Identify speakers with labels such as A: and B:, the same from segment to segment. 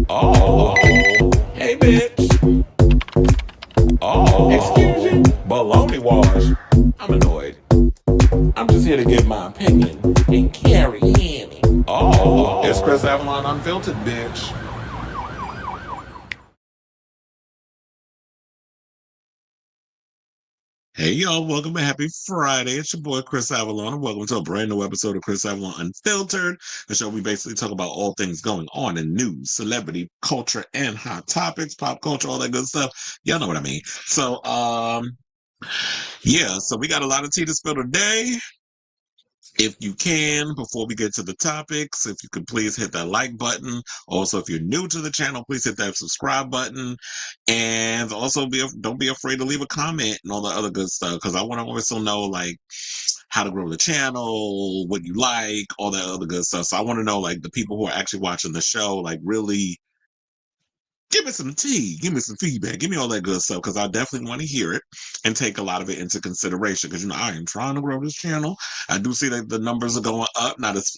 A: Oh, hey bitch. Oh, excuse you. Baloney wash. I'm annoyed. I'm just here to give my opinion and carry in. Oh, it's Chris Avalon Unfiltered, bitch.
B: Hey y'all, welcome to Happy Friday. It's your boy Chris Avalon, and welcome to a brand new episode of Chris Avalon Unfiltered, the show we basically talk about all things going on in news, celebrity, culture, and hot topics, pop culture, all that good stuff. Y'all know what I mean. So we got a lot of tea to spill today. If you can, before we get to the topics, if you could please hit that like button. Also, if you're new to the channel, please hit that subscribe button. And also, don't be afraid to leave a comment and all the other good stuff, because I want to also know, like, how to grow the channel, what you like, all that other good stuff. So I want to know, like, the people who are actually watching the show, like, really give me some tea, give me some feedback, give me all that good stuff, because I definitely want to hear it and take a lot of it into consideration, because I am trying to grow this channel. I do see that the numbers are going up, not as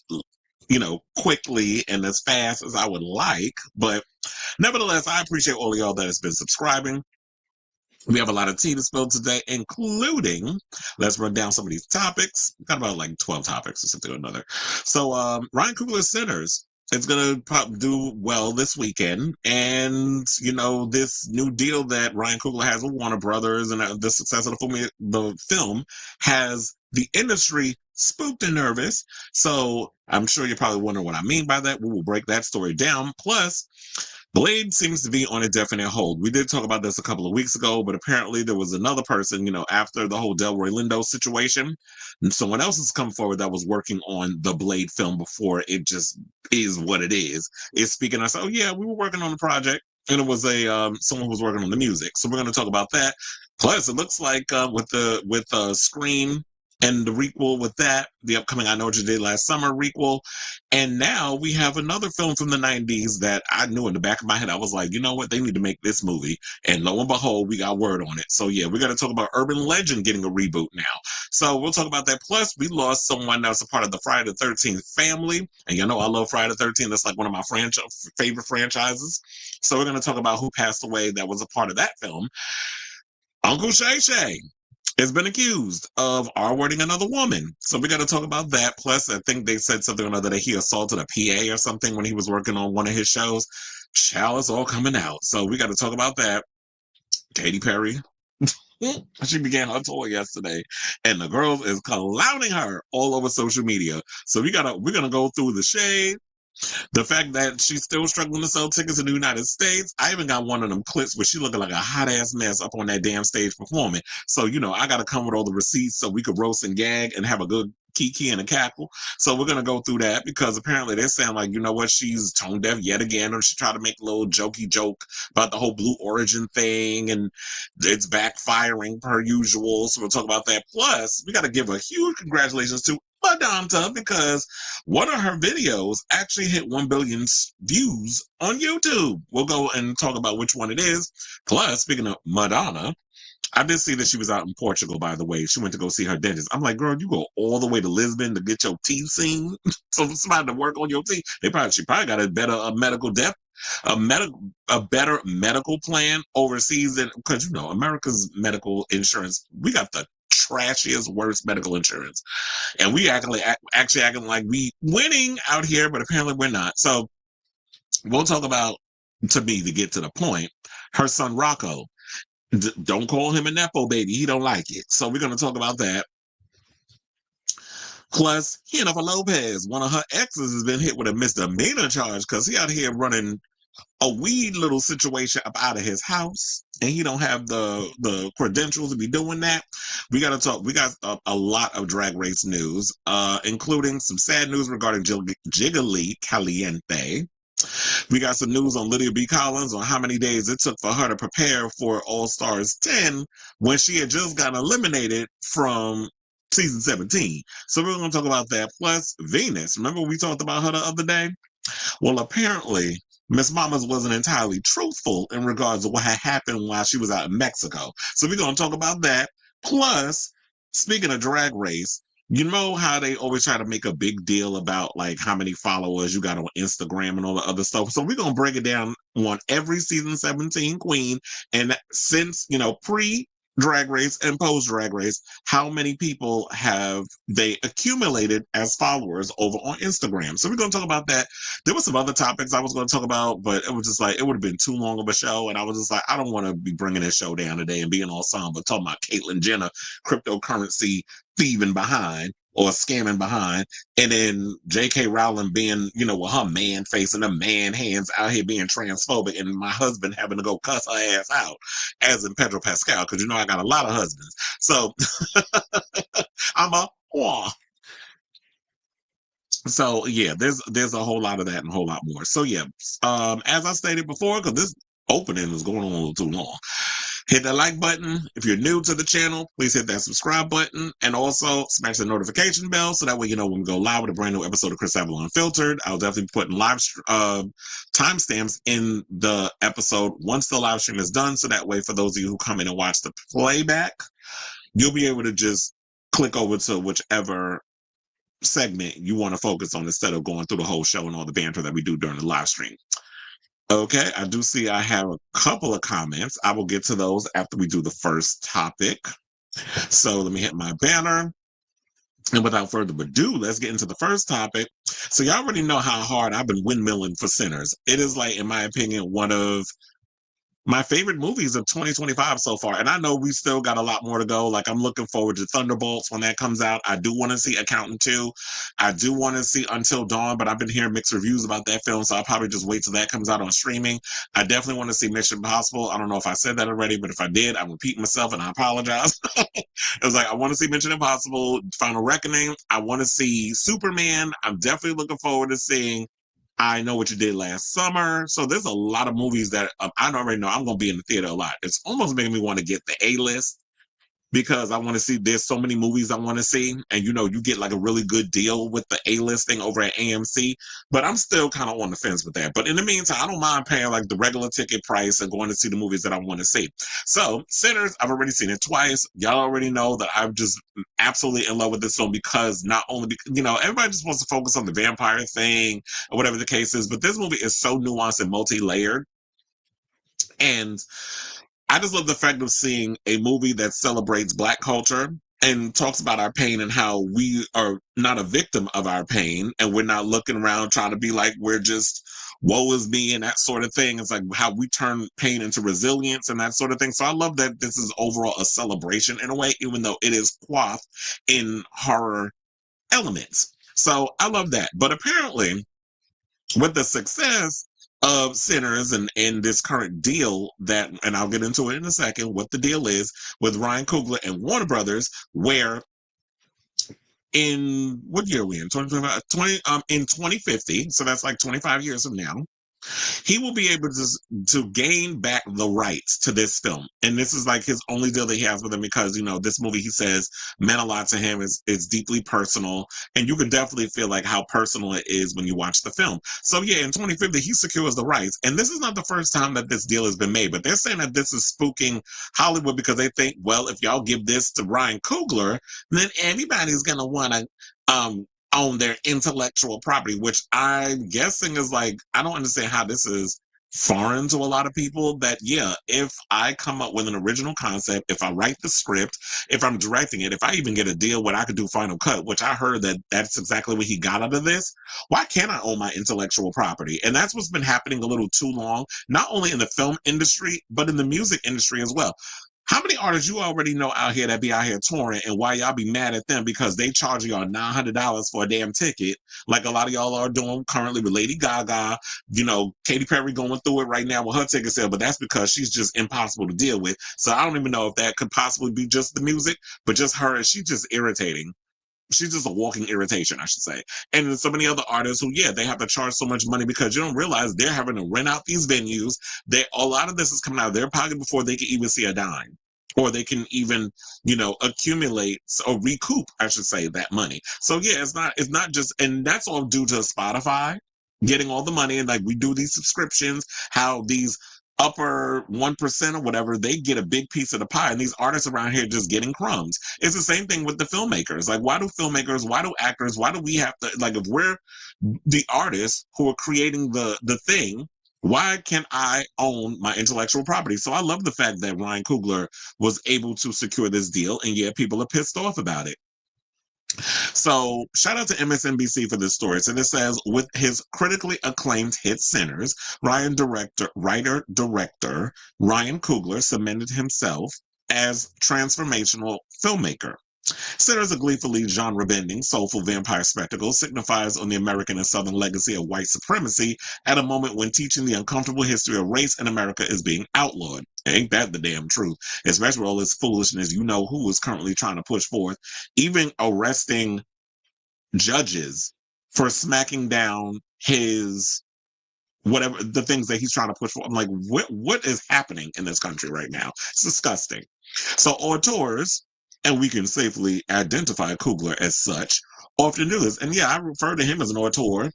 B: quickly and as fast as I would like, but nevertheless, I appreciate all of y'all that has been subscribing. We have a lot of tea to spill today, including, let's run down some of these topics. We've got about like 12 topics or something or another. So Ryan Coogler Sinners, it's going to do well this weekend. And, this new deal that Ryan Coogler has with Warner Brothers and the success of the film has the industry spooked and nervous. So I'm sure you're probably wondering what I mean by that. We will break that story down. Plus, Blade seems to be on a definite hold. We did talk about this a couple of weeks ago, but apparently there was another person, after the whole Delroy Lindo situation, and someone else has come forward that was working on the Blade film before it just is what it is speaking. I said, oh yeah, we were working on the project, and it was someone who was working on the music. So we're going to talk about that. Plus, it looks like with Scream and the requel with that, the upcoming I Know What You Did Last Summer requel. And now we have another film from the 90s that I knew in the back of my head. I was like, you know what? They need to make this movie. And lo and behold, we got word on it. So yeah, we're going to talk about Urban Legend getting a reboot now. So we'll talk about that. Plus, we lost someone that's a part of the Friday the 13th family. And I love Friday the 13th. That's like one of my favorite franchises. So we're going to talk about who passed away that was a part of that film. Uncle Shay Shay has been accused of R-wording another woman. So we got to talk about that. Plus, I think they said something or another that he assaulted a PA or something when he was working on one of his shows. Child, it's all coming out. So we got to talk about that. Katy Perry. She began her tour yesterday, and the girls is clowning her all over social media. So we're gonna go through the shade. The fact that she's still struggling to sell tickets in the United States. I even got one of them clips where she looking like a hot ass mess up on that damn stage performing. So, I got to come with all the receipts so we could roast and gag and have a good kiki and a cackle. So we're going to go through that, because apparently they're saying like, she's tone deaf yet again, or she tried to make a little jokey joke about the whole Blue Origin thing, and it's backfiring per usual. So we'll talk about that. Plus, we got to give a huge congratulations to Madonna, because one of her videos actually hit 1 billion views on YouTube. We'll go and talk about which one it is. Plus, speaking of Madonna, I did see that she was out in Portugal, by the way. She went to go see her dentist. I'm like, girl, you go all the way to Lisbon to get your teeth seen? So somebody to work on your teeth. She probably got a better medical plan overseas than, because America's medical insurance, we got the trashiest, worst medical insurance. And we actually acting like we winning out here, but apparently we're not. So we'll talk about, to get to the point, her son Rocco. Don't call him a Nepo baby. He don't like it. So we're going to talk about that. Plus, Jennifer Lopez, one of her exes, has been hit with a misdemeanor charge because he out here running a weed little situation up out of his house, and he don't have the credentials to be doing that. We got to talk. We got a lot of Drag Race news, including some sad news regarding Jiggly Caliente. We got some news on Lydia B. Kollins on how many days it took for her to prepare for All Stars 10 when she had just gotten eliminated from season 17. So we're going to talk about that. Plus, Venus. Remember we talked about her the other day? Well, apparently, Miss Mamas wasn't entirely truthful in regards to what had happened while she was out in Mexico. So we're going to talk about that. Plus, speaking of Drag Race, you know how they always try to make a big deal about like how many followers you got on Instagram and all the other stuff. So we're gonna break it down on every season 17 queen. And since, you know, pre Drag Race and post Drag Race, how many people have they accumulated as followers over on Instagram? So we're gonna talk about that. There were some other topics I was gonna talk about, but it was just like it would have been too long of a show. And I was just like, I don't want to be bringing this show down today and being all somber, talking about Caitlyn Jenner cryptocurrency thieving behind or scamming behind, and then J.K. Rowling being, you know, with her man face and the man hands out here being transphobic, and my husband having to go cuss her ass out, as in Pedro Pascal, because you know I got a lot of husbands. So I'm a whore. So yeah, there's a whole lot of that and a whole lot more. So yeah, as I stated before, because this opening is going on a little too long. Hit that like button. If you're new to the channel, please hit that subscribe button and also smash the notification bell so that way you know when we go live with a brand new episode of Chris Avalon Unfiltered. I'll definitely be putting live timestamps in the episode once the live stream is done, so that way for those of you who come in and watch the playback, you'll be able to just click over to whichever segment you want to focus on instead of going through the whole show and all the banter that we do during the live stream. Okay, I do see I have a couple of comments. I will get to those after we do the first topic. So let me hit my banner. And without further ado, let's get into the first topic. So y'all already know how hard I've been windmilling for Sinners. It is like, in my opinion, one of my favorite movies of 2025 so far. And I know we still got a lot more to go. Like, I'm looking forward to Thunderbolts when that comes out. I do want to see Accountant 2. I do want to see Until Dawn, but I've been hearing mixed reviews about that film, so I'll probably just wait till that comes out on streaming. I definitely want to see Mission Impossible. I don't know if I said that already, but if I did, I'm repeating myself and I apologize. It was like, I want to see Mission Impossible, Final Reckoning. I want to see Superman. I'm definitely looking forward to seeing I Know What You Did Last Summer. So there's a lot of movies that I already know I'm going to be in the theater a lot. It's almost making me want to get the A-list because I want to see, there's so many movies I want to see. And, you know, you get like a really good deal with the A-list thing over at AMC. But I'm still kind of on the fence with that. But in the meantime, I don't mind paying like the regular ticket price and going to see the movies that I want to see. So Sinners, I've already seen it twice. Y'all already know that I'm just absolutely in love with this film because not only, because, you know, everybody just wants to focus on the vampire thing or whatever the case is. But this movie is so nuanced and multi-layered. And I just love the fact of seeing a movie that celebrates Black culture and talks about our pain and how we are not a victim of our pain and we're not looking around trying to be like we're just woe is me and that sort of thing. It's like how we turn pain into resilience and that sort of thing. So I love that this is overall a celebration in a way, even though it is coiffed in horror elements. So I love that. But apparently, with the success of Sinners and this current deal that, and I'll get into it in a second, what the deal is with Ryan Coogler and Warner Brothers, where in what year are we in? 2025, in 2050, so that's like 25 years from now, he will be able to gain back the rights to this film. And this is like his only deal that he has with him because, you know, this movie, he says, meant a lot to him. It's deeply personal. And you can definitely feel like how personal it is when you watch the film. So yeah, in 2050, he secures the rights. And this is not the first time that this deal has been made, but they're saying that this is spooking Hollywood because they think, well, if y'all give this to Ryan Coogler, then everybody's going to want to, own their intellectual property, which I'm guessing is like, I don't understand how this is foreign to a lot of people. That, yeah, if I come up with an original concept, if I write the script, if I'm directing it, if I even get a deal where I could do Final Cut, which I heard that that's exactly what he got out of this, why can't I own my intellectual property? And that's what's been happening a little too long, not only in the film industry, but in the music industry as well. How many artists you already know out here that be out here touring and why y'all be mad at them because they charge y'all $900 for a damn ticket, like a lot of y'all are doing currently with Lady Gaga, you know, Katy Perry going through it right now with her ticket sale, but that's because she's just impossible to deal with. So I don't even know if that could possibly be just the music, but just her, she's just irritating. She's just a walking irritation, I should say. And then so many other artists who, yeah, they have to charge so much money because you don't realize they're having to rent out these venues. A lot of this is coming out of their pocket before they can even see a dime. Or they can even, you know, accumulate or recoup, I should say, that money. So yeah, it's not just, and that's all due to Spotify getting all the money. And like we do these subscriptions, how these upper 1% or whatever, they get a big piece of the pie, and these artists around here just getting crumbs. It's the same thing with the filmmakers. Like, why do filmmakers, why do actors, why do we have to, like, if we're the artists who are creating the thing, why can't I own my intellectual property? So I love the fact that Ryan Coogler was able to secure this deal, and yeah, people are pissed off about it. So shout out to MSNBC for this story. So this says, with his critically acclaimed hit Sinners, writer-director Ryan Coogler cemented himself as transformational filmmaker. Sinners, a gleefully genre-bending, soulful vampire spectacle, signifies on the American and Southern legacy of white supremacy at a moment when teaching the uncomfortable history of race in America is being outlawed. Ain't that the damn truth? Especially with all this foolishness you know who is currently trying to push forth, even arresting judges for smacking down his whatever the things that he's trying to push for. I'm like, what is happening in this country right now? It's disgusting. So auteurs, and we can safely identify Coogler as such, often do this. And yeah, I refer to him as an auteur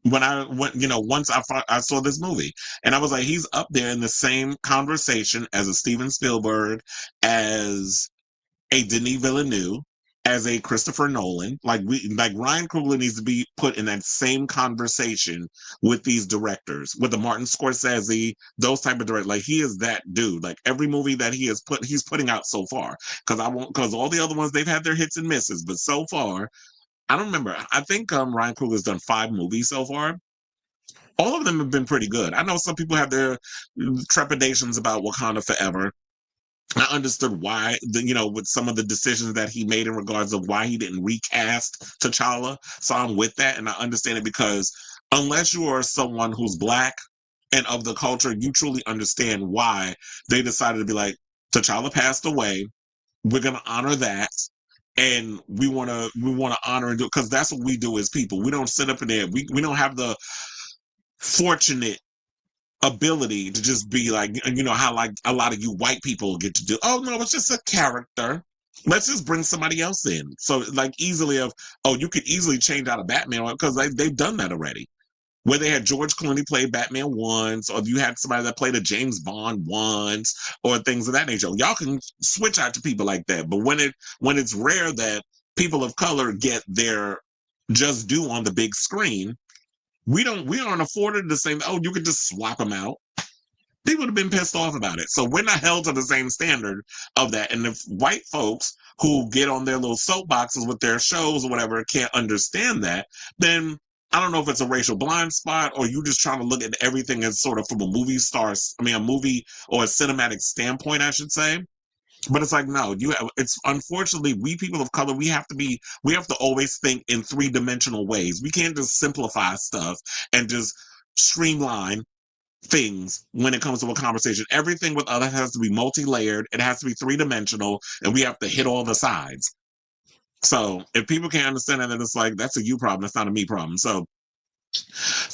B: once I saw this movie, and I was like, he's up there in the same conversation as a Steven Spielberg, as a Denis Villeneuve, as a Christopher Nolan. Like Ryan Coogler needs to be put in that same conversation with these directors, with the Martin Scorsese, those type of directors. Like, he is that dude. Like, every movie that he's putting out so far. Because all the other ones, they've had their hits and misses, but so far, I don't remember. I think Ryan Coogler's done 5 movies so far. All of them have been pretty good. I know some people have their trepidations about Wakanda Forever. I understood why, with some of the decisions that he made in regards of why he didn't recast T'Challa. So I'm with that, and I understand it, because unless you are someone who's Black and of the culture, you truly understand why they decided to be like, T'Challa passed away. We're going to honor that. And we want to honor and do it, because that's what we do as people. We don't sit up in there. We don't have the fortunate ability to just be like, how like a lot of you white people get to do. Oh no, it's just a character. Let's just bring somebody else in. So like you could easily change out a Batman, because they've done that already. Where they had George Clooney play Batman once, or you had somebody that played a James Bond once, or things of that nature. Y'all can switch out to people like that. But when it's rare that people of color get their just due on the big screen, we aren't afforded the same. Oh, you could just swap them out. People would have been pissed off about it. So we're not held to the same standard of that. And if white folks who get on their little soapboxes with their shows or whatever can't understand that, then I don't know if it's a racial blind spot, or you just trying to look at everything as sort of from a movie or a cinematic standpoint, I should say. But it's like, no, it's unfortunately, we people of color, we have to always think in 3-dimensional ways. We can't just simplify stuff and just streamline things when it comes to a conversation. Everything with us has to be multi-layered. It has to be 3-dimensional, and we have to hit all the sides. So if people can't understand that, then it's like, that's a you problem. That's not a me problem. So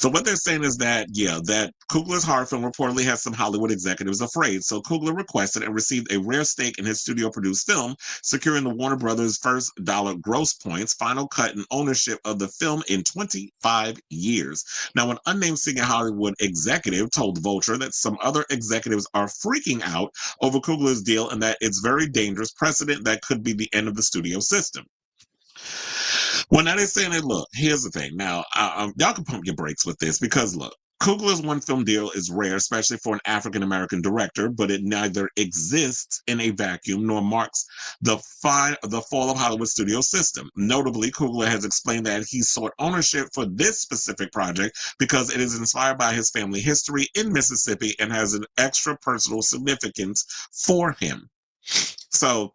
B: what they're saying is that, that Coogler's horror film reportedly has some Hollywood executives afraid. So Coogler requested and received a rare stake in his studio-produced film, securing the Warner Brothers' first dollar gross points, final cut, and ownership of the film in 25 years. Now, an unnamed senior Hollywood executive told Vulture that some other executives are freaking out over Coogler's deal, and that it's very dangerous precedent that could be the end of the studio system. Well, now they're saying that, look, here's the thing. Now, y'all can pump your brakes with this, because, look, Coogler's one-film deal is rare, especially for an African-American director, but it neither exists in a vacuum nor marks the fall of Hollywood studio system. Notably, Coogler has explained that he sought ownership for this specific project because it is inspired by his family history in Mississippi and has an extra personal significance for him. So,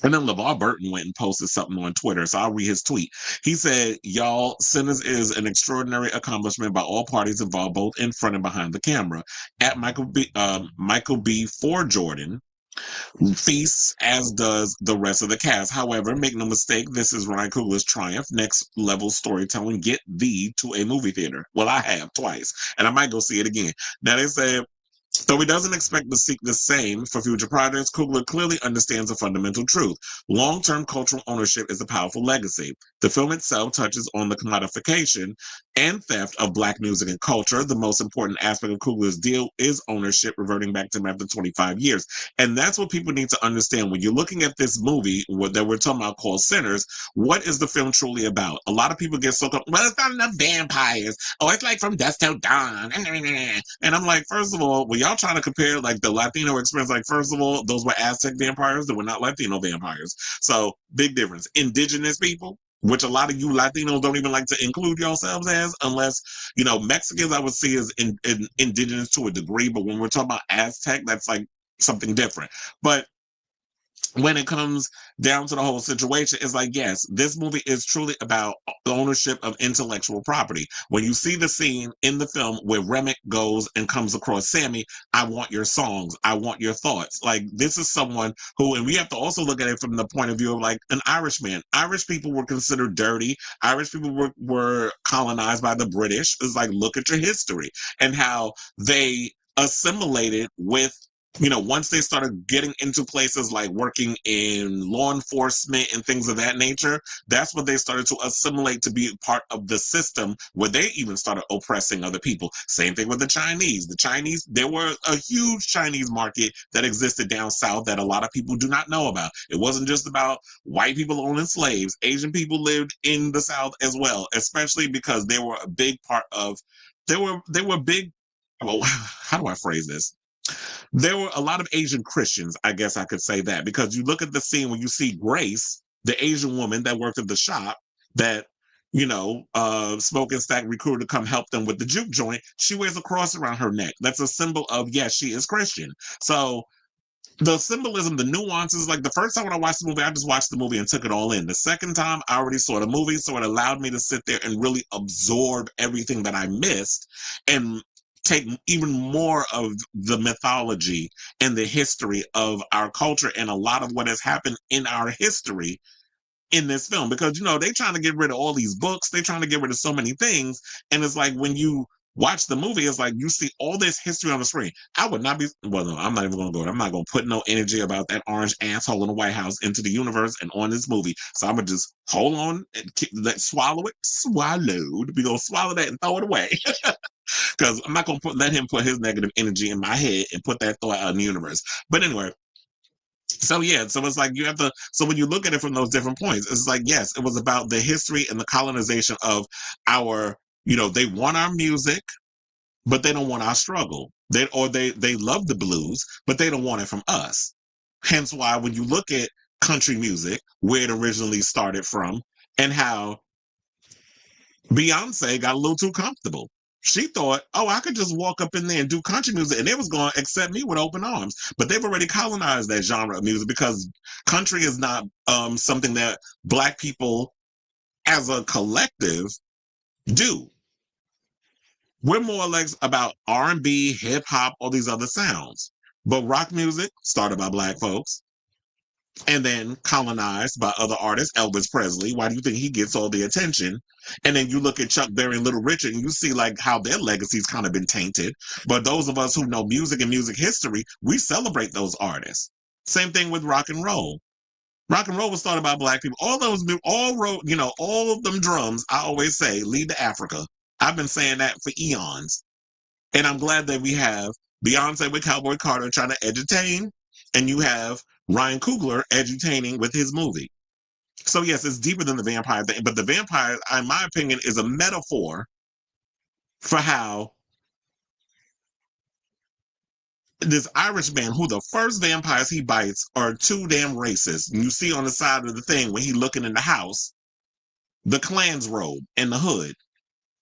B: and then LeVar Burton went and posted something on Twitter, so I'll read his tweet. He said, y'all, Sinners is an extraordinary accomplishment by all parties involved, both in front and behind the camera. At Michael B. For Jordan feasts, as does the rest of the cast. However, make no mistake, this is Ryan Coogler's triumph. Next level storytelling. Get thee to a movie theater. Well, I have twice, and I might go see it again. Now, they said, though he doesn't expect to seek the same for future projects, Coogler clearly understands a fundamental truth. Long-term cultural ownership is a powerful legacy. The film itself touches on the commodification and theft of Black music and culture. The most important aspect of Coogler's deal is ownership, reverting back to him after 25 years. And that's what people need to understand. When you're looking at this movie that we're talking about called Sinners, what is the film truly about? A lot of people get so up, well, it's not enough vampires. Oh, it's like From Dusk Till Dawn. And I'm like, first of all, when y'all trying to compare like the Latino experience, like, first of all, those were Aztec vampires that were not Latino vampires. So big difference. Indigenous people, which a lot of you Latinos don't even like to include yourselves as, unless, Mexicans I would see as indigenous to a degree, but when we're talking about Aztec, that's like something different. But when it comes down to the whole situation, it's like, yes, this movie is truly about the ownership of intellectual property. When you see the scene in the film where Remick goes and comes across Sammy, I want your songs, I want your thoughts. Like, this is someone who, and we have to also look at it from the point of view of like an Irishman. Irish people were considered dirty. Irish people were colonized by the British. It's like, look at your history and how they assimilated with, once they started getting into places like working in law enforcement and things of that nature, that's when they started to assimilate to be part of the system where they even started oppressing other people. Same thing with the Chinese. The Chinese, there were a huge Chinese market that existed down south that a lot of people do not know about. It wasn't just about white people owning slaves. Asian people lived in the south as well, especially because they were a big part of, they were big, well, how do I phrase this? There were a lot of Asian Christians, I guess I could say that, because you look at the scene when you see Grace, the Asian woman that worked at the shop that, Smoke and Stack recruited to come help them with the juke joint. She wears a cross around her neck. That's a symbol of, yes, she is Christian. So the symbolism, the nuances, like the first time when I watched the movie, I just watched the movie and took it all in. The second time, I already saw the movie, so it allowed me to sit there and really absorb everything that I missed and take even more of the mythology and the history of our culture and a lot of what has happened in our history in this film. Because, they trying to get rid of all these books, they trying to get rid of so many things, and it's like when you watch the movie, it's like you see all this history on the screen. I would not be, well, no, I'm not even going to go. I'm not going to put no energy about that orange asshole in the White House into the universe and on this movie. So I'm going to just hold on and swallow it. Swallowed. We're going to swallow that and throw it away. Because I'm not going to let him put his negative energy in my head and put that thought out in the universe. But anyway, so yeah, so it's like you have to, so when you look at it from those different points, it's like, yes, it was about the history and the colonization of our, they want our music, but they don't want our struggle. They love the blues, but they don't want it from us. Hence why when you look at country music, where it originally started from, and how Beyonce got a little too comfortable. She thought, oh, I could just walk up in there and do country music, and they was going to accept me with open arms. But they've already colonized that genre of music because country is not something that Black people as a collective do. We're more or less about R&B, hip hop, all these other sounds. But rock music started by Black folks and then colonized by other artists. Elvis Presley, why do you think he gets all the attention? And then you look at Chuck Berry and Little Richard and you see like how their legacy's kind of been tainted. But those of us who know music and music history, we celebrate those artists. Same thing with rock and roll. Rock and roll was started by Black people. All of them drums, I always say, lead to Africa. I've been saying that for eons. And I'm glad that we have Beyonce with Cowboy Carter trying to edutain, and you have Ryan Coogler edutaining with his movie. So yes, it's deeper than the vampire thing, but the vampire, in my opinion, is a metaphor for how this Irish man, who the first vampires he bites are too damn racist. And you see on the side of the thing when he looking in the house, the Klan's robe and the hood.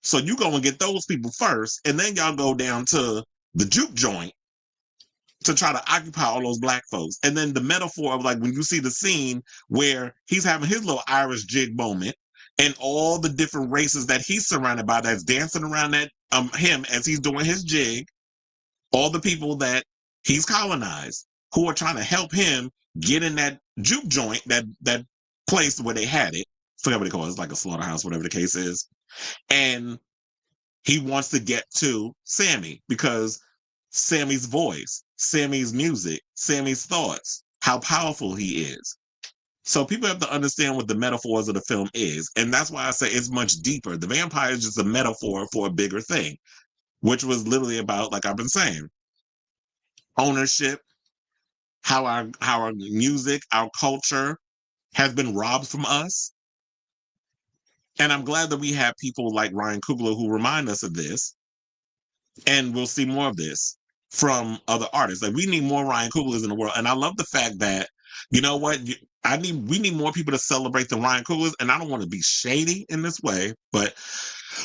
B: So you go and get those people first, and then y'all go down to the juke joint to try to occupy all those Black folks. And then the metaphor of like when you see the scene where he's having his little Irish jig moment and all the different races that he's surrounded by that's dancing around that him as he's doing his jig, all the people that he's colonized who are trying to help him get in that juke joint, that place where they had it. Forget what they call it. It's like a slaughterhouse, whatever the case is. And he wants to get to Sammy because Sammy's voice, Sammy's music, Sammy's thoughts, how powerful he is. So people have to understand what the metaphors of the film is. And that's why I say it's much deeper. The vampire is just a metaphor for a bigger thing, which was literally about, like I've been saying, ownership, how our music, our culture has been robbed from us. And I'm glad that we have people like Ryan Coogler who remind us of this. And we'll see more of this from other artists. Like we need more Ryan Cooglers in the world. And I love the fact that, you know what, we need more people to celebrate the Ryan Cooglers. And I don't want to be shady in this way, but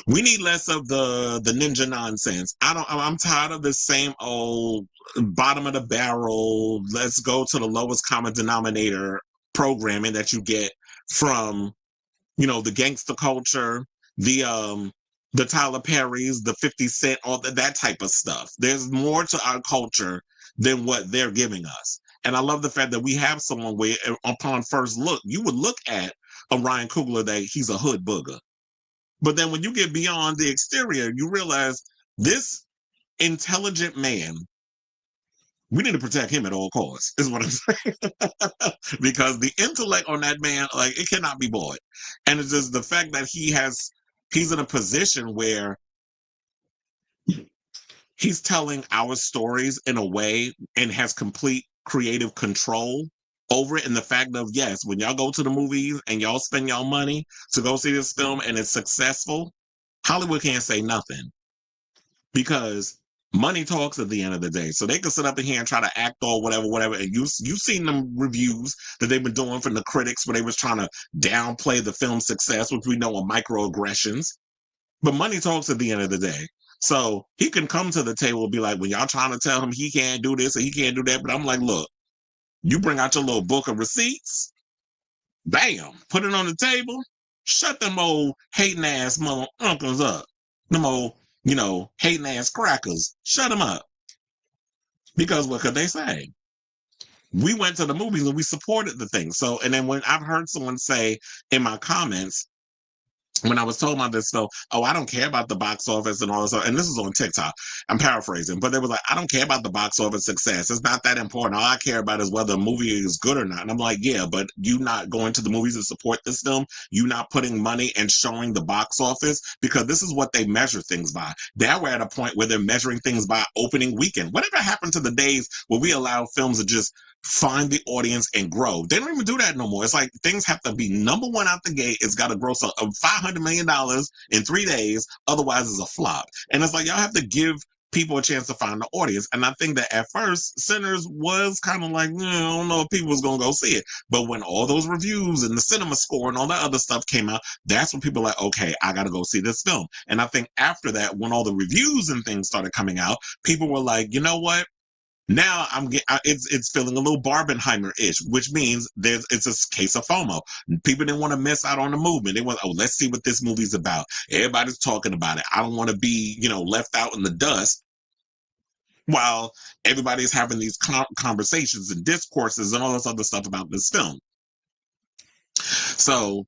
B: we need less of the ninja nonsense. I'm tired of this same old bottom of the barrel, let's go to the lowest common denominator programming that you get from, the gangster culture, the Tyler Perrys, the 50 Cent, all that type of stuff. There's more to our culture than what they're giving us. And I love the fact that we have someone where upon first look, you would look at a Ryan Coogler that he's a hood booger. But then when you get beyond the exterior, you realize this intelligent man, we need to protect him at all costs, is what I'm saying. Because the intellect on that man, like, it cannot be bought. And it's just the fact that he's in a position where he's telling our stories in a way and has complete creative control over it. And the fact of, yes, when y'all go to the movies and y'all spend y'all money to go see this film and it's successful, Hollywood can't say nothing because money talks at the end of the day. So they can sit up in here and try to act or whatever. And you've seen them reviews that they've been doing from the critics where they was trying to downplay the film's success, which we know are microaggressions. But money talks at the end of the day. So he can come to the table and be like, when y'all trying to tell him he can't do this or he can't do that. But I'm like, look, you bring out your little book of receipts, bam, put it on the table, shut them old hating ass mother uncles up. Them old, hating ass crackers. Shut them up. Because what could they say? We went to the movies and we supported the thing. So, and then when I've heard someone say in my comments, when I was told about this film, oh, I don't care about the box office and all this stuff. And this is on TikTok. I'm paraphrasing, but they were like, I don't care about the box office success. It's not that important. All I care about is whether a movie is good or not. And I'm like, yeah, but you not going to the movies to support this film, you not putting money and showing the box office, because this is what they measure things by. Now we're at a point where they're measuring things by opening weekend. Whatever happened to the days where we allow films to just find the audience and grow? They don't even do that no more. It's like things have to be number one out the gate. It's got to gross of $500 million in 3 days. Otherwise, it's a flop. And it's like, y'all have to give people a chance to find the audience. And I think that at first, Sinners was kind of like, I don't know if people was going to go see it. But when all those reviews and the cinema score and all that other stuff came out, that's when people were like, okay, I got to go see this film. And I think after that, when all the reviews and things started coming out, people were like, you know what? Now it's feeling a little Barbenheimer-ish, which means it's a case of FOMO. People didn't want to miss out on the movement. They want, let's see what this movie's about. Everybody's talking about it. I don't want to be, left out in the dust while everybody's having these conversations and discourses and all this other stuff about this film. So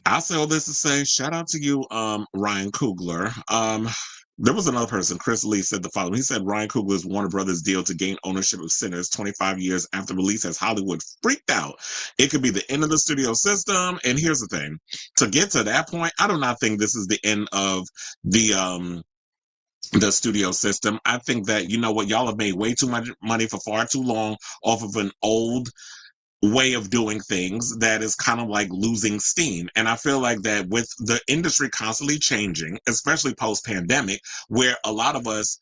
B: I'll say all this to say, shout out to you, Ryan Coogler. There was another person, Chris Lee, said the following. He said Ryan Coogler's Warner Brothers deal to gain ownership of Sinners 25 years after release has Hollywood freaked out. It could be the end of the studio system. And here's the thing. To get to that point, I do not think this is the end of the studio system. I think that, y'all have made way too much money for far too long off of an old way of doing things that is kind of like losing steam. And I feel like that with the industry constantly changing, especially post-pandemic, where a lot of us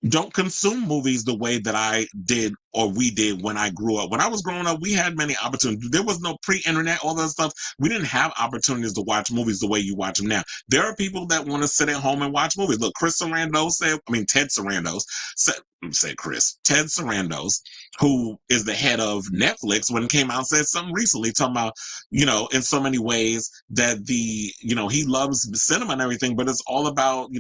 B: don't consume movies the way that I did or we did when I grew up. When I was growing up, we had many opportunities. There was no pre-internet, all that stuff. We didn't have opportunities to watch movies the way you watch them now. There are people that want to sit at home and watch movies. Look, Ted Sarandos Ted Sarandos, who is the head of Netflix, when it came out and said something recently talking about, in so many ways that he loves cinema and everything, but it's all about,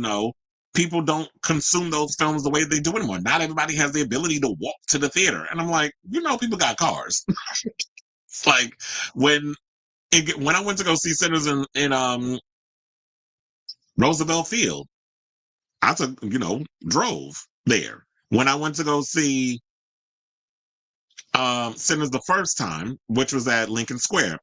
B: people don't consume those films the way they do anymore. Not everybody has the ability to walk to the theater. And I'm like, people got cars. It's like when I went to go see Sinners in Roosevelt Field, I drove there. When I went to go see Sinners the first time, which was at Lincoln Square.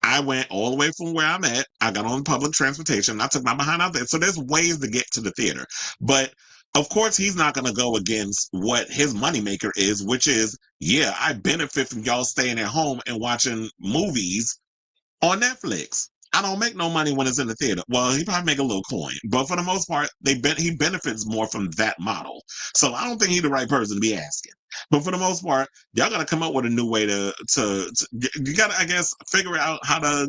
B: I went all the way from where I'm at. I got on public transportation. I took my behind out there. So there's ways to get to the theater. But of course, he's not going to go against what his moneymaker is, which is, yeah, I benefit from y'all staying at home and watching movies on Netflix. I don't make no money when it's in the theater. Well, he probably make a little coin, but for the most part, he benefits more from that model. So I don't think he's the right person to be asking. But for the most part, y'all got to come up with a new way to you got to, I guess, figure out how to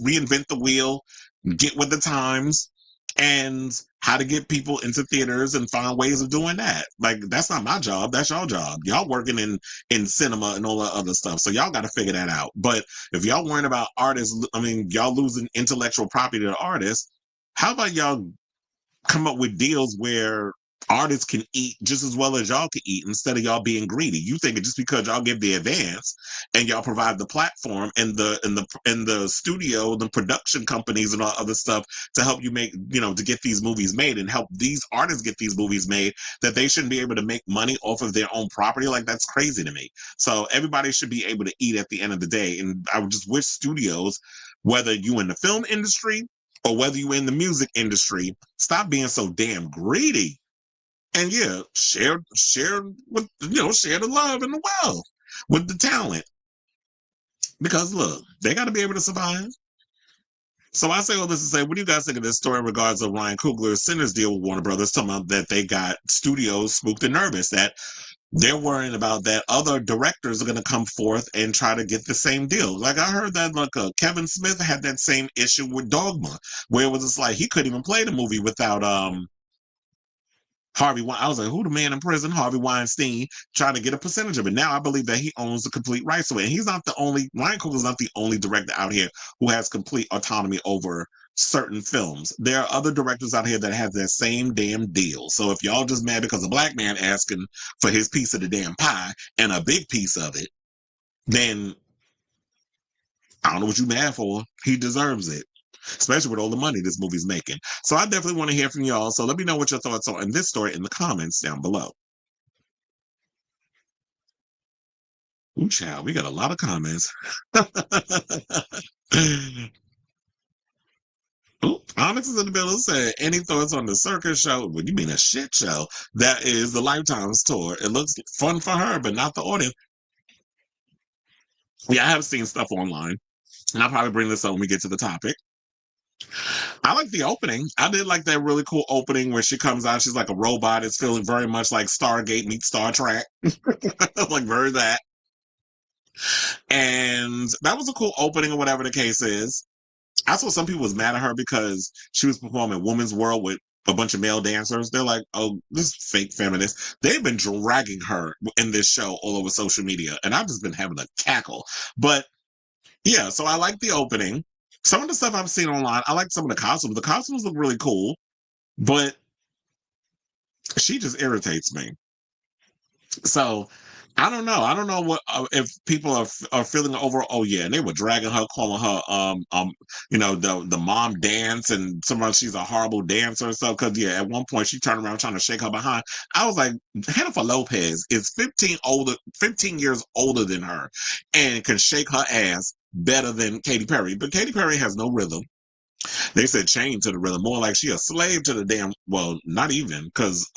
B: reinvent the wheel, get with the times, and how to get people into theaters and find ways of doing that. Like, that's not my job. That's your job. Y'all working in cinema and all that other stuff. So y'all got to figure that out. But if y'all worrying about artists, I mean, y'all losing intellectual property to artists, how about y'all come up with deals where artists can eat just as well as y'all can eat instead of y'all being greedy? You think just because y'all give the advance and y'all provide the platform and the studio, the production companies and all other stuff to help you make, to get these movies made and help these artists get these movies made, that they shouldn't be able to make money off of their own property? Like, that's crazy to me. So everybody should be able to eat at the end of the day. And I would just wish studios, whether you in the film industry or whether you in the music industry, stop being so damn greedy. And yeah, share with share the love and the wealth with the talent. Because look, they got to be able to survive. So I say all this to say, what do you guys think of this story in regards to Ryan Coogler's Sinners deal with Warner Brothers, talking about that they got studios spooked and nervous, that they're worrying about that other directors are going to come forth and try to get the same deal. Like, I heard that Kevin Smith had that same issue with Dogma, where it was just like he couldn't even play the movie without Harvey. I was like, who the man in prison? Harvey Weinstein, trying to get a percentage of it. Now I believe that he owns the complete rights to it. And he's not the only. Ryan Coogler's not the only director out here who has complete autonomy over certain films. There are other directors out here that have that same damn deal. So if y'all just mad because a black man asking for his piece of the damn pie and a big piece of it, then I don't know what you mad for. He deserves it, especially with all the money this movie's making. So I definitely want to hear from y'all. So let me know what your thoughts are on this story in the comments down below. Ooh, child, we got a lot of comments. Ooh, Onyx is in the middle saying, any thoughts on the circus show? What do you mean, a shit show? That is the Lifetime's tour. It looks fun for her, but not the audience. Yeah, I have seen stuff online, and I'll probably bring this up when we get to the topic. I like the opening. I did like that really cool opening where she comes out. She's like a robot. It's feeling very much like Stargate meets Star Trek. Like, very that. And that was a cool opening or whatever the case is. I saw some people was mad at her because she was performing Woman's World with a bunch of male dancers. They're like, oh, this fake feminist. They've been dragging her in this show all over social media. And I've just been having a cackle. But yeah, so I like the opening. Some of the stuff I've seen online, I like some of the costumes. The costumes look really cool, but she just irritates me. So I don't know. I don't know what if people are feeling over. Oh yeah, and they were dragging her, calling her the mom dance, and somehow she's a horrible dancer and stuff. Because yeah, at one point she turned around trying to shake her behind. I was like, Jennifer Lopez is 15 years older than her, and can shake her ass better than Katy Perry. But Katy Perry has no rhythm. They said chained to the rhythm, more like she a slave to the damn. Well, not even, because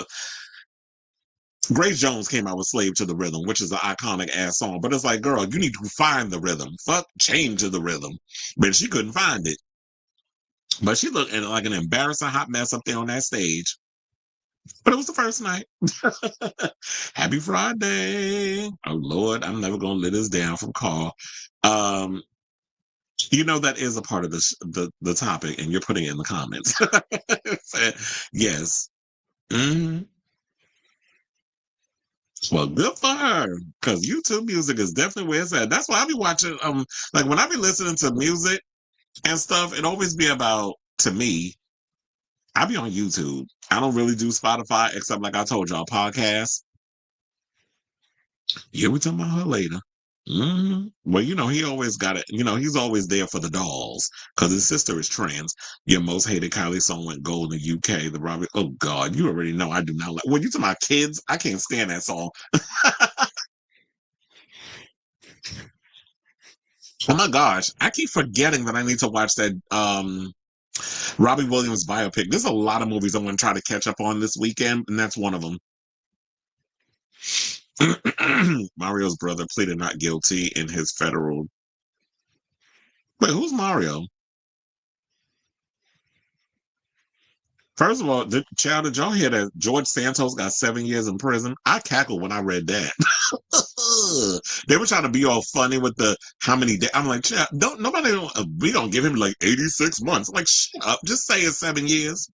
B: Grace Jones came out with Slave to the Rhythm, which is an iconic ass song. But it's like, girl, you need to find the rhythm. Fuck chain to the rhythm. But she couldn't find it. But she looked like an embarrassing hot mess up there on that stage. But it was the first night. Happy Friday. Oh Lord, I'm never gonna let this down from Carl. That is a part of the topic, and you're putting it in the comments. Yes. Mm-hmm. Well, good for her, because YouTube music is definitely where it's at. That's why I be watching. Like when I be listening to music and stuff, it always be about, to me, I be on YouTube. I don't really do Spotify, except like I told y'all, podcasts. Yeah, we talking about her later. Mm-hmm. Well, he always got it. He's always there for the dolls because his sister is trans. Your most hated Kylie song went gold in the UK. The Robbie. Oh God, you already know I do not like. When you talking about kids, I can't stand that song. Oh my gosh, I keep forgetting that I need to watch that Robbie Williams biopic. There's a lot of movies I'm going to try to catch up on this weekend, and that's one of them. Mario's brother pleaded not guilty in his federal. Wait, who's Mario? First of all, did y'all hear that George Santos got 7 years in prison? I cackled when I read that. They were trying to be all funny with the how many days. I'm like, child, we don't give him like 86 months. I'm like, shut up. Just say it's 7 years.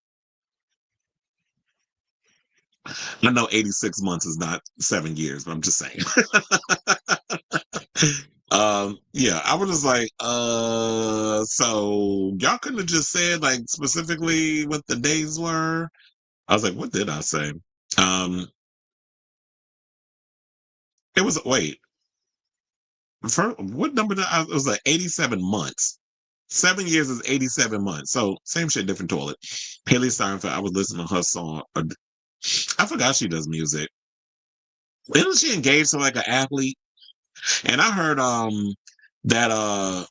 B: I know 86 months is not 7 years, but I'm just saying. Yeah, I was just like, so y'all couldn't have just said like specifically what the days were. I was like, what did I say? Um, it was wait, what number did it was like 87 months. 7 years is 87 months. So same shit, different toilet. Haley Steinfeld, I was listening to her song. I forgot she does music. Isn't she engaged to like an athlete? And I heard that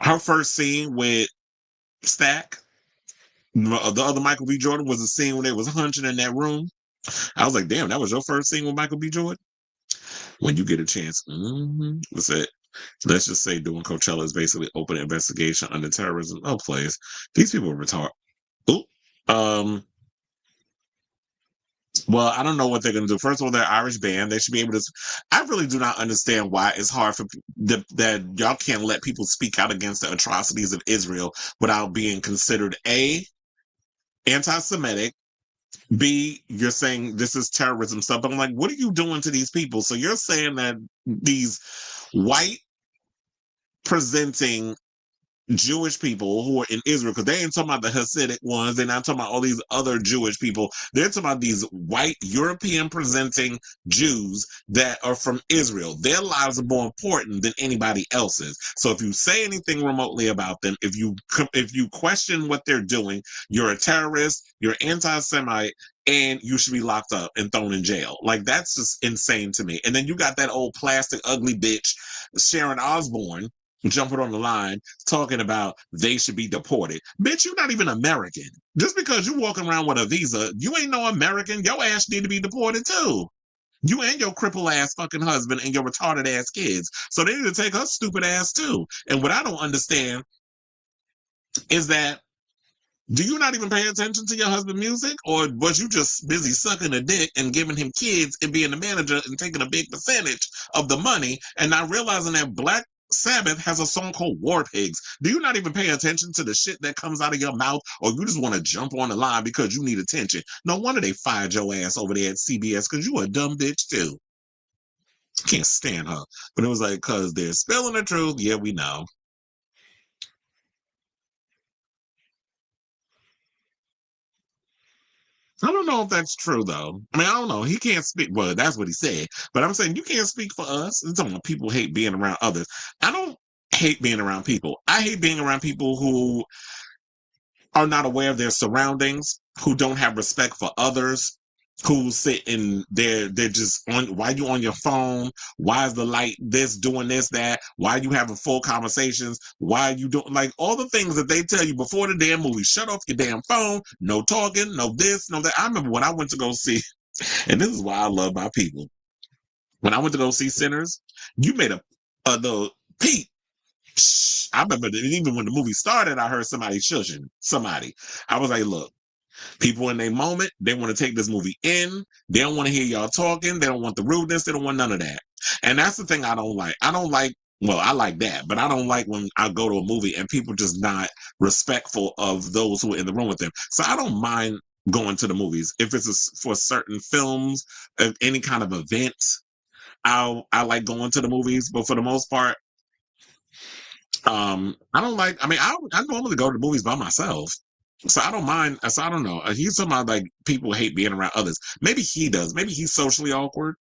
B: her first scene with Stack, the other Michael B. Jordan, was a scene when they was hunching in that room. I was like, damn, that was your first scene with Michael B. Jordan? When you get a chance. What's it? Let's just say doing Coachella is basically open investigation under terrorism. Oh, please. These people are retarded. Ooh. Well, I don't know what they're going to do. First of all, they're Irish band. They should be able to. I really do not understand why it's hard for that y'all can't let people speak out against the atrocities of Israel without being considered A, anti-Semitic, B, you're saying this is terrorism stuff. I'm like, what are you doing to these people? So you're saying that these white presenting Jewish people who are in Israel, because they ain't talking about the Hasidic ones, they're not talking about all these other Jewish people, they're talking about these white European presenting Jews that are from Israel. Their lives are more important than anybody else's. So if you say anything remotely about them, if you question what they're doing, you're a terrorist, you're anti-Semite, and you should be locked up and thrown in jail. Like, that's just insane to me. And then you got that old plastic ugly bitch Sharon Osbourne jumping on the line talking about they should be deported. Bitch, you're not even American. Just because you walking around with a visa, you ain't no American. Your ass need to be deported too. You and your cripple ass fucking husband and your retarded ass kids. So they need to take her stupid ass too. And what I don't understand is that, do you not even pay attention to your husband's music? Or was you just busy sucking a dick and giving him kids and being the manager and taking a big percentage of the money and not realizing that Black Sabbath has a song called War Pigs? Do you not even pay attention to the shit that comes out of your mouth, or you just want to jump on the line because you need attention? No wonder they fired your ass over there at CBS, because you a dumb bitch too. Can't stand her. But it was like, because they're spilling the truth. Yeah, we know. I don't know if that's true though. I mean, I don't know. He can't speak. Well, that's what he said. But I'm saying you can't speak for us. It's talking about people hate being around others. I don't hate being around people. I hate being around people who are not aware of their surroundings, who don't have respect for others, who sit in they're just on. Why you on your phone? Why is the light this doing this, that? Why you having full conversations? Why you doing like all the things that they tell you before the damn movie? Shut off your damn phone, no talking, no this, no that. I remember when I went to go see, and this is why I love my people. When I went to go see Sinners, you made a the Pete. I remember that even when the movie started, I heard somebody shushing somebody. I was like, look, people in their moment, they want to take this movie in. They don't want to hear y'all talking. They don't want the rudeness. They don't want none of that. And that's the thing I don't like. I don't like, well, I like that, but I don't like when I go to a movie and people just not respectful of those who are in the room with them. So I don't mind going to the movies. If it's for certain films, any kind of event, I like going to the movies. But for the most part, I don't like. I mean, I normally go to the movies by myself, so I don't mind. So I don't know. He's talking about like people hate being around others. Maybe he does. Maybe he's socially awkward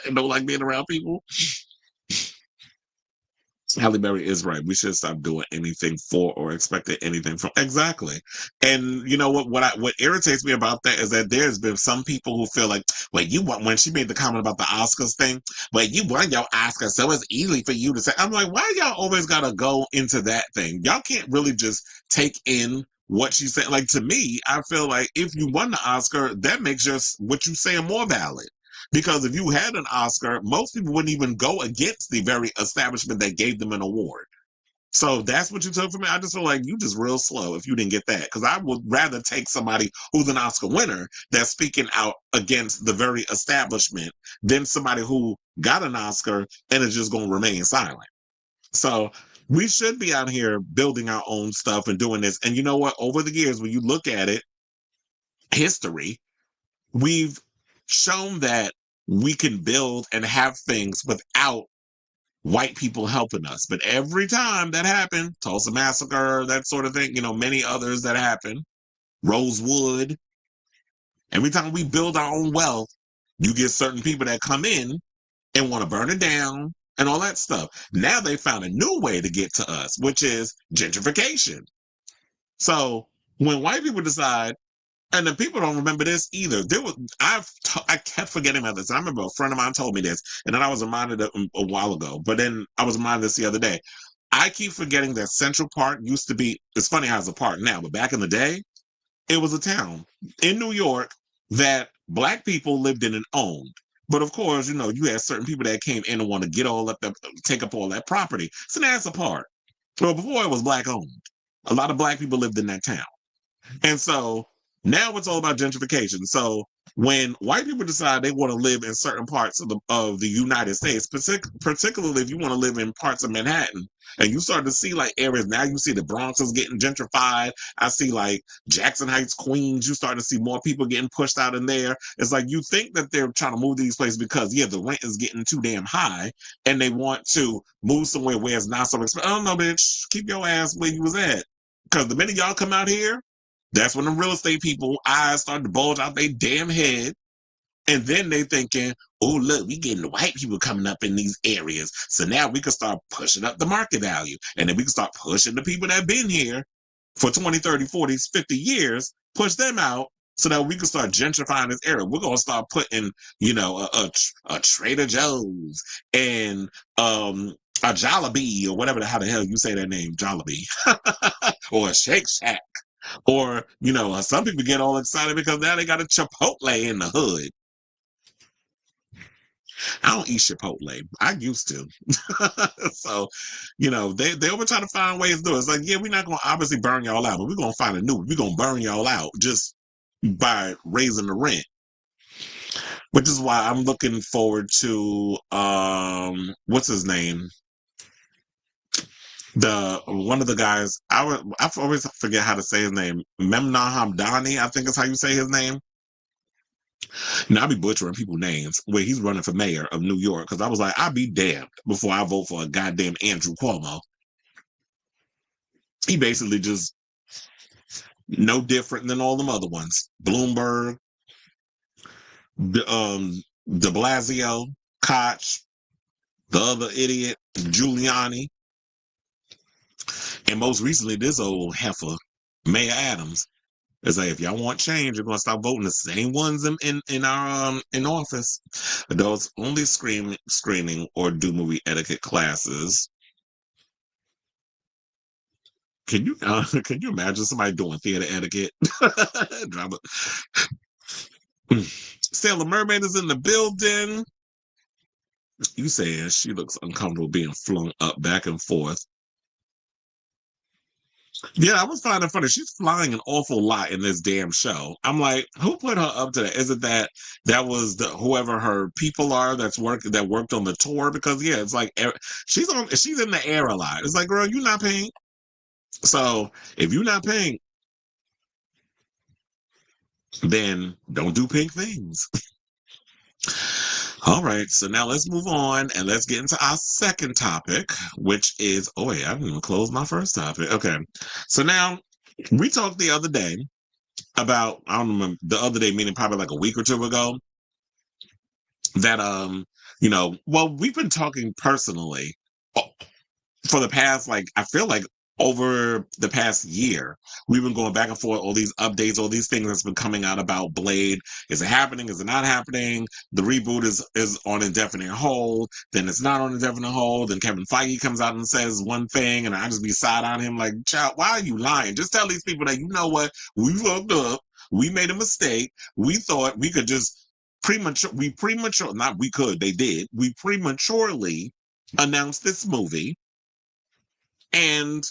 B: and don't like being around people. Halle Berry is right. We should stop doing anything for or expecting anything from. Exactly. And you know what irritates me about that is that there's been some people who feel like, well, you want, when she made the comment about the Oscars thing, well, you won your Oscar, so it's easy for you to say. I'm like, why y'all always gotta go into that thing? Y'all can't really just take in what she said. Like, to me, I feel like if you won the Oscar, that makes what you say more valid. Because if you had an Oscar, most people wouldn't even go against the very establishment that gave them an award. So that's what you took from me. I just feel like you just real slow if you didn't get that. Because I would rather take somebody who's an Oscar winner that's speaking out against the very establishment than somebody who got an Oscar and is just going to remain silent. So we should be out here building our own stuff and doing this. And you know what? Over the years, when you look at it, history, we've shown that we can build and have things without white people helping us. But every time that happened, Tulsa Massacre, that sort of thing, many others that happen, Rosewood, every time we build our own wealth, you get certain people that come in and want to burn it down and all that stuff. Now they found a new way to get to us, which is gentrification. So when white people decide, and the people don't remember this either. I kept forgetting about this. I remember a friend of mine told me this, and then I was reminded a while ago. But then I was reminded this the other day. I keep forgetting that Central Park used to be. It's funny how it's a park now, but back in the day, it was a town in New York that Black people lived in and owned. But of course, you had certain people that came in and want to get all up, take up all that property. So now it's a park. Well, before it was Black owned. A lot of Black people lived in that town. And so now it's all about gentrification. So when white people decide they want to live in certain parts of the United States, particularly if you want to live in parts of Manhattan, and you start to see like areas, now you see the Bronx is getting gentrified. I see like Jackson Heights, Queens, you start to see more people getting pushed out in there. It's like you think that they're trying to move to these places because, the rent is getting too damn high and they want to move somewhere where it's not so expensive. I don't know, bitch, keep your ass where you was at. Because the minute y'all come out here, that's when the real estate people eyes start to bulge out their damn head. And then they thinking, oh, look, we getting the white people coming up in these areas. So now we can start pushing up the market value. And then we can start pushing the people that have been here for 20, 30, 40, 50 years, push them out so that we can start gentrifying this area. We're going to start putting, a Trader Joe's and a Jollibee or whatever how the hell you say that name, Jollibee, or a Shake Shack. Or, some people get all excited because now they got a Chipotle in the hood. I don't eat Chipotle. I used to. So, they were trying to find ways to do it. It's like, yeah, we're not going to obviously burn y'all out, but we're going to find a new, we're going to burn y'all out just by raising the rent. Which is why I'm looking forward to, what's his name? One of the guys, I always forget how to say his name. Memnon Hamdani, I think is how you say his name. Now I be butchering people's names. Where he's running for mayor of New York, because I was like, I'll be damned before I vote for a goddamn Andrew Cuomo. He basically just no different than all them other ones. Bloomberg, De Blasio, Koch, the other idiot, Giuliani. And most recently, this old heifer, Mayor Adams. It's like, if y'all want change, you're gonna stop voting the same ones in our in office. Adults only screening or do movie etiquette classes. Can you imagine somebody doing theater etiquette? Drama. Sailor Mermaid is in the building. You saying she looks uncomfortable being flung up back and forth. Yeah, I was finding it funny. She's flying an awful lot in this damn show. I'm like, who put her up to that? Is it that was whoever her people are that worked on the tour? Because yeah, it's like she's in the air a lot. It's like, girl, you're not pink. So if you're not pink, then don't do pink things. All right, so now let's move on and let's get into our second topic, which is, oh wait, I didn't even close my first topic. Okay, so now we talked the other day about, I don't remember, the other day, meaning probably like a week or two ago, that, well, we've been talking personally for the past, like, I feel like over the past year, we've been going back and forth, all these updates, all these things that's been coming out about Blade. Is it happening? Is it not happening? The reboot is on indefinite hold. Then it's not on indefinite hold. Then Kevin Feige comes out and says one thing, and I just be side on him like, child, why are you lying? Just tell these people that, you know what? We fucked up. We made a mistake. We thought we could just they did. We prematurely announced this movie, and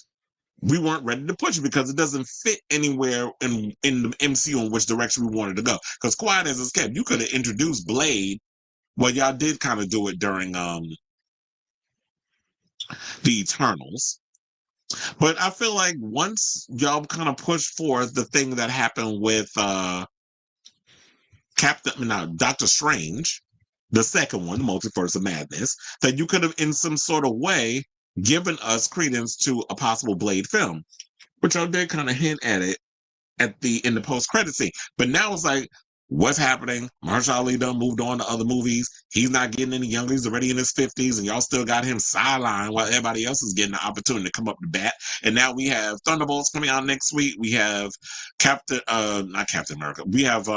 B: we weren't ready to push it because it doesn't fit anywhere in the MCU in which direction we wanted to go. Because quiet as it's kept, you could have introduced Blade. Well, y'all did kind of do it during the Eternals. But I feel like once y'all kind of pushed forth the thing that happened with Doctor Strange, the second one, the Multiverse of Madness, that you could have in some sort of way given us credence to a possible Blade film, which I did kind of hint at it in the post-credit scene. But now it's like, what's happening? Mahershala Ali done moved on to other movies. He's not getting any younger. He's already in his 50s, and y'all still got him sidelined while everybody else is getting the opportunity to come up to bat. And now we have Thunderbolts coming out next week. We have not Captain America. We have,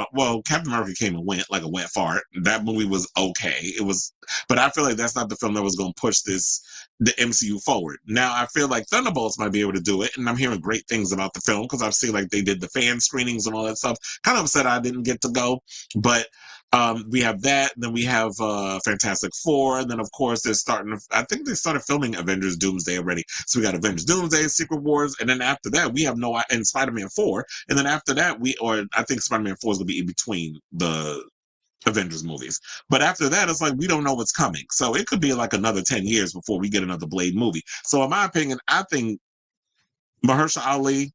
B: Captain America came and went like a wet fart. That movie was okay. It was, but I feel like that's not the film that was going to push the MCU forward. Now I feel like Thunderbolts might be able to do it, and I'm hearing great things about the film because I've seen like they did the fan screenings and all that stuff. Kind of upset I didn't get to go, but we have that. Then we have Fantastic Four, and then of course I think they started filming Avengers Doomsday already. So we got Avengers Doomsday, Secret Wars, and then after that we have and Spider-Man 4, and then after that I think Spider-Man 4 is gonna be in between the Avengers movies. But after that, it's like we don't know what's coming. So it could be like another 10 years before we get another Blade movie. So in my opinion, I think Mahershala Ali,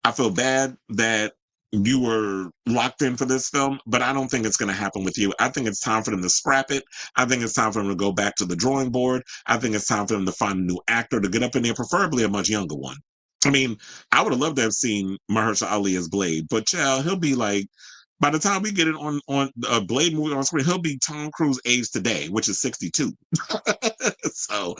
B: I feel bad that you were locked in for this film, but I don't think it's going to happen with you. I think it's time for them to scrap it. I think it's time for them to go back to the drawing board. I think it's time for them to find a new actor to get up in there, preferably a much younger one. I mean, I would have loved to have seen Mahershala Ali as Blade, but child, he'll be like, by the time we get it on a Blade movie on screen, he'll be Tom Cruise age today, which is 62. So,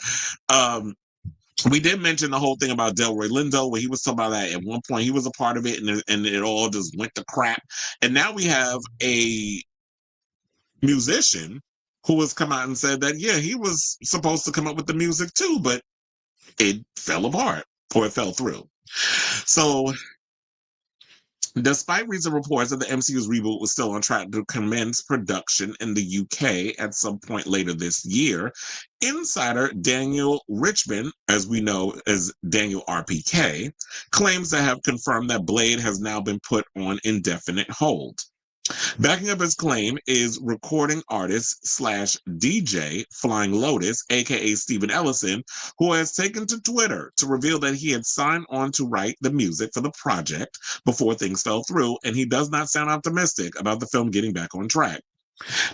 B: we did mention the whole thing about Delroy Lindo, where he was talking about that at one point he was a part of it, and it all just went to crap. And now we have a musician who has come out and said that, yeah, he was supposed to come up with the music too, but it fell apart or it fell through. So, despite recent reports that the MCU's reboot was still on track to commence production in the UK at some point later this year, insider Daniel Richmond, as we know as Daniel RPK, claims to have confirmed that Blade has now been put on indefinite hold. Backing up his claim is recording artist / DJ Flying Lotus, aka Steven Ellison, who has taken to Twitter to reveal that he had signed on to write the music for the project before things fell through, and he does not sound optimistic about the film getting back on track.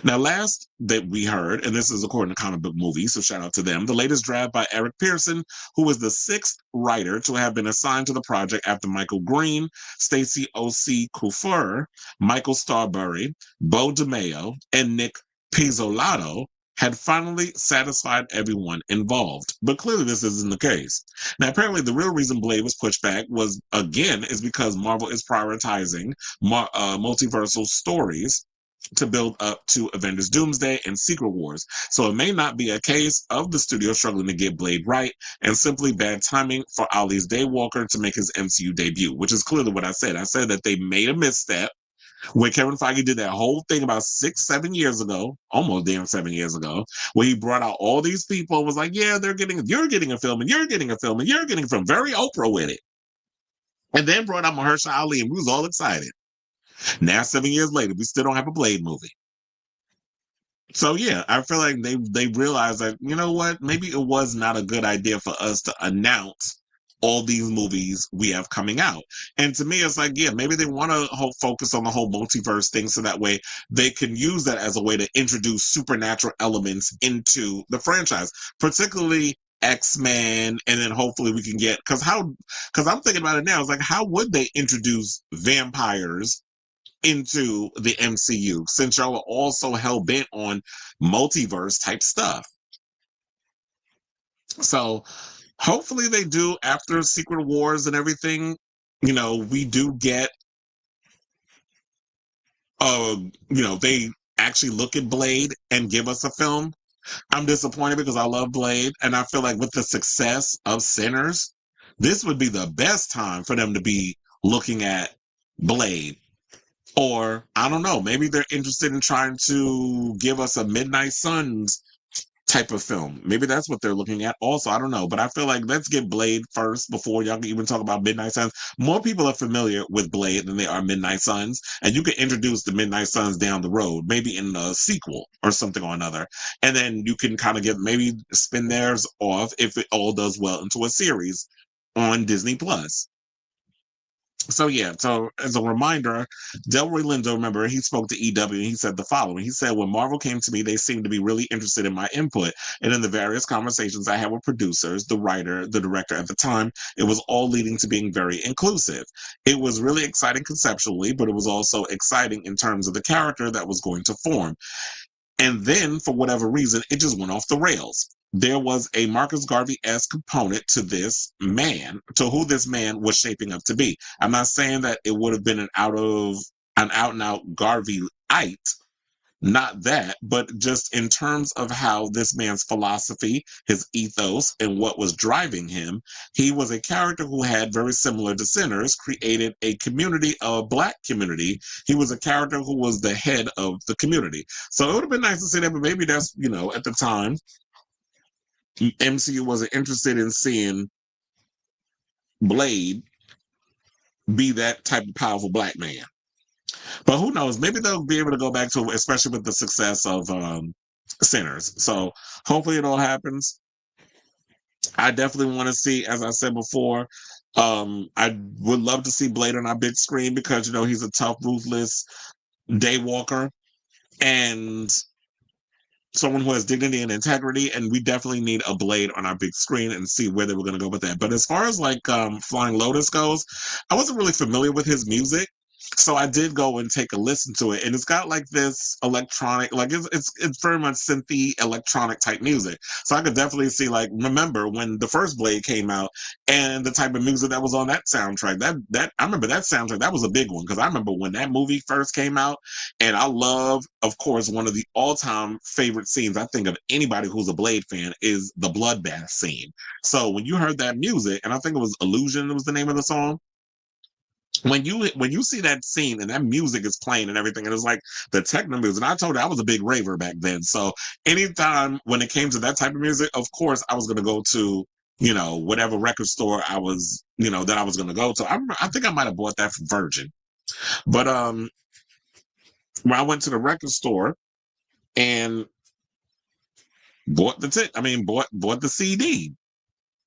B: Now, last that we heard, and this is according to Comic Book Movie, so shout out to them, the latest draft by Eric Pearson, who was the 6th writer to have been assigned to the project after Michael Green, Stacey O.C. Kufer, Michael Starbury, Bo DeMeo, and Nick Pizzolatto had finally satisfied everyone involved. But clearly this isn't the case. Now, apparently the real reason Blade was pushed back is because Marvel is prioritizing multiversal stories to build up to Avengers Doomsday and Secret Wars. So it may not be a case of the studio struggling to get Blade right and simply bad timing for Ali's Daywalker to make his MCU debut, which is clearly what I said. I said that they made a misstep when Kevin Feige did that whole thing about 6-7 years ago, almost damn 7 years ago, where he brought out all these people and was like, yeah, you're getting a film and you're getting a film and you're getting a film, very Oprah with it. And then brought out Mahershala Ali and we was all excited. Now, 7 years later, we still don't have a Blade movie. So yeah, I feel like they realized that, you know what, maybe it was not a good idea for us to announce all these movies we have coming out. And to me, it's like, yeah, maybe they want to focus on the whole multiverse thing so that way they can use that as a way to introduce supernatural elements into the franchise, particularly X-Men, and then hopefully we can get, because I'm thinking about it now, it's like, how would they introduce vampires into the MCU since y'all are also hell-bent on multiverse type stuff? So Hopefully they do after Secret Wars and everything. You know, we do get, they actually look at Blade and give us a film. I'm disappointed because I love Blade, and I feel like with the success of Sinners, this would be the best time for them to be looking at Blade. Or, I don't know, maybe they're interested in trying to give us a Midnight Suns type of film. Maybe that's what they're looking at also. I don't know. But I feel like let's get Blade first before y'all can even talk about Midnight Suns. More people are familiar with Blade than they are Midnight Suns. And you can introduce the Midnight Suns down the road, maybe in a sequel or something or another. And then you can kind of get maybe spin theirs off if it all does well into a series on Disney Plus. So yeah, so as a reminder, Delroy Lindo, remember, he spoke to EW and he said the following. He said, when Marvel came to me, they seemed to be really interested in my input. And in the various conversations I had with producers, the writer, the director at the time, it was all leading to being very inclusive. It was really exciting conceptually, but it was also exciting in terms of the character that was going to form. And then, for whatever reason, it just went off the rails. There was a Marcus Garvey-esque component to this man, to who this man was shaping up to be. I'm not saying that it would have been an out and out Garvey-ite, not that, but just in terms of how this man's philosophy, his ethos, and what was driving him, he was a character who had, very similar to Sinners, created a community, a Black community. He was a character who was the head of the community. So it would have been nice to see that, but maybe that's, at the time, MCU wasn't interested in seeing Blade be that type of powerful Black man. But who knows? Maybe they'll be able to go back to, especially with the success of Sinners. So hopefully it all happens. I definitely want to see, as I said before, I would love to see Blade on our big screen because, he's a tough, ruthless day walker and someone who has dignity and integrity. And we definitely need a Blade on our big screen and see where they were going to go with that. But as far as Flying Lotus goes, I wasn't really familiar with his music. So I did go and take a listen to it, and it's got like this electronic, like it's very much synthy electronic type music. So I could definitely see, like, remember when the first Blade came out and the type of music that was on that soundtrack. That I remember that soundtrack. That was a big one because I remember when that movie first came out, and I love, of course, one of the all-time favorite scenes I think of anybody who's a Blade fan is the bloodbath scene. So when you heard that music, and I think it was Illusion was the name of the song, when you see that scene and that music is playing and everything, and it's like the techno music. And I told you I was a big raver back then. So anytime when it came to that type of music, of course I was gonna go to, whatever record store I was, that I was gonna go to. I think I might have bought that from Virgin. But when I went to the record store and bought bought the CD.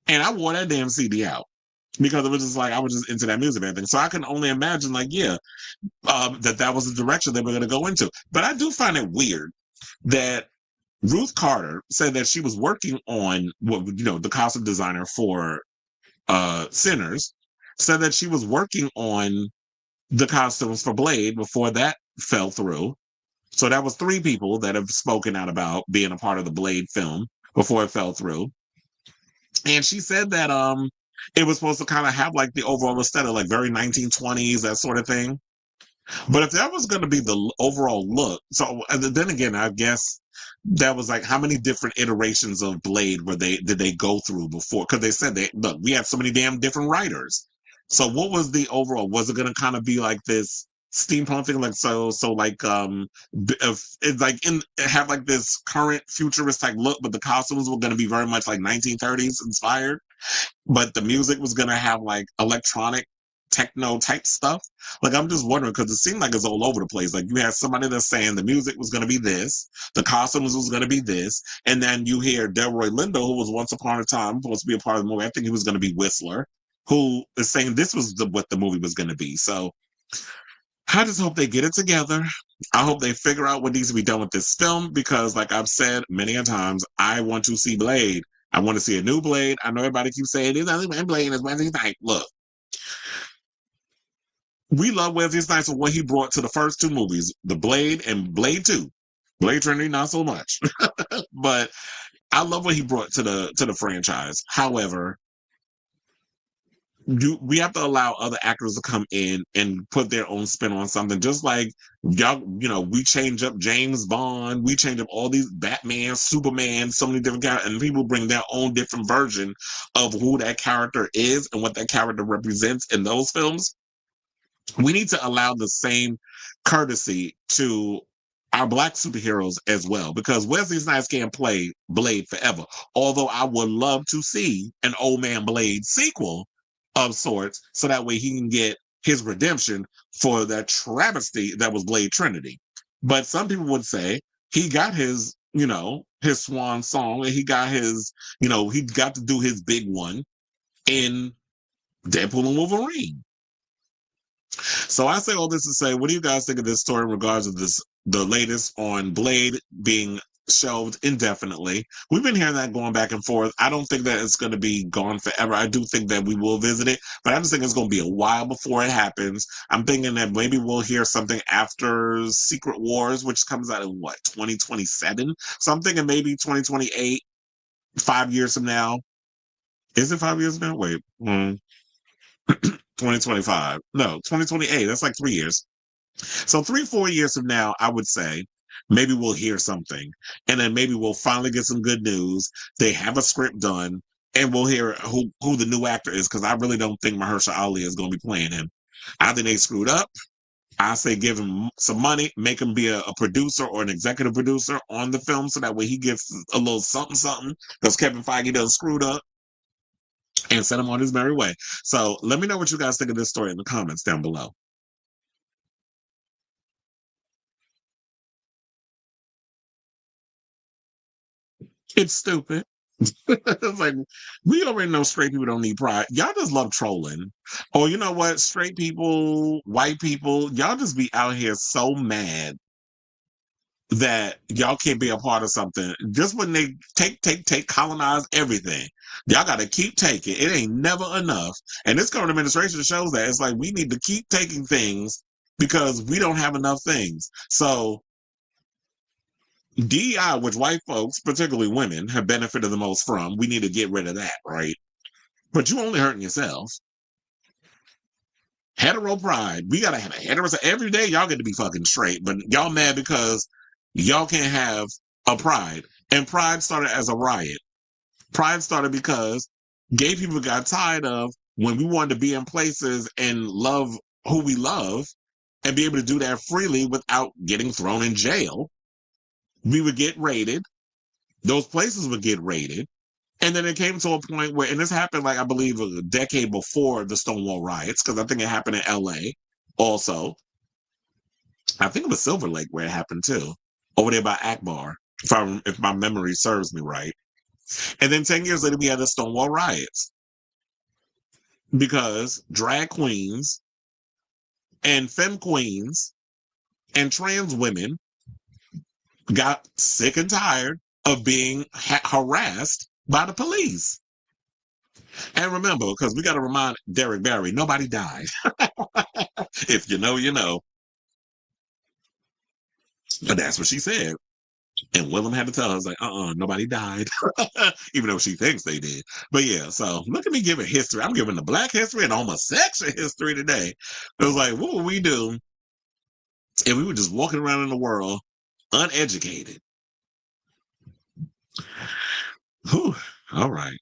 B: And I wore that damn CD out. Because it was just like I was just into that music and everything. So I can only imagine, that was the direction they were going to go into. But I do find it weird that Ruth Carter said that she was working on the costume designer for Sinners, said that she was working on the costumes for Blade before that fell through. So that was 3 people that have spoken out about being a part of the Blade film before it fell through. And she said that it was supposed to kind of have like the overall aesthetic, like very 1920s, that sort of thing. But if that was going to be the overall look, so then again, I guess that was like how many different iterations of Blade did they go through before? Because they said we had so many damn different writers. So what was the overall? Was it going to kind of be like this steampunk thing, if it's like have like this current futurist type look, but the costumes were going to be very much like 1930s inspired, but the music was going to have like electronic techno type stuff. Like, I'm just wondering because it seemed like it's all over the place. Like, you had somebody that's saying the music was going to be this, the costumes was going to be this, and then you hear Delroy Lindo, who was once upon a time supposed to be a part of the movie. I think he was going to be Whistler, who is saying this was what the movie was going to be. So I just hope they get it together. I hope they figure out what needs to be done with this film because, like I've said many a times, I want to see Blade. I want to see a new Blade. I know everybody keeps saying this other Blade is Wednesday night. Look, we love Wesley Snipes for what he brought to the first 2 movies, The Blade and Blade 2. Blade Trinity, not so much. But I love what he brought to the franchise. However, we have to allow other actors to come in and put their own spin on something. Just like y'all, we change up James Bond, we change up all these Batman, Superman, so many different characters, and people bring their own different version of who that character is and what that character represents in those films. We need to allow the same courtesy to our Black superheroes as well, because Wesley Snipes can't play Blade forever. Although I would love to see an Old Man Blade sequel of sorts, so that way he can get his redemption for that travesty that was Blade Trinity. But some people would say he got his, his swan song, and he got his, he got to do his big one in Deadpool and Wolverine. So I say all this to say, what do you guys think of this story in regards to the latest on Blade being shelved indefinitely? We've been hearing that going back and forth. I don't think that it's going to be gone forever. I do think that we will visit it, but I just think it's going to be a while before it happens. I'm thinking that maybe we'll hear something after Secret Wars, which comes out in 2027? So I'm thinking maybe 2028, 5 years from now. Is it 5 years now? Wait. 2025. No, 2028. That's like 3 years. So 3-4 years from now, I would say maybe we'll hear something, and then maybe we'll finally get some good news. They have a script done, and we'll hear who the new actor is, because I really don't think Mahershala Ali is going to be playing him. I think they screwed up. I say give him some money, make him be a producer or an executive producer on the film, so that way he gets a little something, because Kevin Feige done screwed up, and send him on his merry way. So let me know what you guys think of this story in the comments down below. It's stupid. It's like, we already know straight people don't need pride. Y'all just love trolling. Or you know what? Straight people, white people, y'all just be out here so mad that y'all can't be a part of something. Just when they take, colonize everything. Y'all got to keep taking. It ain't never enough. And this current administration shows that. It's like, we need to keep taking things because we don't have enough things. So DEI, which white folks, particularly women, have benefited the most from, we need to get rid of that, right? But you only hurting yourself. Hetero pride. We gotta have a hetero. Every day y'all get to be fucking straight, but y'all mad because y'all can't have a pride. And pride started as a riot. Pride started because gay people got tired of when we wanted to be in places and love who we love and be able to do that freely without getting thrown in jail. We would get raided. Those places would get raided. And then it came to a point where, and this happened, like, I believe a decade before the Stonewall riots, because I think it happened in LA also. I think it was Silver Lake where it happened too, over there by Akbar, if my memory serves me right. And then 10 years later, we had the Stonewall riots because drag queens and femme queens and trans women got sick and tired of being harassed by the police. And remember, because we got to remind Derek Barry, nobody died. If you know, you know. But that's what she said. And Willem had to tell us, like, nobody died. Even though she thinks they did. But yeah, so look at me giving history. I'm giving the Black history and homosexual history today. It was like, what would we do if we were just walking around in the world uneducated? Whew. All right.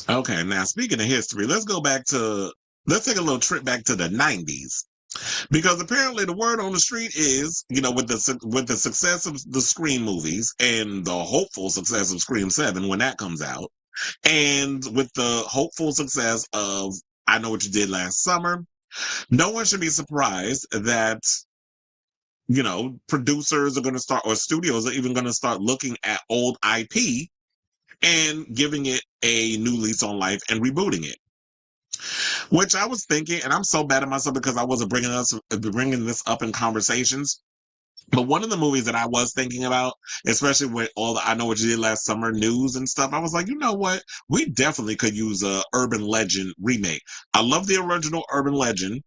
B: Okay, now speaking of history, let's take a little trip back to the 90s. Because apparently the word on the street is, with the success of the Scream movies and the hopeful success of Scream 7 when that comes out, and with the hopeful success of I Know What You Did Last Summer, no one should be surprised that, producers are going to start, or studios are even going to start looking at old IP and giving it a new lease on life and rebooting it. Which I was thinking, and I'm so bad at myself because I wasn't bringing this up in conversations. But one of the movies that I was thinking about, especially with all the I Know What You Did Last Summer news and stuff, I was like, you know what? We definitely could use a Urban Legend remake. I love the original Urban Legend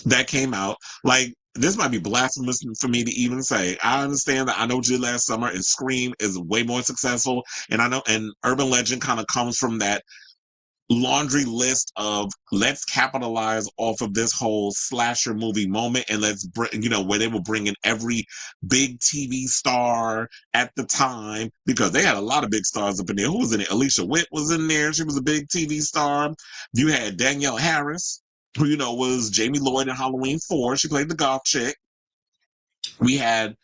B: that came out. Like, this might be blasphemous for me to even say. I understand that I Know What You Did Last Summer and Scream is way more successful, and I know, and Urban Legend kind of comes from that laundry list of let's capitalize off of this whole slasher movie moment, and let's bring, where they will bring in every big TV star at the time, because they had a lot of big stars up in there. Who was in it? Alicia Witt was in there. She was a big TV star. You had Danielle Harris, who, was Jamie Lloyd in Halloween 4. She played the goth chick. We had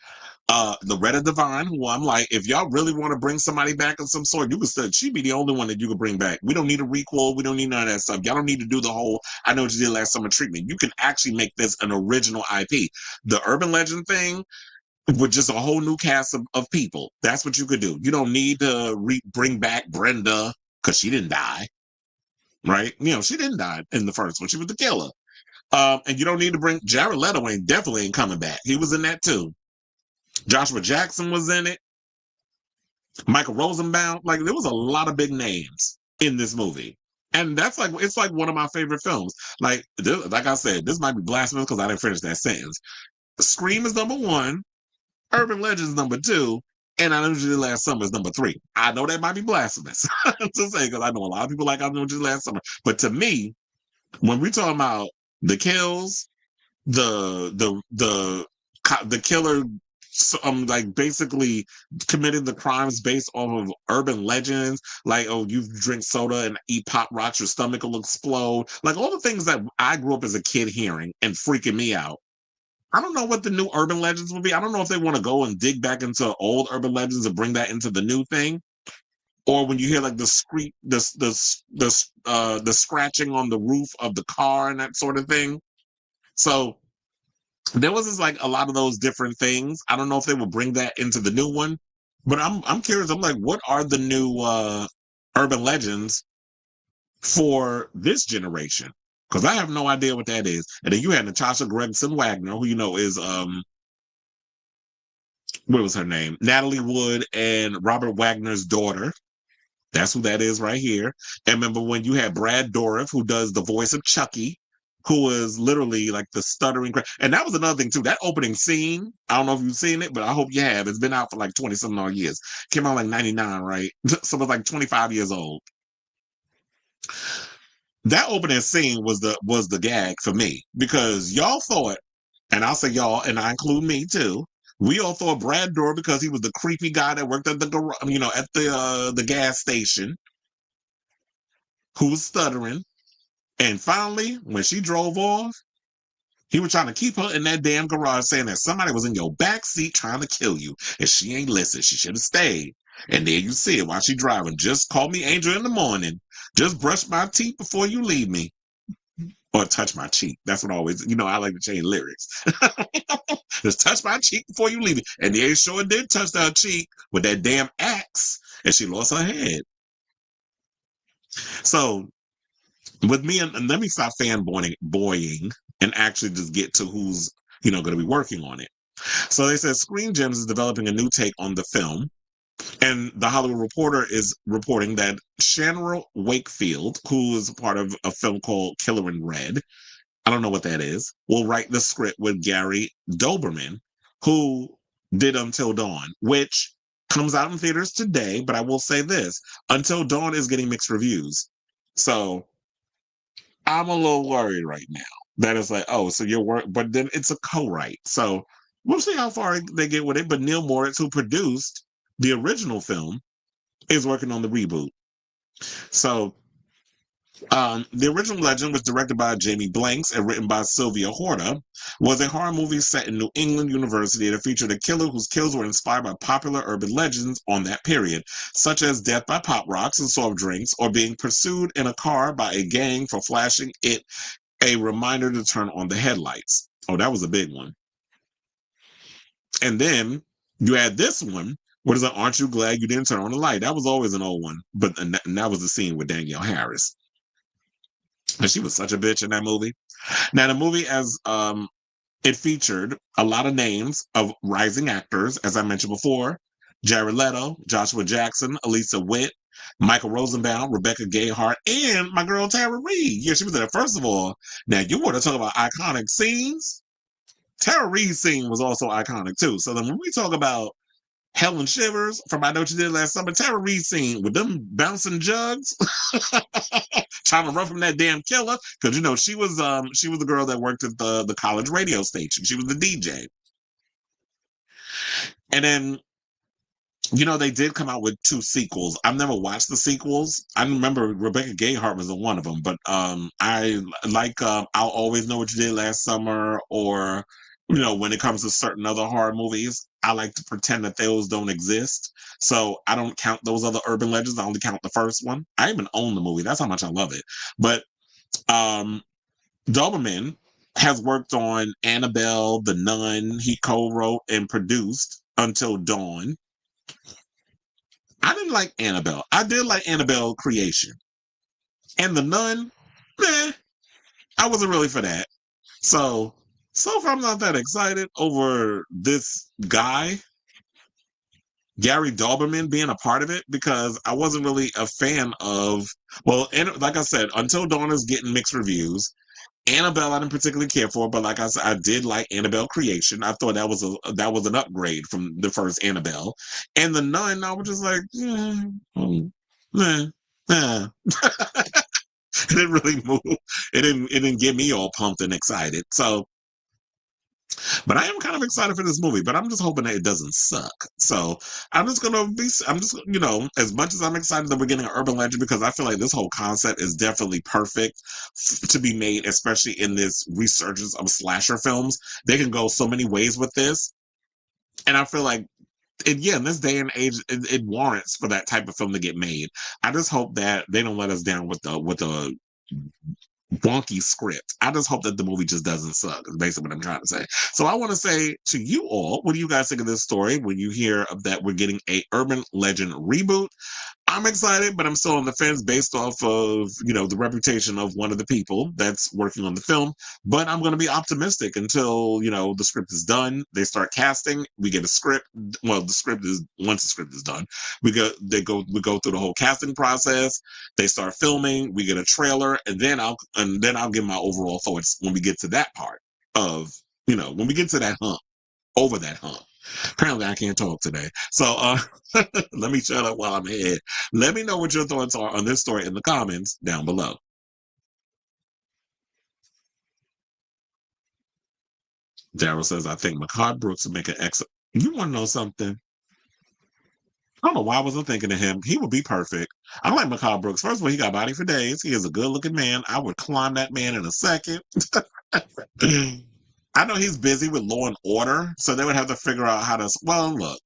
B: Loretta Devine, who I'm like, if y'all really want to bring somebody back of some sort, you could say she'd be the only one that you could bring back. We don't need a requel. We don't need none of that stuff. Y'all don't need to do the whole I Know What You Did Last Summer treatment. You can actually make this an original IP. The Urban Legend thing with just a whole new cast of people. That's what you could do. You don't need to bring back Brenda, because she didn't die, right? She didn't die in the first one. She was the killer. And you don't need to bring Jared Leto. Definitely ain't coming back. He was in that too. Joshua Jackson was in it. Michael Rosenbaum. Like, there was a lot of big names in this movie. And that's like, it's like one of my favorite films. Like I said, this might be blasphemous because I didn't finish that sentence. Scream is number 1. Urban Legends is number 2. And I Know What You Did Last Summer is number 3. I know that might be blasphemous to say, because I know a lot of people like I Know What You Did Last Summer. But to me, when we talking about the kills, the killer, like, basically committing the crimes based off of urban legends, like, oh, you drink soda and eat Pop Rocks, your stomach will explode, like all the things that I grew up as a kid hearing and freaking me out. I don't know what the new urban legends will be. I don't know if they want to go and dig back into old urban legends and bring that into the new thing, or when you hear like the scratching on the roof of the car and that sort of thing. So there was just like a lot of those different things. I don't know if they will bring that into the new one, but I'm curious. I'm like, what are the new urban legends for this generation? Because I have no idea what that is. And then you had Natasha Gregson Wagner, who is what was her name? Natalie Wood and Robert Wagner's daughter. That's who that is right here. And remember when you had Brad Dourif, who does the voice of Chucky, who was literally like the stuttering. And that was another thing too. That opening scene, I don't know if you've seen it, but I hope you have. It's been out for like 20-something odd years. Came out like 99, right? So it was like 25 years old. That opening scene was the gag for me, because y'all thought, and I'll say y'all, and I include me too, we all thought Brad Dourif, because he was the creepy guy that worked at the at the gas station, who was stuttering. And finally, when she drove off, he was trying to keep her in that damn garage, saying that somebody was in your back seat trying to kill you, and she ain't listen. She should have stayed. And there you see it while she driving. Just call me Angel in the morning. Just brush my teeth before you leave me. Or touch my cheek. That's what I always, I like to change lyrics. Just touch my cheek before you leave me. And they sure did touch her cheek with that damn axe, and she lost her head. So with me, and let me stop fanboying and actually just get to who's going to be working on it. So they said Screen Gems is developing a new take on the film, and the Hollywood Reporter is reporting that Shannon Wakefield, who is part of a film called Killer in Red, I don't know what that is, will write the script with Gary Doberman, who did Until Dawn, which comes out in theaters today. But I will say this: Until Dawn is getting mixed reviews, so I'm a little worried right now that it's like, oh, so you're work, but then it's a co-write. So we'll see how far they get with it. But Neil Moritz, who produced the original film, is working on the reboot. So the original Legend was directed by Jamie Blanks and written by Sylvia Horta, was a horror movie set in New England University that featured a killer whose kills were inspired by popular urban legends on that period, such as death by pop rocks and soft drinks, or being pursued in a car by a gang for flashing it a reminder to turn on the headlights. Oh, that was a big one. And then you had this one. What is it? Aren't you glad you didn't turn on the light? That was always an old one, but and that was the scene with Danielle Harris. And she was such a bitch in that movie. Now, the movie, as it featured a lot of names of rising actors, as I mentioned before: Jared Leto, Joshua Jackson, Elisa Witt, Michael Rosenbaum, Rebecca Gayheart, and my girl Tara Reid. Yeah, she was there. First of all, now you want to talk about iconic scenes? Tara Reid's scene was also iconic too. So then when we talk about Helen Shivers from I Know What You Did Last Summer, Tara Reid's scene with them bouncing jugs, trying to run from that damn killer, because she was the girl that worked at the college radio station. She was the DJ. And then they did come out with 2 sequels. I've never watched the sequels. I remember Rebecca Gayheart was in one of them, but I like I'll Always Know What You Did Last Summer, or when it comes to certain other horror movies, I like to pretend that those don't exist. So I don't count those other urban legends. I only count the first one. I even own the movie. That's how much I love it. But Doberman has worked on Annabelle, The Nun. He co-wrote and produced Until Dawn. I didn't like Annabelle. I did like Annabelle Creation. And The Nun, I wasn't really for that. So far I'm not that excited over this guy, Gary Doberman, being a part of it, because I wasn't really a fan of, and like I said, Until Dawn is getting mixed reviews. Annabelle I didn't particularly care for, but like I said, I did like Annabelle Creation. I thought that was an upgrade from the first Annabelle. And The Nun, I was just like, it didn't really move. It didn't get me all pumped and excited. So, but I am kind of excited for this movie, but I'm just hoping that it doesn't suck. So I'm just, as much as I'm excited that we're getting an urban legend, because I feel like this whole concept is definitely perfect to be made, especially in this resurgence of slasher films. They can go so many ways with this. And I feel like, in this day and age, it warrants for that type of film to get made. I just hope that they don't let us down with a wonky script. I just hope that the movie just doesn't suck, is basically what I'm trying to say. So I want to say to you all, what do you guys think of this story when you hear that we're getting a urban legend reboot? I'm excited, but I'm still on the fence based off of, the reputation of one of the people that's working on the film. But I'm going to be optimistic until, the script is done. They start casting. We get a script. Well, once the script is done, we go through the whole casting process. They start filming. We get a trailer, and then I'll give my overall thoughts when we get to that part of, when we get to that hump, over that hump. Apparently I can't talk today. So let me shut up while I'm ahead. Let me know what your thoughts are on this story in the comments down below. Daryl says, I think Mehcad Brooks would make an excellent. You want to know something? I don't know why I wasn't thinking of him. He would be perfect. I like Mehcad Brooks. First of all, he got body for days. He is a good-looking man. I would climb that man in a second. I know he's busy with Law and Order, so they would have to figure out how to. Well, look,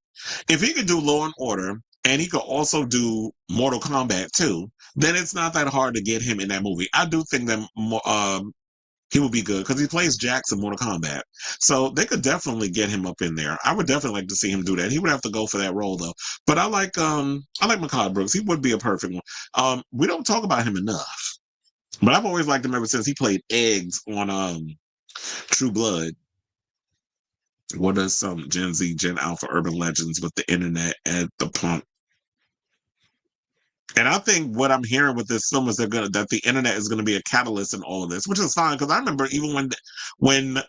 B: if he could do Law and Order and he could also do Mortal Kombat too, then it's not that hard to get him in that movie. I do think that he would be good because he plays Jax in Mortal Kombat, so they could definitely get him up in there. I would definitely like to see him do that. He would have to go for that role though. But I like Mehcad Brooks. He would be a perfect one. We don't talk about him enough, but I've always liked him ever since he played Eggs on True Blood. What are some Gen Z, Gen Alpha urban legends with the internet at the pump? And I think what I'm hearing with this film is that the internet is going to be a catalyst in all of this, which is fine because I remember even when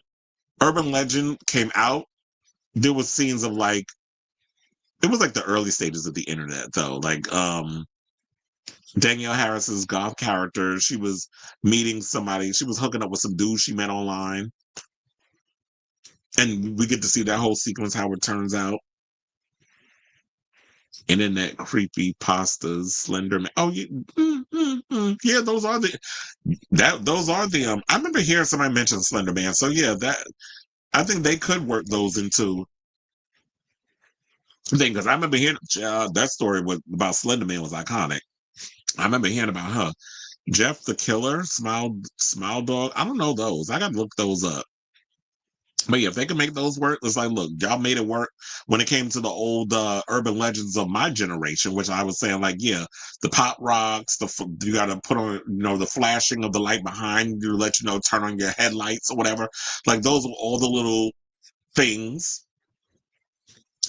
B: Urban Legend came out, there was scenes of it was like the early stages of the internet though. Like Danielle Harris's goth character, she was meeting somebody, she was hooking up with some dude she met online. And we get to see that whole sequence, how it turns out. Internet creepy pastas, Slender Man. Oh, yeah, those are the. I remember hearing somebody mention Slender Man. So yeah, I think they could work those into thing because I remember hearing that story about Slender Man was iconic. I remember hearing about her. Jeff the Killer, Smile Dog. I don't know those. I gotta look those up. But yeah, if they can make those work, it's like, look, y'all made it work when it came to the old urban legends of my generation, which I was saying, like, yeah, the pop rocks, you got to put on, the flashing of the light behind you, let turn on your headlights or whatever. Like those were all the little things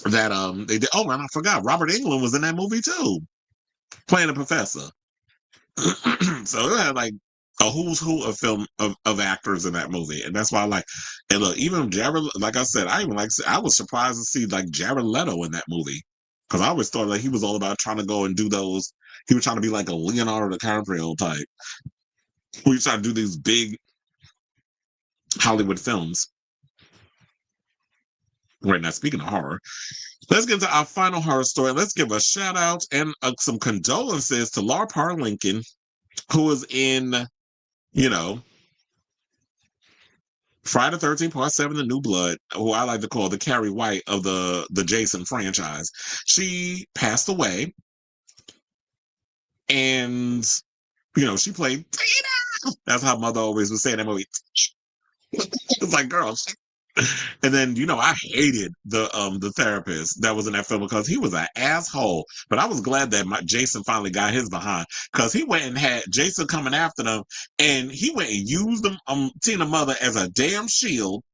B: that they did. Oh, and I forgot, Robert Englund was in that movie too, playing a professor. So it had like a who's who of film of actors in that movie, and that's why I like. And look, even Jared, like I said, I was surprised to see like Jared Leto in that movie because I always thought like he was all about trying to go and do those. He was trying to be like a Leonardo DiCaprio type. We trying to do these big Hollywood films. Right now, speaking of horror, let's get into our final horror story. Let's give a shout out and some condolences to Laura Parr Lincoln, who was in, you know, Friday the 13th, Part 7, The New Blood, who I like to call the Carrie White of the Jason franchise. She passed away, and, you know, she played Tina. That's how Mother always would say in that movie. It's like, girl, and then, you know, I hated the therapist that was in that film because he was an asshole. But I was glad that Jason finally got his behind because he went and had Jason coming after them, and he went and used them Tina Mother as a damn shield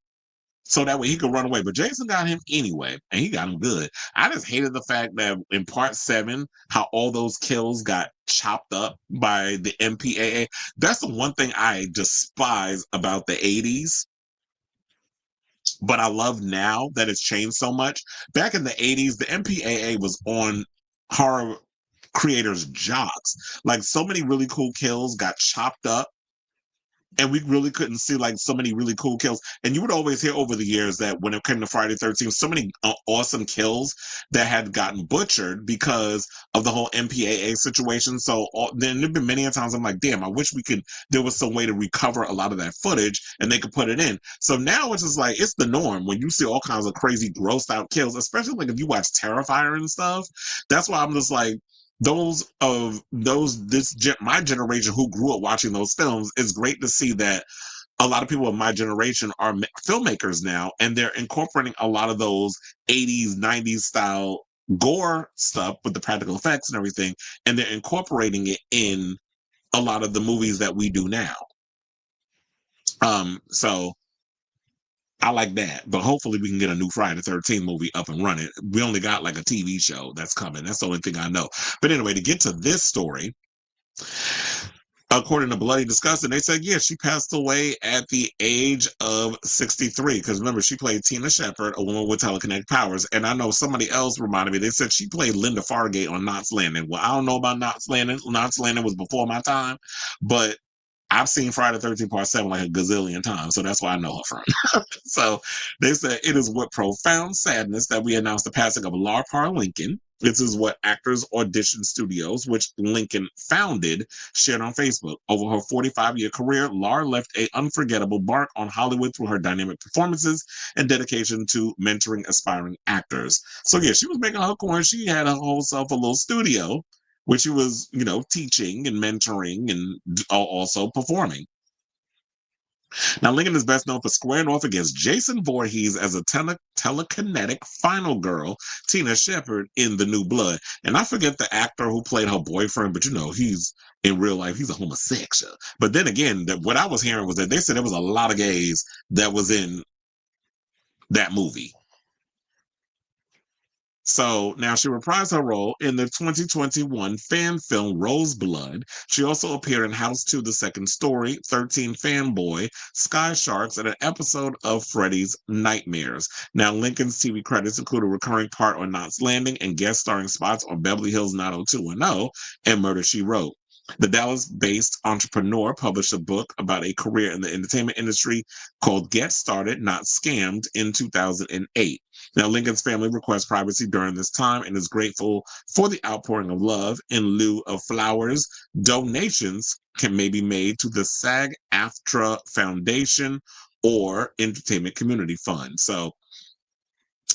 B: so that way he could run away. But Jason got him anyway, and he got him good. I just hated the fact that in Part 7, how all those kills got chopped up by the MPAA. That's the one thing I despise about the 80s. But I love now that it's changed so much. Back in the 80s, the MPAA was on horror creators' jocks. Like, so many really cool kills got chopped up, and we really couldn't see like so many really cool kills. And you would always hear over the years that when it came to Friday the 13th, so many awesome kills that had gotten butchered because of the whole MPAA situation. So then there've been many times I'm like, damn, I wish there was some way to recover a lot of that footage and they could put it in. So now it's just like, it's the norm when you see all kinds of crazy grossed out kills, especially like if you watch Terrifier and stuff. That's why I'm just like, my generation who grew up watching those films, it's great to see that a lot of people of my generation are filmmakers now, and they're incorporating a lot of those 80s 90s style gore stuff with the practical effects and everything, and they're incorporating it in a lot of the movies that we do now. So I like that, but hopefully we can get a new Friday the 13th movie up and running. We only got like a TV show that's coming. That's the only thing I know. But anyway, to get to this story, according to Bloody Disgusting, they said, yeah, she passed away at the age of 63. Because remember, she played Tina Shepard, a woman with telekinetic powers. And I know somebody else reminded me, they said she played Linda Fargate on Knots Landing. Well, I don't know about Knots Landing. Knots Landing was before my time, but I've seen Friday the 13th Part 7 like a gazillion times, so that's why I know her from. So they said, it is with profound sadness that we announce the passing of Laura Parr Lincoln. This is what Actors Audition Studios, which Lincoln founded, shared on Facebook. Over her 45-year career, Laura left an unforgettable mark on Hollywood through her dynamic performances and dedication to mentoring aspiring actors. So yeah, she was making her coin. She had her whole self a little studio, which she was, you know, teaching and mentoring and also performing. Now, Lincoln is best known for squaring off against Jason Voorhees as a telekinetic final girl, Tina Shepard, in The New Blood. And I forget the actor who played her boyfriend, but you know, he's in real life, he's a homosexual. But then again, what I was hearing was that they said there was a lot of gays that was in that movie. So now she reprised her role in the 2021 fan film Roseblood. She also appeared in House 2, The Second Story, 13 Fanboy, Sky Sharks, and an episode of Freddy's Nightmares. Now, Lincoln's TV credits include a recurring part on Knots Landing and guest starring spots on Beverly Hills 90210 and Murder, She Wrote. The Dallas-based entrepreneur published a book about a career in the entertainment industry called Get Started, Not Scammed in 2008. Now, Lincoln's family requests privacy during this time and is grateful for the outpouring of love. In lieu of flowers, donations can maybe made to the SAG-AFTRA Foundation or Entertainment Community Fund. So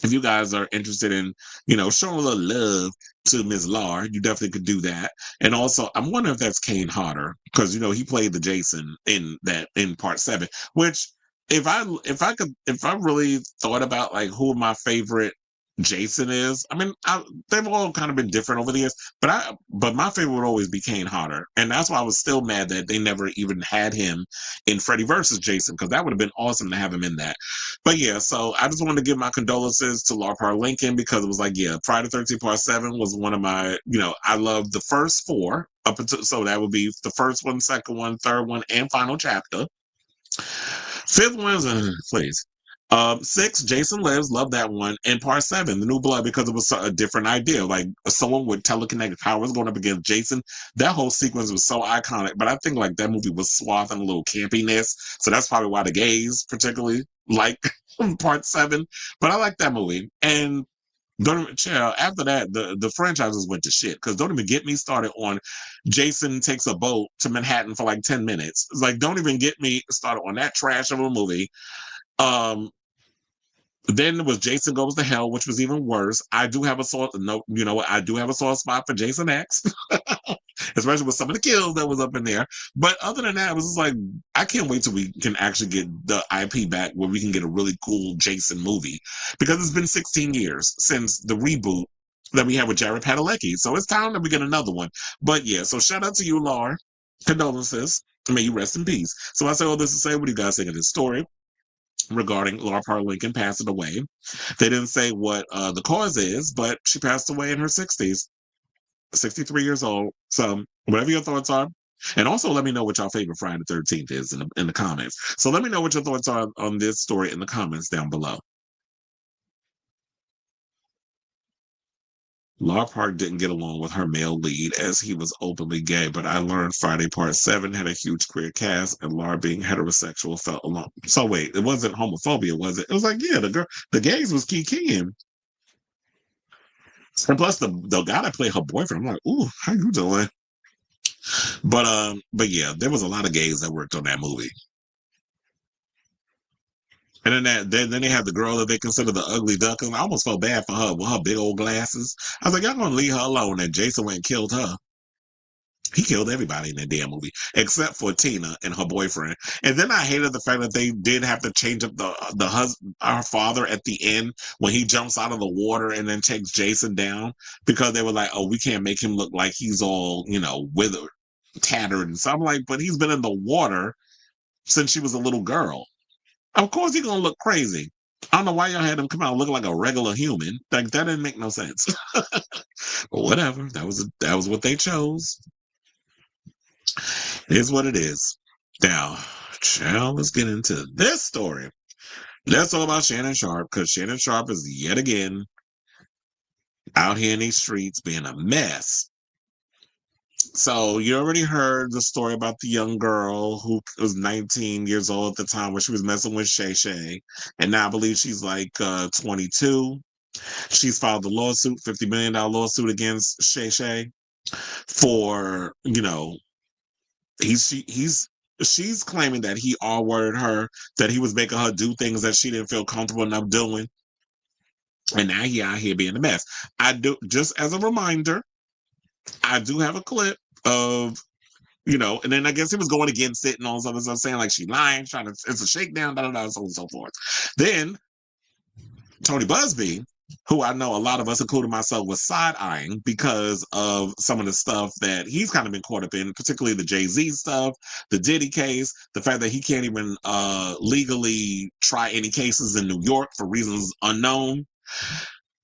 B: if you guys are interested in, you know, showing a little love to Ms. Lahr, you definitely could do that. And also, I'm wondering if that's Kane Hodder, because, you know, he played the Jason in Part 7, which if I really thought about like who are my favorite Jason is. I mean, they've all kind of been different over the years, but my favorite would always be Kane Hodder, and that's why I was still mad that they never even had him in Freddy versus Jason, because that would have been awesome to have him in that. But yeah, so I just wanted to give my condolences to Larpar Lincoln, because it was like, yeah, Friday the 13th Part 7 was one of my, I love the first four up until, so that would be the first one, second one, third one, and final chapter. Fifth one is please. Six, Jason Lives, love that one. And part seven, The New Blood, because it was a different idea. Like someone with telekinetic powers going up against Jason. That whole sequence was so iconic. But I think like that movie was swathed in a little campiness. So that's probably why the gays particularly like part seven. But I like that movie. And don't even, child, after that, the franchises went to shit. Because don't even get me started on Jason takes a boat to Manhattan for like 10 minutes. It's like, don't even get me started on that trash of a movie. Then it was Jason Goes to Hell, which was even worse. I do have a soft no, you know what? I do have a soft spot for Jason X, especially with some of the kills that was up in there. But other than that, it was just like, I can't wait till we can actually get the IP back where we can get a really cool Jason movie, because it's been 16 years since the reboot that we had with Jared Padalecki. So it's time that we get another one. But yeah, so shout out to you, Lar. Condolences. May you rest in peace. So I say all this to say, what do you guys think of this story regarding Larpar Lincoln passing away? They didn't say what the cause is, but she passed away in her 60s, 63 years old. So whatever your thoughts are. And also let me know what your favorite Friday the 13th is in the comments. So let me know what your thoughts are on this story in the comments down below. Laura Park didn't get along with her male lead as he was openly gay, but I learned Friday Part 7 had a huge queer cast, and Laura being heterosexual felt alone. So wait, it wasn't homophobia, was it? It was like, yeah, the gays was kikiing. And plus the guy that played her boyfriend, I'm like, ooh, how you doing? But yeah, there was a lot of gays that worked on that movie. And then they have the girl that they consider the ugly duckling. I almost felt bad for her with her big old glasses. I was like, y'all gonna leave her alone. And Jason went and killed her. He killed everybody in that damn movie except for Tina and her boyfriend. And then I hated the fact that they did have to change up the husband, our father, at the end when he jumps out of the water and then takes Jason down, because they were like, oh, we can't make him look like he's all, withered, tattered. And so I'm like, but he's been in the water since she was a little girl. Of course he's gonna look crazy. I don't know why y'all had him come out looking like a regular human. Like that didn't make no sense. But whatever. That was what they chose. It is what it is. Now, child, let's get into this story. Let's talk about Shannon Sharpe, because Shannon Sharpe is yet again out here in these streets being a mess. So you already heard the story about the young girl who was 19 years old at the time when she was messing with Shay Shay. And now I believe she's like 22. She's filed a lawsuit, $50 million lawsuit against Shay Shay for, she's claiming that he R-worded her, that he was making her do things that she didn't feel comfortable enough doing. And now he out here being a mess. I do, just as a reminder, I do have a clip of, and then I guess he was going against it and all this other stuff, saying like she lying, trying to, it's a shakedown, so on and so forth. Then Tony Busby, who I know a lot of us, including myself, was side-eyeing because of some of the stuff that he's kind of been caught up in, particularly the Jay-Z stuff, the Diddy case, the fact that he can't even legally try any cases in New York for reasons unknown.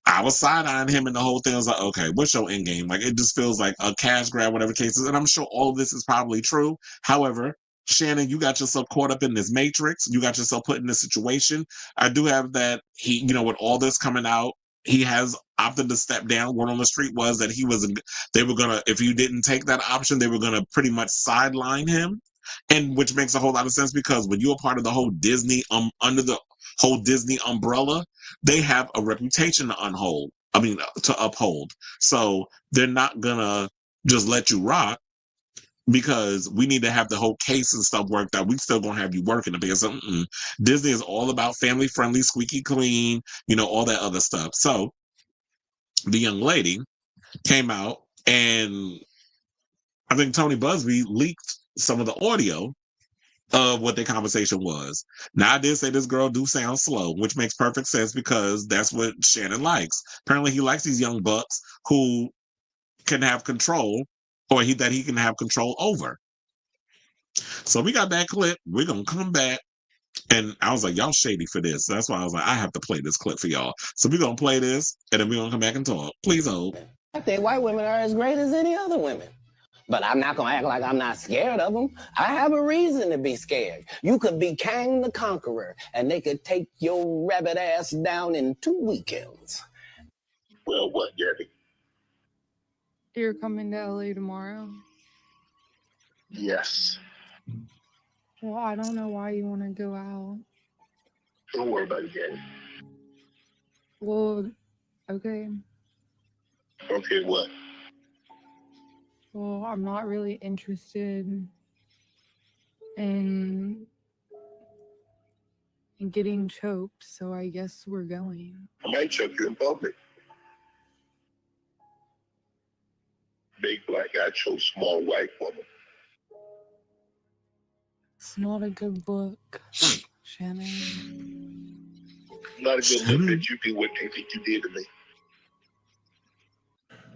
B: I was side-eyeing him and the whole thing. I was like, okay, what's your end game? Like, it just feels like a cash grab, whatever case is. And I'm sure all of this is probably true. However, Shannon, you got yourself caught up in this matrix. You got yourself put in this situation. I do have that he, with all this coming out, he has opted to step down. Word on the street was that they were going to, if you didn't take that option, they were going to pretty much sideline him. And which makes a whole lot of sense, because when you're part of the whole Disney, under the whole Disney umbrella, they have a reputation to uphold. So they're not gonna just let you rock, because we need to have the whole case and stuff worked out. We still gonna have you working, because Disney is all about family friendly, squeaky clean, all that other stuff. So the young lady came out, and I think Tony Busby leaked some of the audio of what their conversation was. Now, I did say this girl do sound slow, which makes perfect sense because that's what Shannon likes. Apparently, he likes these young bucks who can have control, or that he can have control over. So we got that clip. We're gonna come back. And I was like, y'all shady for this. So that's why I was like, I have to play this clip for y'all. So we're going to play this, and then we're going to come back and talk. Please hold.
C: I think white women are as great as any other women. But I'm not going to act like I'm not scared of them. I have a reason to be scared. You could be Kang the Conqueror, and they could take your rabbit ass down in 2 weekends.
D: Well, what, Gabby?
E: You're coming to LA tomorrow?
D: Yes.
E: Well, I don't know why you want to go out.
D: Don't worry about it, Gabby.
E: Well, okay.
D: Okay, what?
E: Well, I'm not really interested in getting choked, so I guess we're going.
D: I might choke you in public. Big black guy chose small white woman.
E: It's not a good look, Shannon.
D: Not a good look that you did what you think you did to me.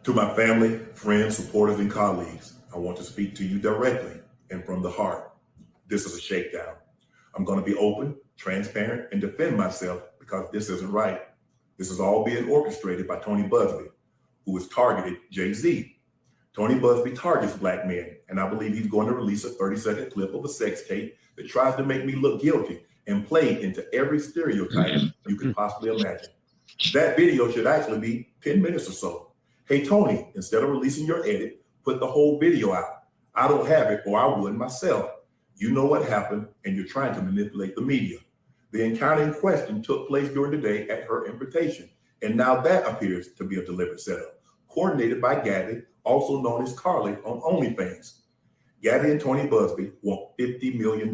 F: To my family, friends, supporters, and colleagues, I want to speak to you directly and from the heart. This is a shakedown. I'm going to be open, transparent, and defend myself because this isn't right. This is all being orchestrated by Tony Busby, who has targeted Jay-Z. Tony Busby targets black men, and I believe he's going to release a 30-second clip of a sex tape that tries to make me look guilty and play into every stereotype you can possibly imagine. That video should actually be 10 minutes or so. Hey, Tony, instead of releasing your edit, put the whole video out. I don't have it, or I would myself. You know what happened, and you're trying to manipulate the media. The encounter in question took place during the day at her invitation, and now that appears to be a deliberate setup, coordinated by Gabby, also known as Carly on OnlyFans. Gabby and Tony Busby want $50 million.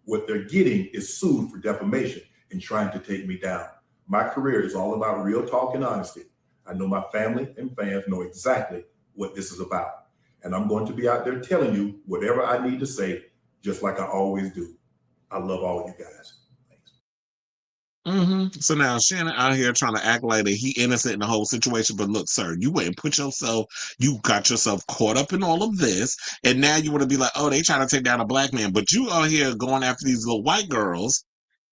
F: What they're getting is sued for defamation and trying to take me down. My career is all about real talk and honesty. I know my family and fans know exactly what this is about. And I'm going to be out there telling you whatever I need to say, just like I always do. I love all you guys.
B: So now Shannon out here trying to act like that he innocent in the whole situation. But look, sir, you went and you got yourself caught up in all of this. And now you want to be like, oh, they trying to take down a black man. But you out here going after these little white girls.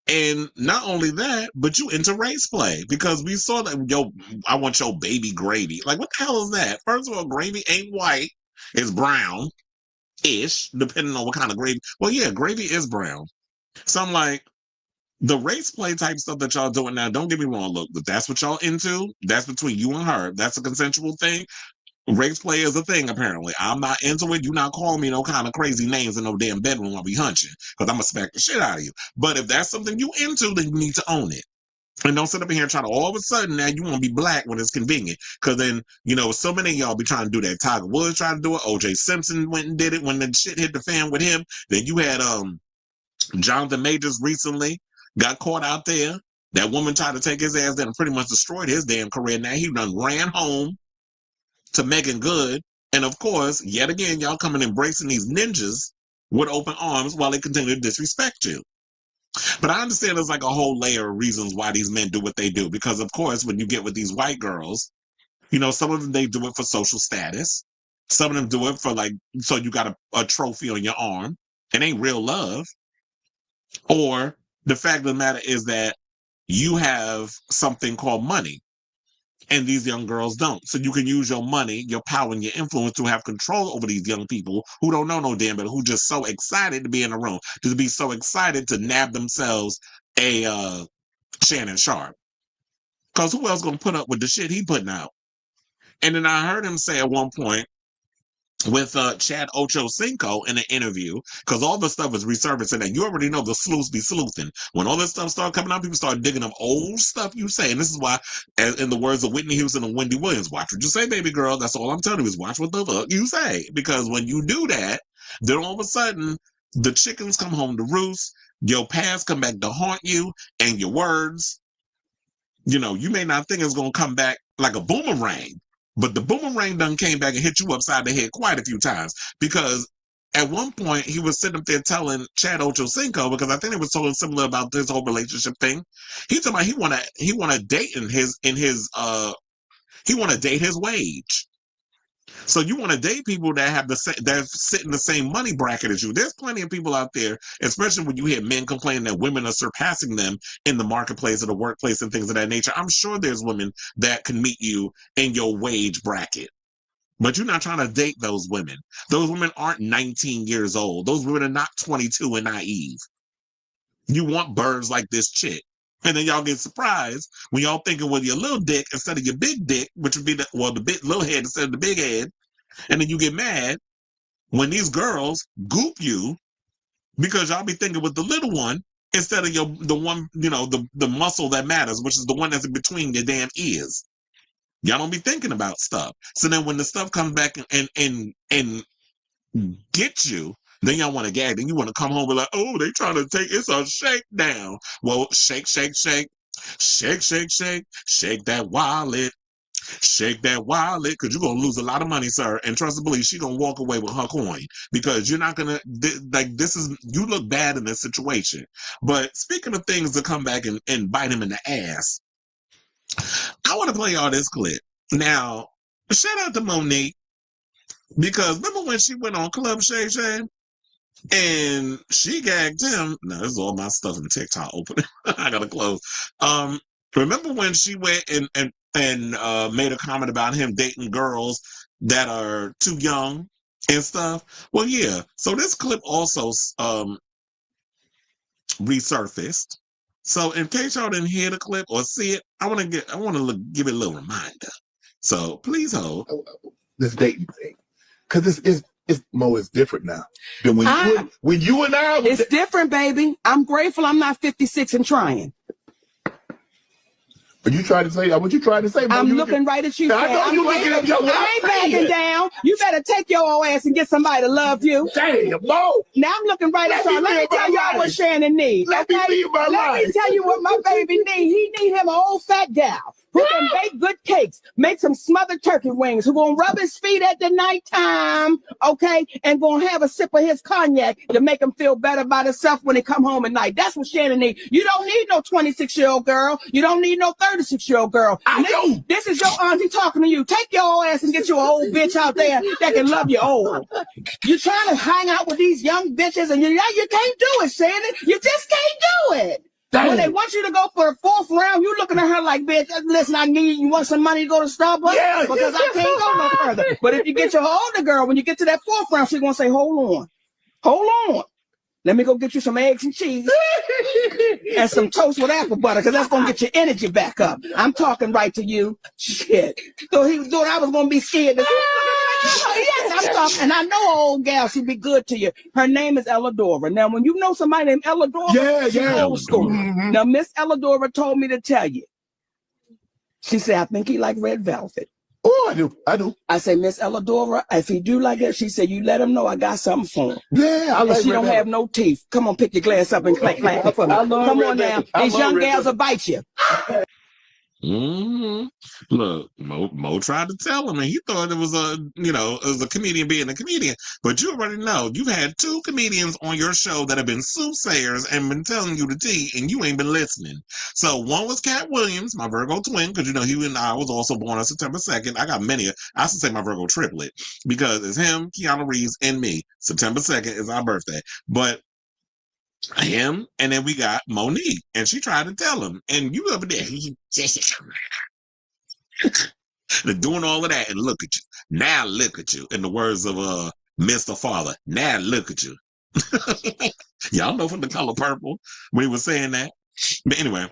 B: And not only that, but you into race play because we saw that, I want your baby gravy. Like, what the hell is that? First of all, gravy ain't white. It's brown-ish, depending on what kind of gravy. Well, yeah, gravy is brown. So I'm like, the race play type stuff that y'all doing now, don't get me wrong, look, but that's what y'all into. That's between you and her. That's a consensual thing. Race play is a thing, apparently. I'm not into it. You not calling me no kind of crazy names in no damn bedroom while we hunching, because I'm going to smack the shit out of you. But if that's something you into, then you need to own it. And don't sit up in here and try to all of a sudden now you want to be black when it's convenient. Because then, so many of y'all be trying to do that. Tiger Woods tried to do it. O.J. Simpson went and did it when the shit hit the fan with him. Then you had Jonathan Majors recently got caught out there. That woman tried to take his ass down and pretty much destroyed his damn career. Now he done ran home to Megan Good. And of course, yet again, y'all coming embracing these ninjas with open arms while they continue to disrespect you. But I understand there's like a whole layer of reasons why these men do what they do. Because of course, when you get with these white girls, some of them, they do it for social status. Some of them do it for so you got a trophy on your arm. It ain't real love. Or the fact of the matter is that you have something called money. And these young girls don't. So you can use your money, your power, and your influence to have control over these young people who don't know no damn better, who just so excited to be in the room, to be so excited to nab themselves a Shannon Sharpe. Because who else going to put up with the shit he putting out? And then I heard him say at one point with Chad Ochocinco in an interview, because all this stuff is resurfacing, and you already know the sleuths be sleuthing. When all this stuff start coming out, people start digging up old stuff you say. And this is why, in the words of Whitney Houston and Wendy Williams, watch what you say, baby girl. That's all I'm telling you is watch what the fuck you say. Because when you do that, then all of a sudden, the chickens come home to roost, your past come back to haunt you, and your words, you may not think it's going to come back like a boomerang. But the boomerang done came back and hit you upside the head quite a few times because at one point he was sitting up there telling Chad Ochocinco, because I think it was talking similar about this whole relationship thing. He's talking about he wanna date he wanna date his wage. So you want to date people that have that sit in the same money bracket as you. There's plenty of people out there, especially when you hear men complaining that women are surpassing them in the marketplace or the workplace and things of that nature. I'm sure there's women that can meet you in your wage bracket. But you're not trying to date those women. Those women aren't 19 years old. Those women are not 22 and naive. You want birds like this chick. And then y'all get surprised when y'all thinking with your little dick instead of your big dick, which would be the big little head instead of the big head. And then you get mad when these girls goop you because y'all be thinking with the little one instead of the one, the muscle that matters, which is the one that's in between your damn ears. Y'all don't be thinking about stuff. So then when the stuff comes back and get you, then y'all want to gag. Then you want to come home and like, oh, they trying to take, it's a shakedown. Well, shake, shake, shake. Shake, shake, shake. Shake that wallet. Shake that wallet, because you're going to lose a lot of money, sir. And trust and believe, she's going to walk away with her coin. Because you're not going to, you look bad in this situation. But speaking of things that come back and bite him in the ass, I want to play y'all this clip. Now, shout out to Monique, because remember when she went on Club Shay Shay? And she gagged him. Now, this is all my stuff in TikTok open. I gotta close. Remember when she went and made a comment about him dating girls that are too young and stuff? Well, yeah. So this clip also resurfaced. So in case y'all didn't hear the clip or see it, I want to give it a little reminder. So please hold.
G: This dating thing, because it's Mo is different now than when you and I.
H: It's different, baby. I'm grateful I'm not 56 and trying.
G: Are you trying to say what you trying to say? Mo?
H: I'm looking right at you.
G: I know you looking at your.
H: I ain't backing down. You better take your old ass and get somebody to love you.
G: Damn, Mo.
H: Now I'm looking right at y'all. Let me tell y'all what Shannon needs.
G: Let me
H: tell you what my baby needs. He need him an old fat gal who can bake good cakes, make some smothered turkey wings, who gonna rub his feet at the nighttime, okay, and gonna have a sip of his cognac to make him feel better about himself when he come home at night. That's what Shannon needs. You don't need no 26-year-old girl. You don't need no 36-year-old girl. This is your auntie talking to you. Take your old ass and get you an old bitch out there that can love you old. You're trying to hang out with these young bitches and you can't do it, Shannon. You just can't do it. Damn. When they want you to go for a fourth round, you looking at her like, bitch, listen, you want some money to go to Starbucks? Yeah, because I can't go no further. But if you get your older girl, when you get to that fourth round, she's going to say, hold on. Let me go get you some eggs and cheese and some toast with apple butter, because that's going to get your energy back up. I'm talking right to you. Shit. So he thought I was going to be scared. Yes, I'm talking. And I know an old gal, she'd be good to you. Her name is Elladora. Now, when you know somebody named Elladora, she's old school. Mm-hmm. Now, Miss Elladora told me to tell you. She said, I think he like red velvet.
G: Oh, I do.
H: I say, Miss Elladora, if he do like that, she said, you let him know I got something for him.
G: Yeah, I like
H: she don't have no teeth. Come on, pick your glass up and clack for me. Come on now. These young gals will bite you.
B: Mm-hmm. Look, Mo tried to tell him, and he thought it was a comedian being a comedian. But you already know, you've had two comedians on your show that have been soothsayers and been telling you the tea, and you ain't been listening. So one was Cat Williams, my Virgo twin, because he and I was also born on September 2nd. I got many. I should say my Virgo triplet, because it's him, Keanu Reeves, and me. September 2nd is our birthday. But him, and then we got Monique, and she tried to tell him, and you over there, they're doing all of that, and look at you. Now look at you. In the words of Mr. Father, now look at you. Y'all know from The Color Purple when he was saying that. But anyway,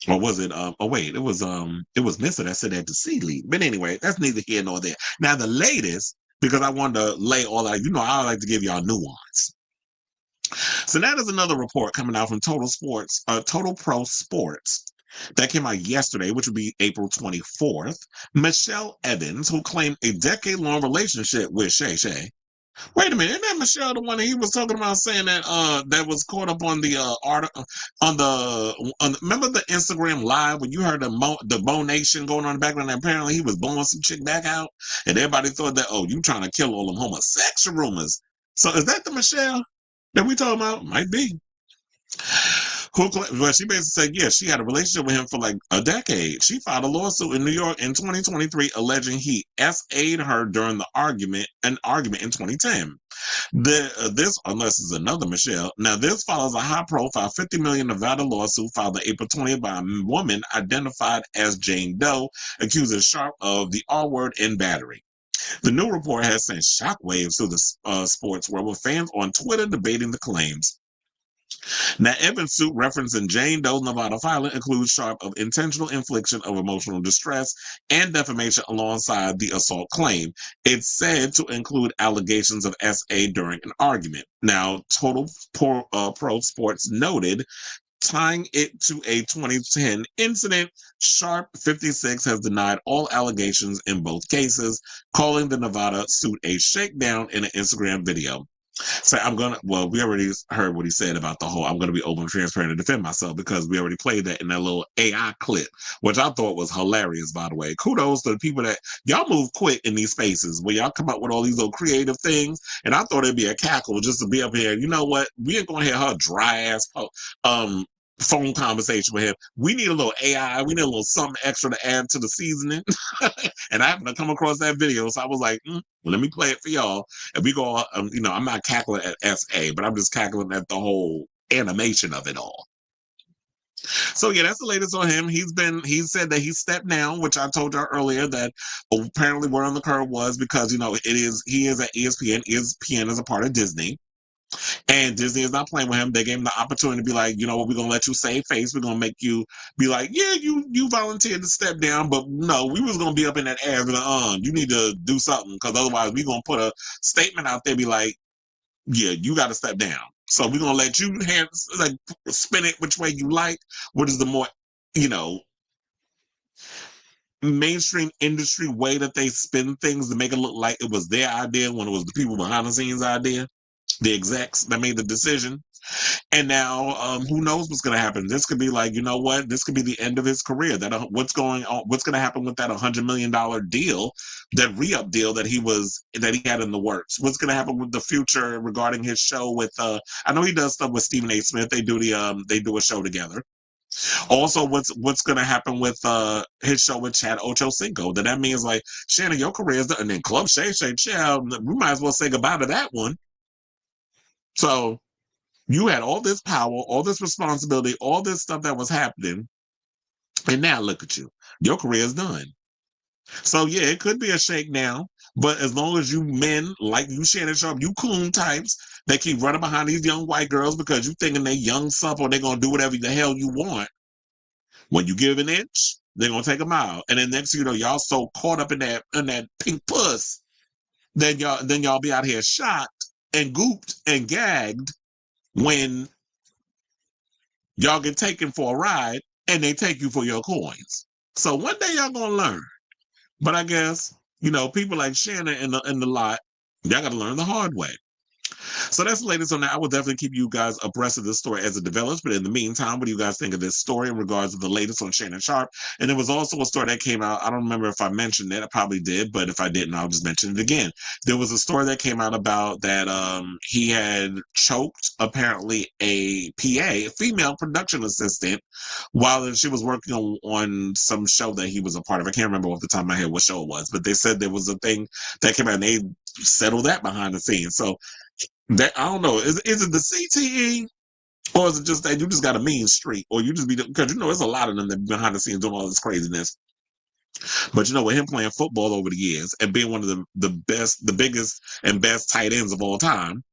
B: or was it? It was Mister that said that to C-Lead. But anyway, that's neither here nor there. Now the latest, because I wanted to lay all out. I like to give y'all nuance. So that is another report coming out from Total Pro Sports that came out yesterday, which would be April 24th. Michelle Evans, who claimed a decade-long relationship with Shay Shay. Wait a minute, isn't that Michelle the one that he was talking about saying that that was caught up on the remember the Instagram live when you heard the Bo Nation going on in the background, and apparently he was blowing some chick back out, and everybody thought that, oh, you trying to kill all them homosexual rumors. So is that the Michelle that we talking about? Might be. Well, she basically said, yeah, she had a relationship with him for like a decade. She filed a lawsuit in New York in 2023 alleging he SA'd her during an argument in 2010. This, unless it's another Michelle. Now, this follows a high-profile $50 million Nevada lawsuit filed on April 20th by a woman identified as Jane Doe, accusing Sharpe of the R-word and battery. The new report has sent shockwaves through the sports world, with fans on Twitter debating the claims. Now, Evans' suit referencing Jane Doe's Nevada filing includes Sharpe of intentional infliction of emotional distress and defamation alongside the assault claim. It's said to include allegations of SA during an argument. Now, Total Pro Sports noted, tying it to a 2010 incident, Sharpe, 56, has denied all allegations in both cases, calling the Nevada suit a shakedown in an Instagram video. So we already heard what he said about the whole, I'm going to be open, transparent, and defend myself, because we already played that in that little AI clip, which I thought was hilarious, by the way. Kudos to the people that, y'all move quick in these spaces where y'all come up with all these little creative things. And I thought it'd be a cackle just to be up here. You know what? We ain't going to hear her dry ass, phone conversation with him. We need a little AI. We need a little something extra to add to the seasoning. And I happened to come across that video, so I was like, well, let me play it for y'all. And we go, I'm not cackling at SA, but I'm just cackling at the whole animation of it all. So yeah, that's the latest on him. He said that he stepped down, which I told y'all earlier that apparently word on the curve was because he is at ESPN. ESPN is a part of Disney. And Disney is not playing with him. They gave him the opportunity to be like, you know what, we're going to let you save face. We're going to make you be like, yeah, you volunteered to step down, but no, we was going to be up in that air. You need to do something, because otherwise we're going to put a statement out there, be like, yeah, you got to step down. So we're going to let you spin it which way you like, what is the more, mainstream industry way that they spin things to make it look like it was their idea when it was the people behind the scenes idea. The execs that made the decision. And now who knows what's going to happen. This could be like, you know what, this could be the end of his career. What's going to happen with that $100 million deal, that re-up deal that he had in the works? What's going to happen with the future regarding his show with I know he does stuff with Stephen A. Smith. They do a show together. Also, what's going to happen with his show with Chad Ochocinco? That means like, Shannon, your career is done. And then Club Shay Shay Chow, we might as well say goodbye to that one. So you had all this power, all this responsibility, all this stuff that was happening, and now look at you. Your career is done. So yeah, it could be a shakedown, but as long as you men like you, Shannon Sharpe, you coon types that keep running behind these young white girls because you thinking they young stuff or they're gonna do whatever the hell you want, when you give an inch, they're gonna take a mile. And then next thing you know, y'all so caught up in that pink puss, then y'all be out here shocked and gooped and gagged when y'all get taken for a ride and they take you for your coins. So one day y'all gonna learn. But I guess, people like Shannon and the lot, y'all gotta learn the hard way. So that's the latest on that. I will definitely keep you guys abreast of this story as it develops. But in the meantime, what do you guys think of this story in regards to the latest on Shannon Sharpe? And there was also a story that came out. I don't remember if I mentioned it. I probably did, but if I didn't, I'll just mention it again. There was a story that came out about that he had choked apparently a PA, a female production assistant, while she was working on some show that he was a part of. I can't remember off the top of my head what show it was, but they said there was a thing that came out and they settled that behind the scenes. So that, I don't know, is it the CTE, or is it just that you just got a mean streak, or you just because there's a lot of them that behind the scenes doing all this craziness. But with him playing football over the years and being one of the biggest and best tight ends of all time,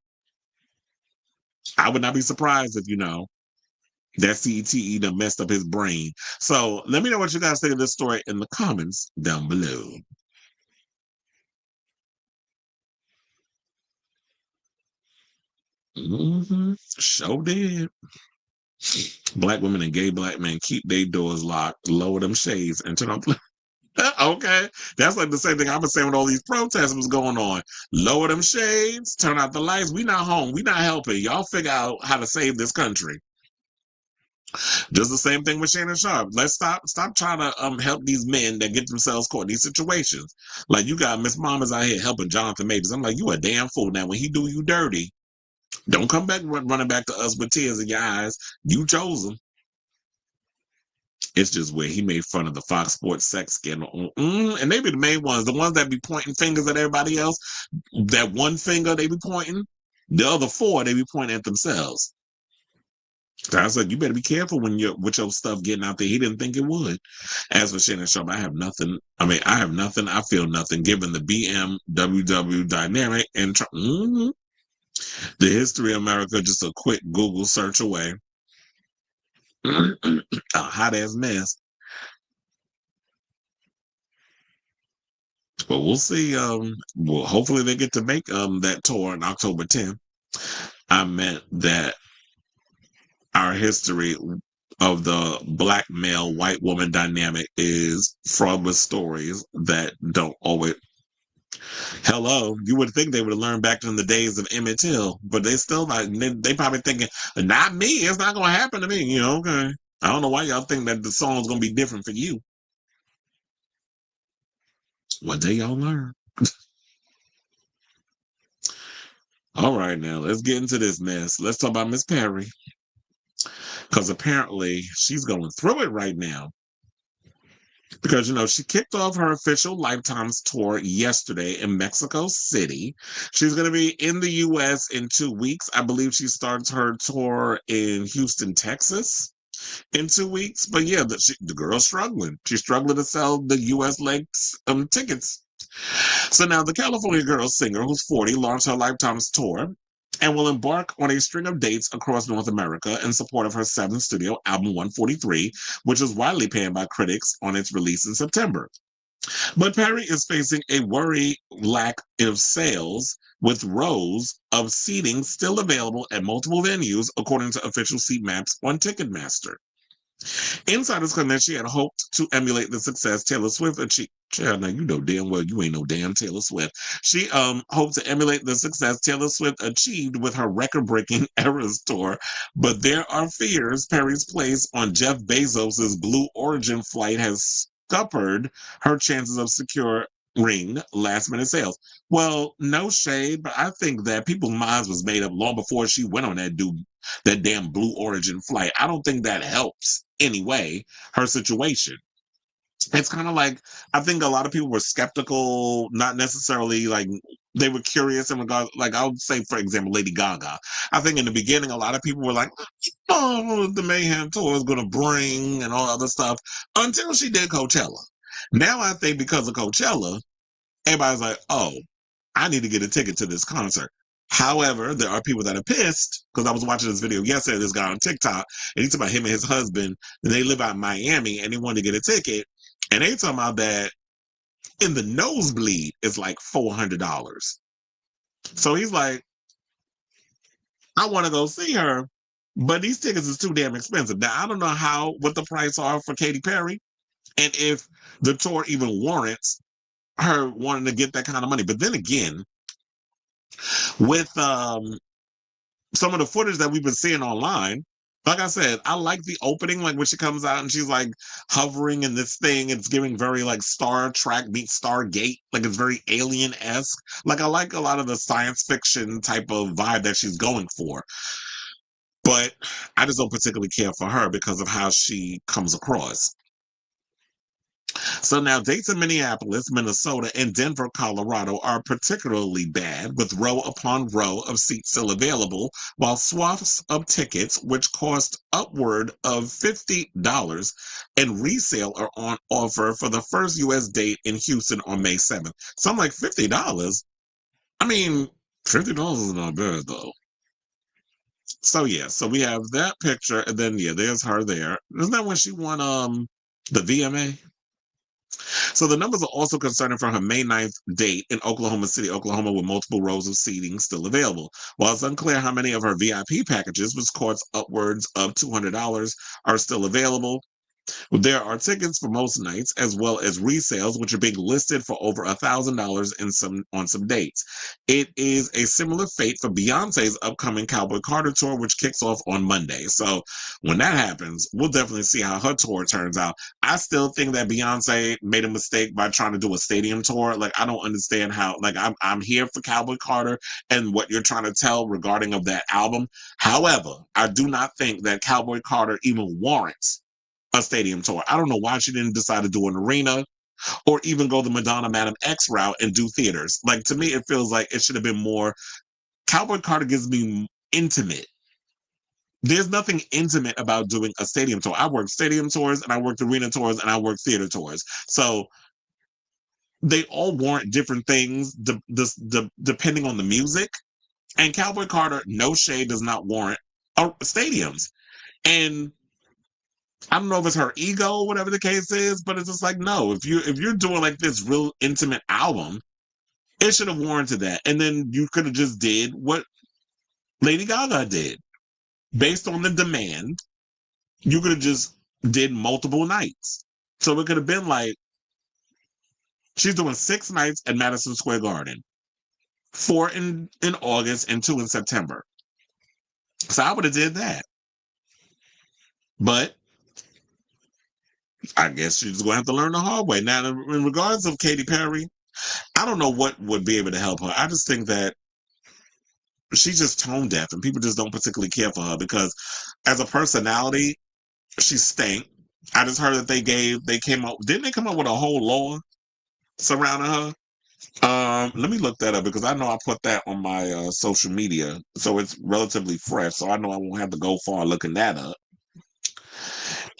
B: I would not be surprised if that CTE done messed up his brain. So let me know what you guys think of this story in the comments down below. Sure did. Black women and gay black men keep their doors locked, lower them shades, and turn on. Okay, that's like the same thing I've been saying with all these protests was going on. Lower them shades, turn out the lights. We not home. We not helping. Y'all figure out how to save this country. Just the same thing with Shannon Sharpe. Let's stop trying to help these men that get themselves caught in these situations. Like you got Miss Mama's out here helping Jonathan Majors. I'm like, you a damn fool. Now when he do you dirty, don't come back running back to us with tears in your eyes. You chose him. It's just where he made fun of the Fox Sports sex scandal. And they be the main ones, the ones that be pointing fingers at everybody else. That one finger they be pointing, the other four they be pointing at themselves. So I said, you better be careful when you're with your stuff getting out there. He didn't think it would. As for Shannon Sharpe, I have nothing. I feel nothing given the BMW dynamic and the history of America. Just a quick Google search away. A hot ass mess. But we'll see. Well, hopefully they get to make that tour on October 10th. I meant that our history of the black male white woman dynamic is fraught with stories that don't always. Hello, you would think they would have learned back in the days of Emmett Till, but they still like they probably thinking, not me. It's not gonna happen to me. You know, okay. I don't know why y'all think that the song's gonna be different for you. One day y'all learn. All right, now let's get into this mess. Let's talk about Miss Perry. Because apparently she's going through it right now. Because, you know, she kicked off her official Lifetimes tour yesterday in Mexico City. She's going to be in the U.S. in 2 weeks. I believe she starts her tour in Houston, Texas in 2 weeks. But yeah, the girl's struggling. She's struggling to sell the U.S. legs tickets. So now the California girl singer, who's 40, launched her Lifetimes tour and will embark on a string of dates across North America in support of her 7th studio album 143, which was widely panned by critics on its release in September. But Perry is facing a worry lack of sales, with rows of seating still available at multiple venues, according to official seat maps on Ticketmaster. Insiders claim that she had hoped to emulate the success Taylor Swift achieved. Now you know damn well you ain't no damn Taylor Swift. She hoped to emulate the success Taylor Swift achieved with her record-breaking Eras tour, but there are fears Perry's place on Jeff Bezos's Blue Origin flight has scuppered her chances of securing last-minute sales. Well, no shade, but I think that people's minds was made up long before she went on that damn Blue Origin flight. I don't think that helps anyway her situation. It's kind of like, I think a lot of people were skeptical, not necessarily like they were curious in regards, like I would say, for example, Lady Gaga. I think in the beginning, a lot of people were like, oh, the Mayhem tour is going to bring and all other stuff until she did Coachella. Now I think because of Coachella, everybody's like, oh, I need to get a ticket to this concert. However, there are people that are pissed because I was watching this video yesterday, this guy on TikTok, and he's talking about him and his husband, and they live out in Miami, and they wanted to get a ticket. And they talking about that in the nosebleed is like $400. So he's like, I want to go see her, but these tickets is too damn expensive. Now, I don't know what the price are for Katy Perry and if the tour even warrants her wanting to get that kind of money. But then again, with some of the footage that we've been seeing online, like I said, I like the opening, like when she comes out and she's like hovering in this thing. It's giving very like Star Trek meets Stargate. Like it's very alien-esque. Like I like a lot of the science fiction type of vibe that she's going for. But I just don't particularly care for her because of how she comes across. So now dates in Minneapolis, Minnesota, and Denver, Colorado are particularly bad, with row upon row of seats still available, while swaths of tickets, which cost upward of $50 and resale, are on offer for the first U.S. date in Houston on May 7th. So I'm like, $50? I mean, $50 is not bad, though. So yeah, so we have that picture, and then yeah, there's her there. Isn't that when she won the VMA? So the numbers are also concerning for her May 9th date in Oklahoma City, Oklahoma, with multiple rows of seating still available. While it's unclear how many of her VIP packages, which cost upwards of $200, are still available, There are tickets for most nights, as well as resales, which are being listed for over $1,000 on some dates. It is a similar fate for Beyonce's upcoming Cowboy Carter tour, which kicks off on Monday. So when that happens, we'll definitely see how her tour turns out. I still think that Beyonce made a mistake by trying to do a stadium tour. Like, I don't understand how. Like, I'm here for Cowboy Carter and what you're trying to tell regarding of that album. However, I do not think that Cowboy Carter even warrants a stadium tour. I don't know why she didn't decide to do an arena or even go the Madonna Madam X route and do theaters. Like, to me, it feels like it should have been more. Cowboy Carter gives me intimate. There's nothing intimate about doing a stadium tour. I worked stadium tours and I worked arena tours and I worked theater tours. So they all warrant different things depending on the music. And Cowboy Carter, no shade, does not warrant stadiums. And I don't know if it's her ego or whatever the case is, but it's just like, no, if you're doing like this real intimate album, it should have warranted that. And then you could have just did what Lady Gaga did. Based on the demand, you could have just did multiple nights. So it could have been like, she's doing 6 nights at Madison Square Garden, 4 in August and 2 in September. So I would have did that. But I guess she's going to have to learn the hard way. Now, in regards of Katy Perry, I don't know what would be able to help her. I just think that she's just tone deaf and people just don't particularly care for her because as a personality, she stank. I just heard that didn't they come up with a whole law surrounding her? Let me look that up because I know I put that on my social media. So it's relatively fresh. So I know I won't have to go far looking that up.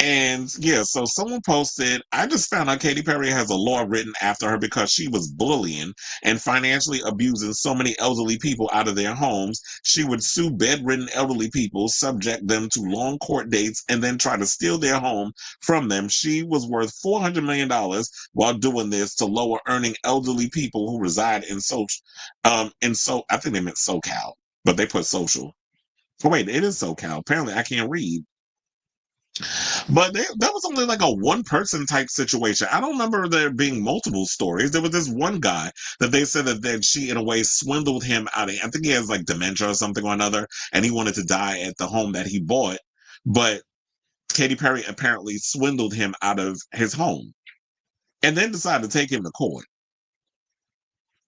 B: And yeah, so someone posted, I just found out Katy Perry has a law written after her because she was bullying and financially abusing so many elderly people out of their homes. She would sue bedridden elderly people, subject them to long court dates, and then try to steal their home from them. She was worth $400 million while doing this to lower earning elderly people who reside in I think they meant SoCal, but they put social. Oh wait, it is SoCal. Apparently I can't read. But that was only like a one-person type situation. I don't remember there being multiple stories. There was this one guy that they said that she, in a way, swindled him out of, I think he has like dementia or something or another, and he wanted to die at the home that he bought. But Katy Perry apparently swindled him out of his home and then decided to take him to court.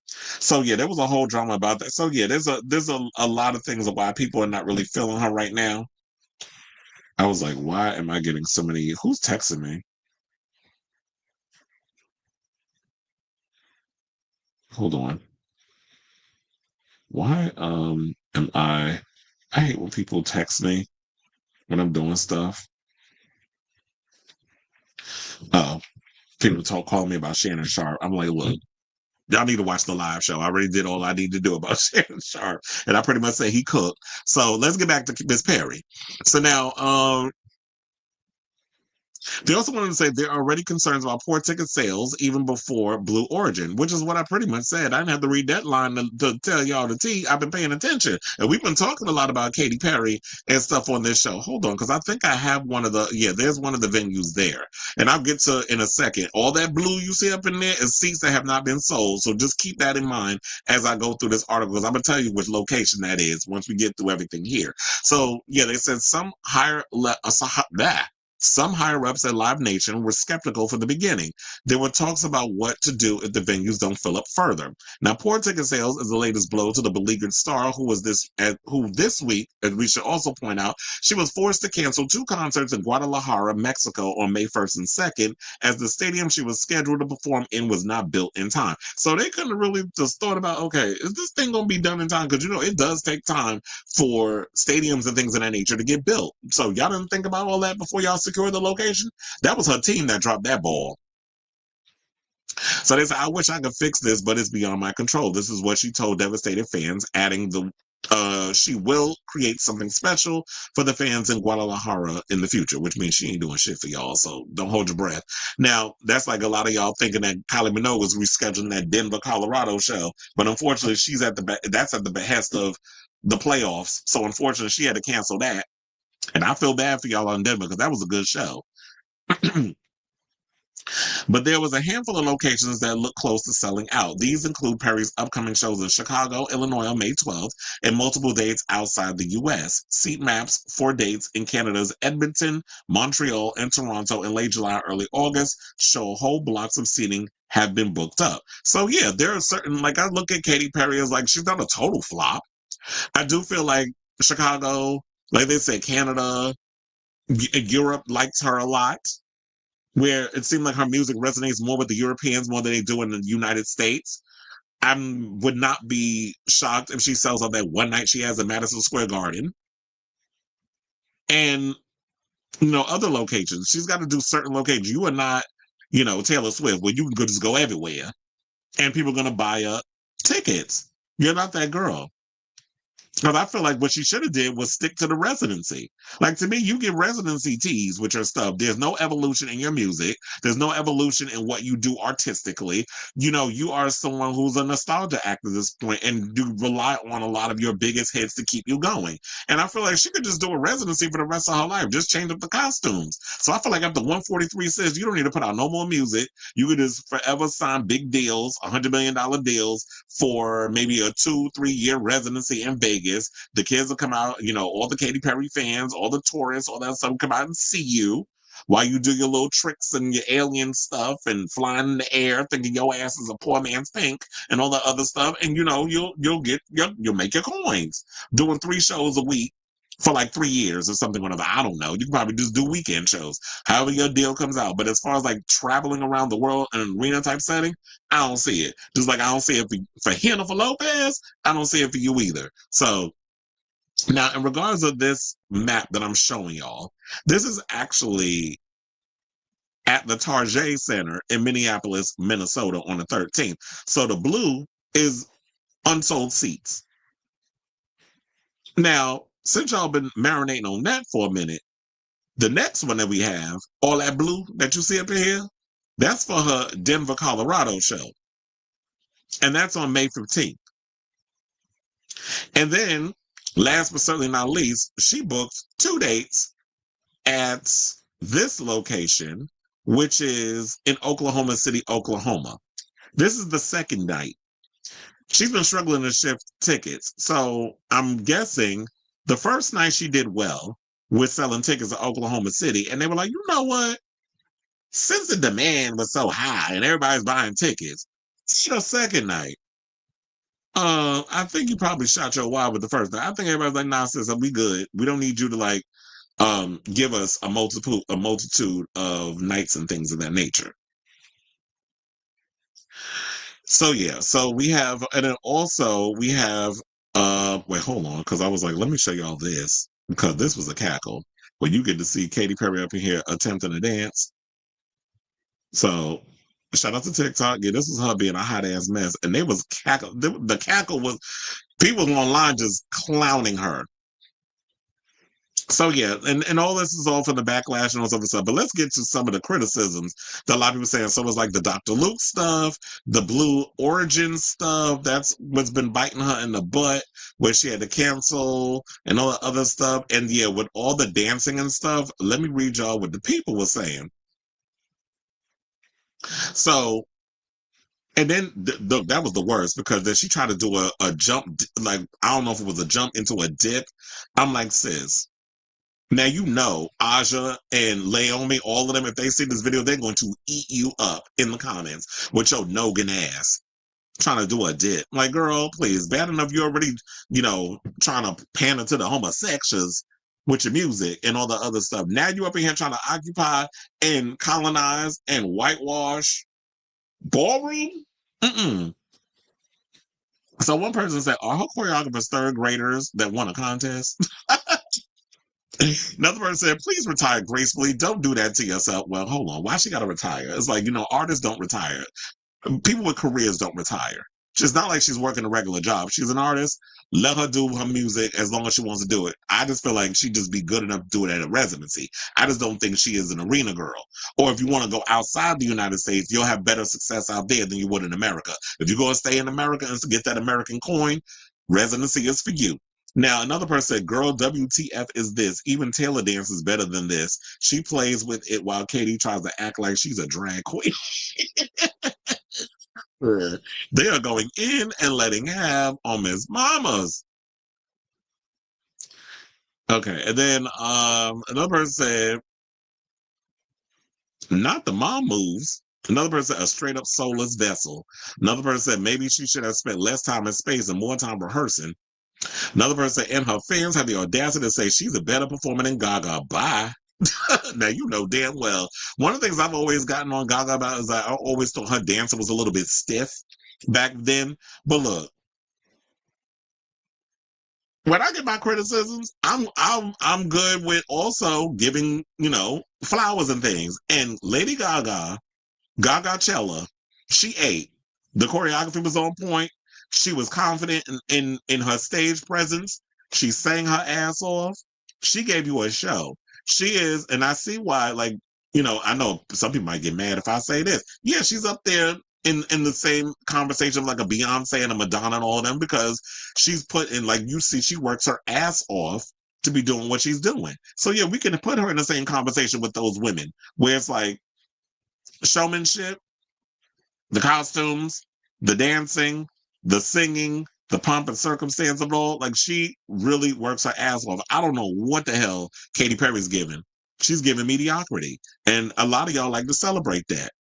B: So yeah, there was a whole drama about that. So yeah, there's a lot of things of why people are not really feeling her right now. I was like, why am I getting so many? Who's texting me? Hold on. Why am I hate when people text me when I'm doing stuff. People calling me about Shannon Sharpe. I'm like, look, y'all need to watch the live show. I already did all I need to do about Shannon Sharpe. And I pretty much say he cooked. So let's get back to Miss Perry. So now they also wanted to say there are already concerns about poor ticket sales even before Blue Origin, which is what I pretty much said. I didn't have to read that line to tell y'all the tea. I've been paying attention. And we've been talking a lot about Katy Perry and stuff on this show. Hold on, because I think I have there's one of the venues there. And I'll get to in a second. All that blue you see up in there is seats that have not been sold. So just keep that in mind as I go through this article, because I'm going to tell you which location that is once we get through everything here. So, yeah, they said some higher ups at Live Nation were skeptical from the beginning. There were talks about what to do if the venues don't fill up further. Now, poor ticket sales is the latest blow to the beleaguered star, who this week, as we should also point out, she was forced to cancel 2 concerts in Guadalajara, Mexico, on May 1st and 2nd, as the stadium she was scheduled to perform in was not built in time. So they couldn't really just thought about, okay, is this thing going to be done in time? Because, it does take time for stadiums and things of that nature to get built. So y'all didn't think about all that before y'all secured the location? That was her team that dropped that ball. So they said, I wish I could fix this, but it's beyond my control. This is what she told devastated fans, adding she will create something special for the fans in Guadalajara in the future, which means she ain't doing shit for y'all, so don't hold your breath. Now, that's like a lot of y'all thinking that Kylie Minogue was rescheduling that Denver, Colorado show, but unfortunately, that's at the behest of the playoffs, so unfortunately, she had to cancel that. And I feel bad for y'all on Denver because that was a good show. But there was a handful of locations that look close to selling out. These include Perry's upcoming shows in Chicago, Illinois on May 12th, and multiple dates outside the U.S. Seat maps for dates in Canada's Edmonton, Montreal, and Toronto in late July, early August show whole blocks of seating have been booked up. So yeah, there are certain, like I look at Katy Perry as like, she's not a total flop. I do feel like Chicago, like they said, Canada, Europe likes her a lot, where it seemed like her music resonates more with the Europeans more than they do in the United States. I would not be shocked if she sells out that one night she has at Madison Square Garden. And, you know, other locations. She's got to do certain locations. You are not, you know, Taylor Swift, where you can just go everywhere and people are going to buy up tickets. You're not that girl. Because I feel like what she should have did was stick to the residency. Like, to me, you get residency teas with your stuff. There's no evolution in your music. There's no evolution in what you do artistically. You know, you are someone who's a nostalgia act at this point, and you rely on a lot of your biggest hits to keep you going. And I feel like she could just do a residency for the rest of her life. Just change up the costumes. So I feel like after 143 says, you don't need to put out no more music. You could just forever sign big deals, $100 million deals for maybe a 2-3 year residency in Vegas. The kids will come out, you know, all the Katy Perry fans, all the tourists, all that stuff will come out and see you while you do your little tricks and your alien stuff and flying in the air thinking your ass is a poor man's Pink and all that other stuff. And you know, you'll make your coins doing 3 shows a week for like 3 years or something, whatever. I don't know. You can probably just do weekend shows, however your deal comes out. But as far as like traveling around the world in an arena type setting, I don't see it. Just like I don't see it for him or for Lopez, I don't see it for you either. So now, in regards of this map that I'm showing y'all, this is actually at the Target Center in Minneapolis, Minnesota on the 13th. So the blue is unsold seats. Now, since y'all been marinating on that for a minute, the next one that we have, all that blue that you see up here, that's for her Denver, Colorado show. And that's on May 15th. And then, last but certainly not least, she booked 2 dates at this location, which is in Oklahoma City, Oklahoma. This is the second night. She's been struggling to shift tickets. So I'm guessing the first night she did well with selling tickets to Oklahoma City. And they were like, you know what? Since the demand was so high and everybody's buying tickets, it's your second night. I think you probably shot your wad with the first night. I think everybody's like, nah, sis, we good. We don't need you to like give us a multitude of nights and things of that nature. So yeah, so we have, and then also we have wait, hold on, because I was like, let me show y'all this, because this was a cackle where you get to see Katy Perry up in here attempting to dance. So shout out to TikTok. Yeah, this was her being a hot ass mess, and they was cackle. The cackle was people online just clowning her. So yeah, and all this is all for the backlash and all this other stuff. But let's get to some of the criticisms that a lot of people saying. So it's like the Dr. Luke stuff, the Blue Origin stuff. That's what's been biting her in the butt, where she had to cancel and all the other stuff. And yeah, with all the dancing and stuff, let me read y'all what the people were saying. So, and then that was the worst, because then she tried to do a jump, like, I don't know if it was a jump into a dip. I'm like, sis. Now, you know, Aja and Laomi, all of them, if they see this video, they're going to eat you up in the comments with your noggin ass trying to do a dip. Like, girl, please, bad enough you're already, you know, trying to pander to the homosexuals with your music and all the other stuff. Now you up in here trying to occupy and colonize and whitewash ballroom? Mm-mm. So one person said, are her choreographers 3rd graders that won a contest? Another person said, please retire gracefully. Don't do that to yourself. Well, hold on. Why she got to retire? It's like, you know, artists don't retire. People with careers don't retire. She's not like she's working a regular job. She's an artist. Let her do her music as long as she wants to do it. I just feel like she'd just be good enough to do it at a residency. I just don't think she is an arena girl. Or if you want to go outside the United States, you'll have better success out there than you would in America. If you're going to stay in America and get that American coin, residency is for you. Now, another person said, girl, WTF is this? Even Taylor dances better than this. She plays with it while Katy tries to act like she's a drag queen. They are going in and letting have on Miss Mamas. Okay, and then another person said, not the mom moves. Another person said, a straight up soulless vessel. Another person said, maybe she should have spent less time in space and more time rehearsing. Another person said, and her fans have the audacity to say she's a better performer than Gaga. Bye. Now, you know damn well. One of the things I've always gotten on Gaga about is I always thought her dancing was a little bit stiff back then. But look, when I get my criticisms, I'm good with also giving, flowers and things. And Lady Gaga, Gagachella, she ate. The choreography was on point. She was confident in her stage presence. She sang her ass off. She gave you a show. She is, and I see why, I know some people might get mad if I say this. Yeah, she's up there in the same conversation like a Beyonce and a Madonna and all of them, because she's put in, like, you see, she works her ass off to be doing what she's doing. So yeah, we can put her in the same conversation with those women where it's like showmanship, the costumes, the dancing, the singing, the pomp and circumstance of it all. Like, she really works her ass off. I don't know what the hell Katy Perry's giving. She's giving mediocrity. And a lot of y'all like to celebrate that.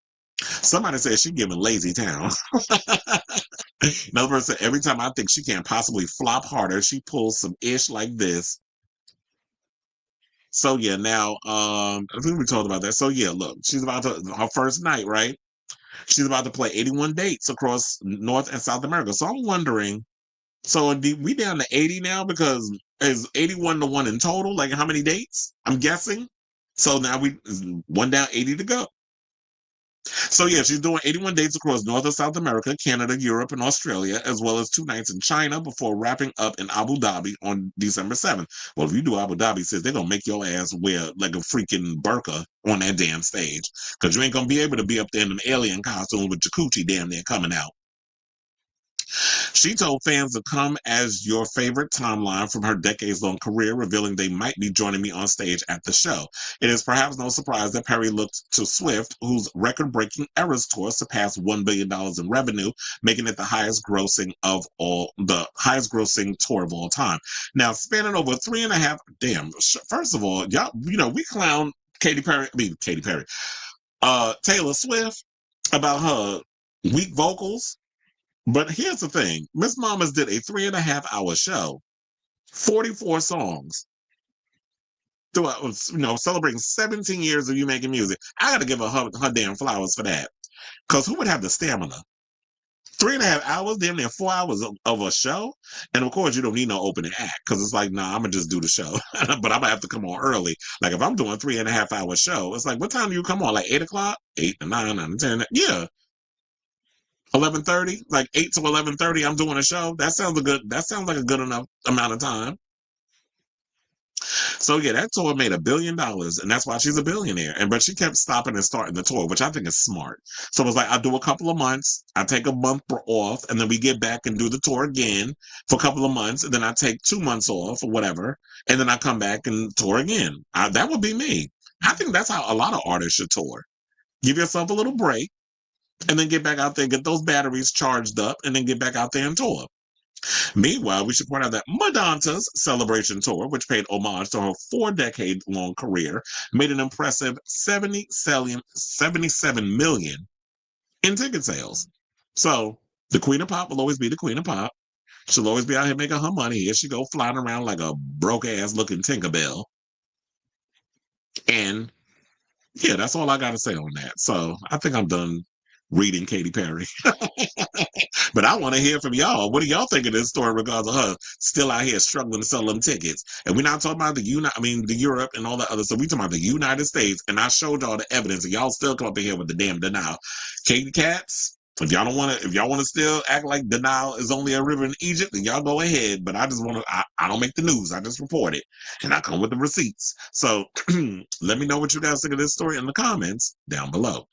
B: Somebody said she's giving Lazy Town. Another person said, every time I think she can't possibly flop harder, she pulls some ish like this. So yeah, now, I think we talked about that. So yeah, look, she's about to, her first night, right? She's about to play 81 dates across North and South America. So I'm wondering, so are we down to 80 now? Because is 81 the one in total? Like, how many dates? I'm guessing. So now one down, 80 to go. So yeah, she's doing 81 dates across North and South America, Canada, Europe, and Australia, as well as 2 nights in China before wrapping up in Abu Dhabi on December 7th. Well, if you do Abu Dhabi, sis, they're going to make your ass wear like a freaking burqa on that damn stage, because you ain't going to be able to be up there in an alien costume with Jacuzzi damn near coming out. She told fans to come as your favorite timeline from her decades-long career, revealing they might be joining me on stage at the show. It is perhaps no surprise that Perry looked to Swift, whose record-breaking Eras tour surpassed $1 billion in revenue, making it the highest grossing tour of all time. Now, spanning over 3.5, first of all, y'all, we clown Taylor Swift about her weak vocals. But here's the thing. Miss Mamas did a 3.5-hour show, 44 songs, throughout, celebrating 17 years of you making music. I got to give her damn flowers for that. Because who would have the stamina? 3.5 hours, damn near 4 hours of a show? And of course, you don't need no opening act, because it's like, nah, I'm going to just do the show. But I'm going to have to come on early. Like, if I'm doing a 3.5-hour show, it's like, what time do you come on? Like 8 o'clock? 8 to 9, 9 to 10? Yeah. 11:30, like 8 to 11:30, I'm doing a show. That sounds like a good enough amount of time. So yeah, that tour made $1 billion, and that's why she's a billionaire. But she kept stopping and starting the tour, which I think is smart. So it was like, I do a couple of months, I take a month off, and then we get back and do the tour again for a couple of months, and then I take 2 months off or whatever, and then I come back and tour again. That would be me. I think that's how a lot of artists should tour. Give yourself a little break, and then get back out there, get those batteries charged up, and then get back out there and tour. Meanwhile, we should point out that Madonna's Celebration Tour, which paid homage to her 4-decade-long career, made an impressive 77 million in ticket sales. So the Queen of Pop will always be the Queen of Pop. She'll always be out here making her money. Here she go, flying around like a broke-ass looking Tinkerbell. And yeah, that's all I got to say on that. So I think I'm done reading Katy Perry. But I want to hear from y'all. What do y'all think of this story in regards to her still out here struggling to sell them tickets? And we're not talking about the Europe and all that other stuff. We talking about the United States. And I showed y'all the evidence, and y'all still come up in here with the damn denial. Katy Cats, if y'all want to still act like denial is only a river in Egypt, then y'all go ahead. But I just want to, I don't make the news. I just report it. And I come with the receipts. So let me know what you guys think of this story in the comments down below.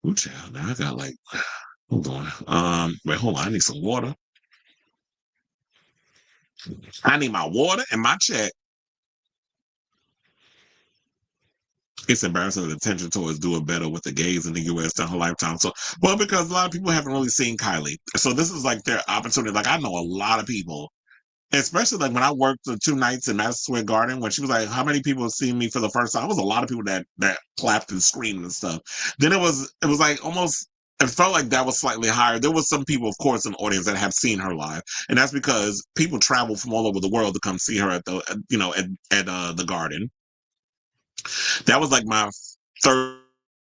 B: Ooh, child, now I got like Hold on. Wait, hold on. I need some water. I need my water and my check. It's embarrassing that attention towards doing better with the gays in the U.S. than her lifetime. So, well, because a lot of people haven't really seen Kylie. So this is like their opportunity. Like, I know a lot of people, especially like when I worked the 2 nights in Madison Square Garden, when she was like, how many people have seen me for the first time? It was a lot of people that clapped and screamed and stuff. Then it was like almost, it felt like that was slightly higher. There was some people, of course, in the audience that have seen her live. And that's because people travel from all over the world to come see her at the, the Garden. That was like my third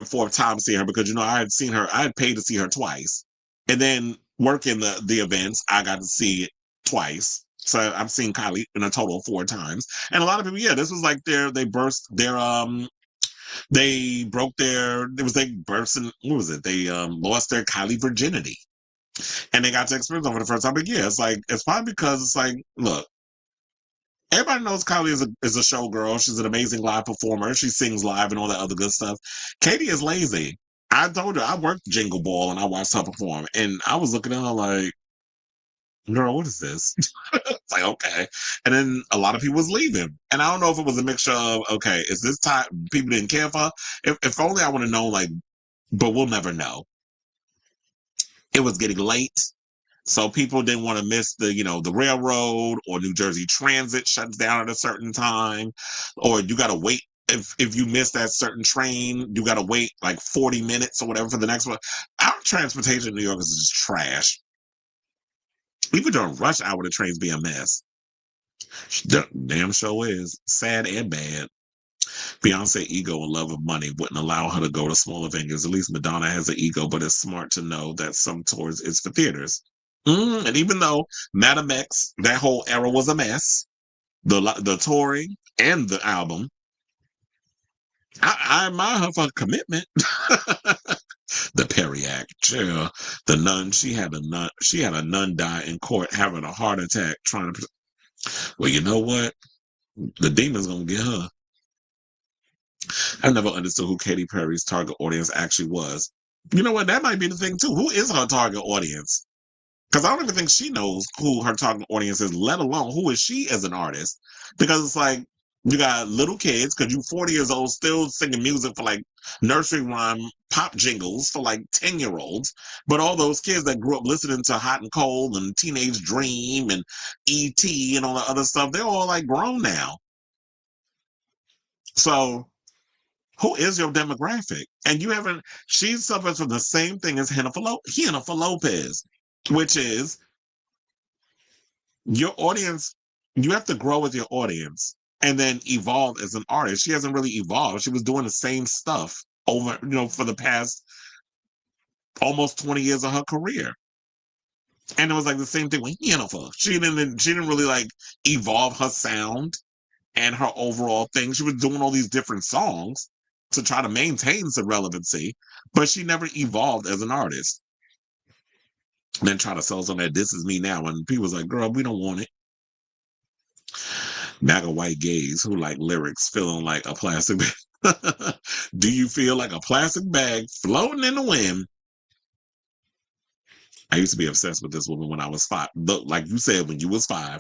B: or fourth time seeing her because, I had seen her, I had paid to see her twice. And then working the events, I got to see it twice. So I've seen Kylie in a total of 4 times. And a lot of people, this was like they broke their, what was it? They lost their Kylie virginity. And they got to experience it for the first time. But it's probably because it's like, look, everybody knows Kylie is a showgirl. She's an amazing live performer. She sings live and all that other good stuff. Katy is lazy. I told her I worked Jingle Ball and I watched her perform. And I was looking at her like, girl, what is this? It's like, okay. And then a lot of people was leaving. And I don't know if it was a mixture of, okay, is this time people didn't care for her? If only I would have known, but we'll never know. It was getting late. So people didn't want to miss the railroad, or New Jersey Transit shuts down at a certain time, or you got to wait. If you miss that certain train, you got to wait like 40 minutes or whatever for the next one. Our transportation in New York is just trash. Even during rush hour, the trains be a mess. Damn show is sad and bad. Beyonce ego and love of money wouldn't allow her to go to smaller venues. At least Madonna has an ego, but it's smart to know that some tours is for theaters. And even though Madam X, that whole era was a mess, the touring and the album, I admire her for commitment. The Perry Act, yeah. The nun, she had a nun die in court having a heart attack trying to. Well, you know what? The demon's gonna get her. I never understood who Katy Perry's target audience actually was. You know what? That might be the thing too. Who is her target audience? Because I don't even think she knows who her target audience is, let alone who is she as an artist. Because it's like, you got little kids, because you're 40 years old, still singing music for like nursery rhyme pop jingles for like 10-year-olds. But all those kids that grew up listening to Hot and Cold and Teenage Dream and E.T. and all the other stuff, they're all like grown now. So who is your demographic? And she suffers from the same thing as Jennifer Lopez, which is your audience. You have to grow with your audience and then evolve as an artist. She hasn't really evolved. She was doing the same stuff over, for the past almost 20 years of her career. And it was like the same thing with Jennifer. She didn't really like evolve her sound and her overall thing. She was doing all these different songs to try to maintain some relevancy, but she never evolved as an artist. And then try to sell something that this is me now. And people was like, girl, we don't want it. MAGA white gays who like lyrics feeling like a plastic bag. Do you feel like a plastic bag floating in the wind? I used to be obsessed with this woman when I was 5. Look, like you said, when you was 5.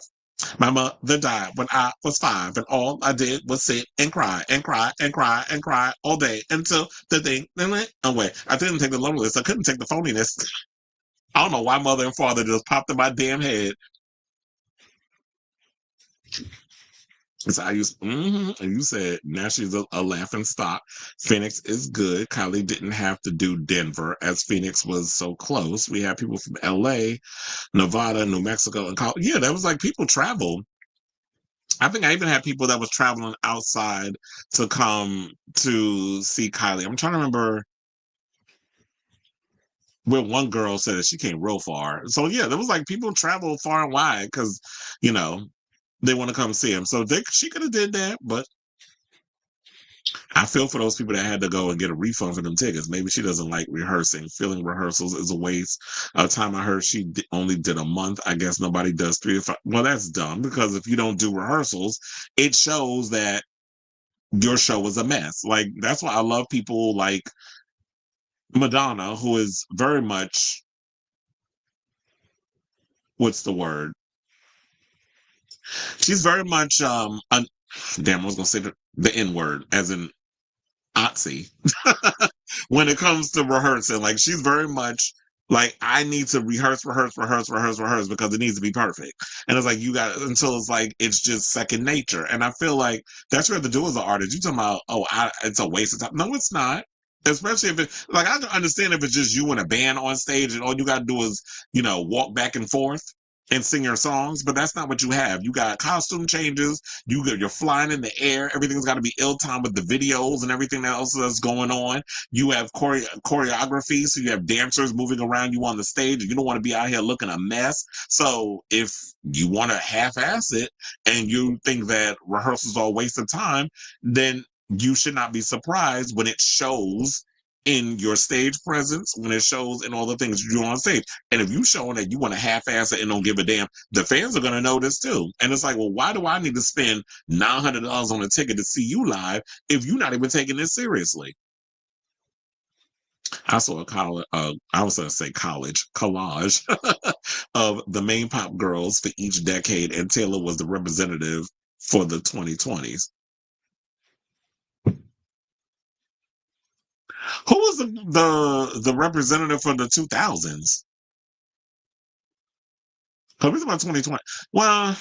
B: My mother died when I was 5, and all I did was sit and cry and cry and cry and cry all day until the thing went away. I didn't take the loneliness. I couldn't take the phoniness. I don't know why mother and father just popped in my damn head. So I used, and you said now she's a laughing stock. Phoenix is good. Kylie didn't have to do Denver as Phoenix was so close. We had people from LA, Nevada, New Mexico, and yeah, that was like people traveled. I think I even had people that was traveling outside to come to see Kylie. I'm trying to remember where one girl said that she came real far. So yeah, there was like people travel far and wide because, they want to come see him. So she could have did that, but I feel for those people that had to go and get a refund for them tickets. Maybe she doesn't like rehearsing. Feeling rehearsals is a waste of time. I heard she only did a month. I guess nobody does 3 to 5. Well, that's dumb because if you don't do rehearsals, it shows that your show was a mess. Like, that's why I love people like Madonna, who is very much what's the word? She's very much damn, I was gonna say the N word, as in Oxy. When it comes to rehearsing, like she's very much like, I need to rehearse because it needs to be perfect. And it's like you got until it's like it's just second nature. And I feel like that's what you have to do as an artist. You talking about, it's a waste of time. No, it's not. Especially if it, like, I can understand if it's just you and a band on stage and all you got to do is, walk back and forth and sing your songs, but that's not what you have. You got costume changes. You're flying in the air. Everything's got to be ill-timed with the videos and everything else that's going on. You have choreography, so you have dancers moving around you on the stage, and you don't want to be out here looking a mess. So if you want to half-ass it and you think that rehearsals are a waste of time, then you should not be surprised when it shows in your stage presence, when it shows in all the things you do on stage. And if you showing that you want to half-ass it and don't give a damn, the fans are going to notice too. And it's like, well, why do I need to spend $900 on a ticket to see you live if you're not even taking this seriously? I saw a college, I was going to say collage of the main pop girls for each decade, and Taylor was the representative for the 2020s. Who was the representative for the 2000s? Because we're about 2020. Well,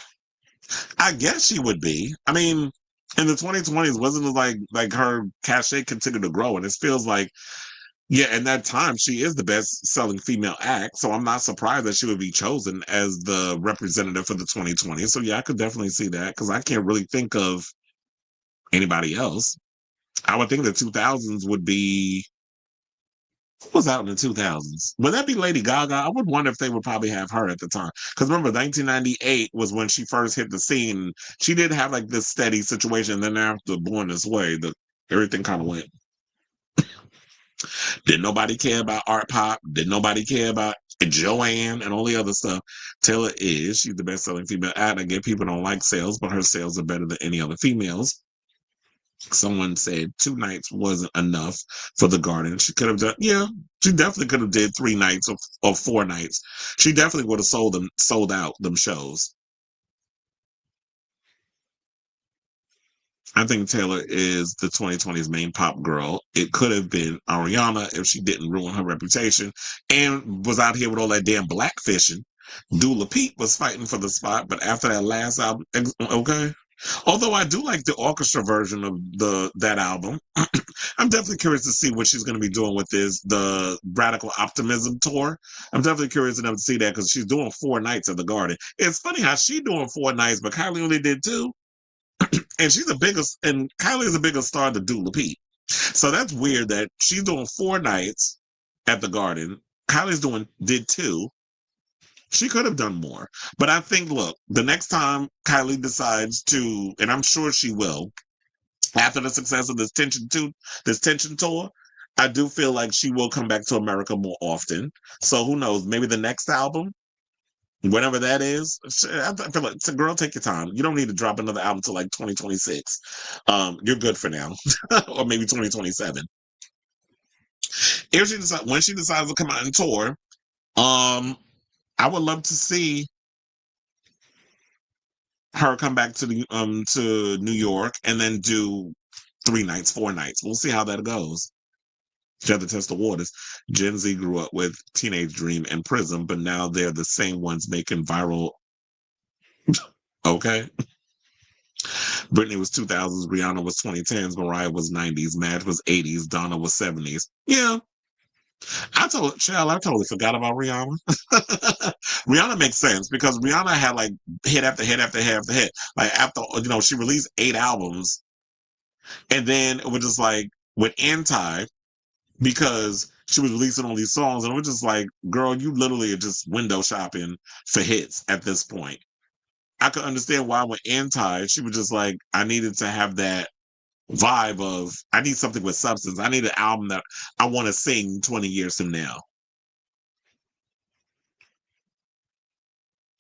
B: I guess she would be. I mean, in the 2020s, wasn't it like her cachet continued to grow? And it feels like, yeah, in that time, she is the best-selling female act. So I'm not surprised that she would be chosen as the representative for the 2020s. So yeah, I could definitely see that, because I can't really think of anybody else. I would think the 2000s would be... Who was out in the 2000s? Would that be Lady Gaga? I would wonder if they would probably have her at the time. Because remember, 1998 was when she first hit the scene. She did have like this steady situation. And then after Born This Way, everything kind of went. Didn't nobody care about art pop? Didn't nobody care about Joanne and all the other stuff? Taylor she's the best-selling female act. Again, people don't like sales, but her sales are better than any other females. Someone said 2 nights wasn't enough for the Garden. She could have done, she definitely could have did 3 nights or 4 nights. She definitely would have sold out them shows. I think Taylor is the 2020's main pop girl. It could have been Ariana if she didn't ruin her reputation and was out here with all that damn blackfishing. Dula Peep was fighting for the spot, but after that last album, okay. Although I do like the orchestra version of that album. I'm definitely curious to see what she's going to be doing with the Radical Optimism tour. I'm definitely curious enough to see that, because she's doing 4 nights at the Garden. It's funny how she's doing 4 nights, but Kylie only did 2. And Kylie is a bigger star than Dula Peep. So that's weird that she's doing 4 nights at the Garden. Kylie's did 2. She could have done more. But I think, look, the next time Kylie decides to, and I'm sure she will, after the success of this Tension tour, I do feel like she will come back to America more often. So who knows? Maybe the next album, whatever that is, I feel like, girl, take your time. You don't need to drop another album till like 2026. You're good for now. Or maybe 2027. When she decides to come out and tour, I would love to see her come back to New York and then do 3 nights, 4 nights. We'll see how that goes. She had to test the waters. Gen Z grew up with Teenage Dream and Prism, but now they're the same ones making viral. Okay. Britney was 2000s, Rihanna was 2010s, Mariah was 90s, Madge was 80s, Donna was 70s. Yeah. I totally forgot about Rihanna. Rihanna makes sense, because Rihanna had like hit after hit after hit after hit. Like after, she released 8 albums, and then it was just like with Anti, because she was releasing all these songs, and it was just like, girl, you literally are just window shopping for hits at this point. I could understand why with Anti, she was just like, I needed to have that vibe of, I need something with substance. I need an album that I want to sing 20 years from now.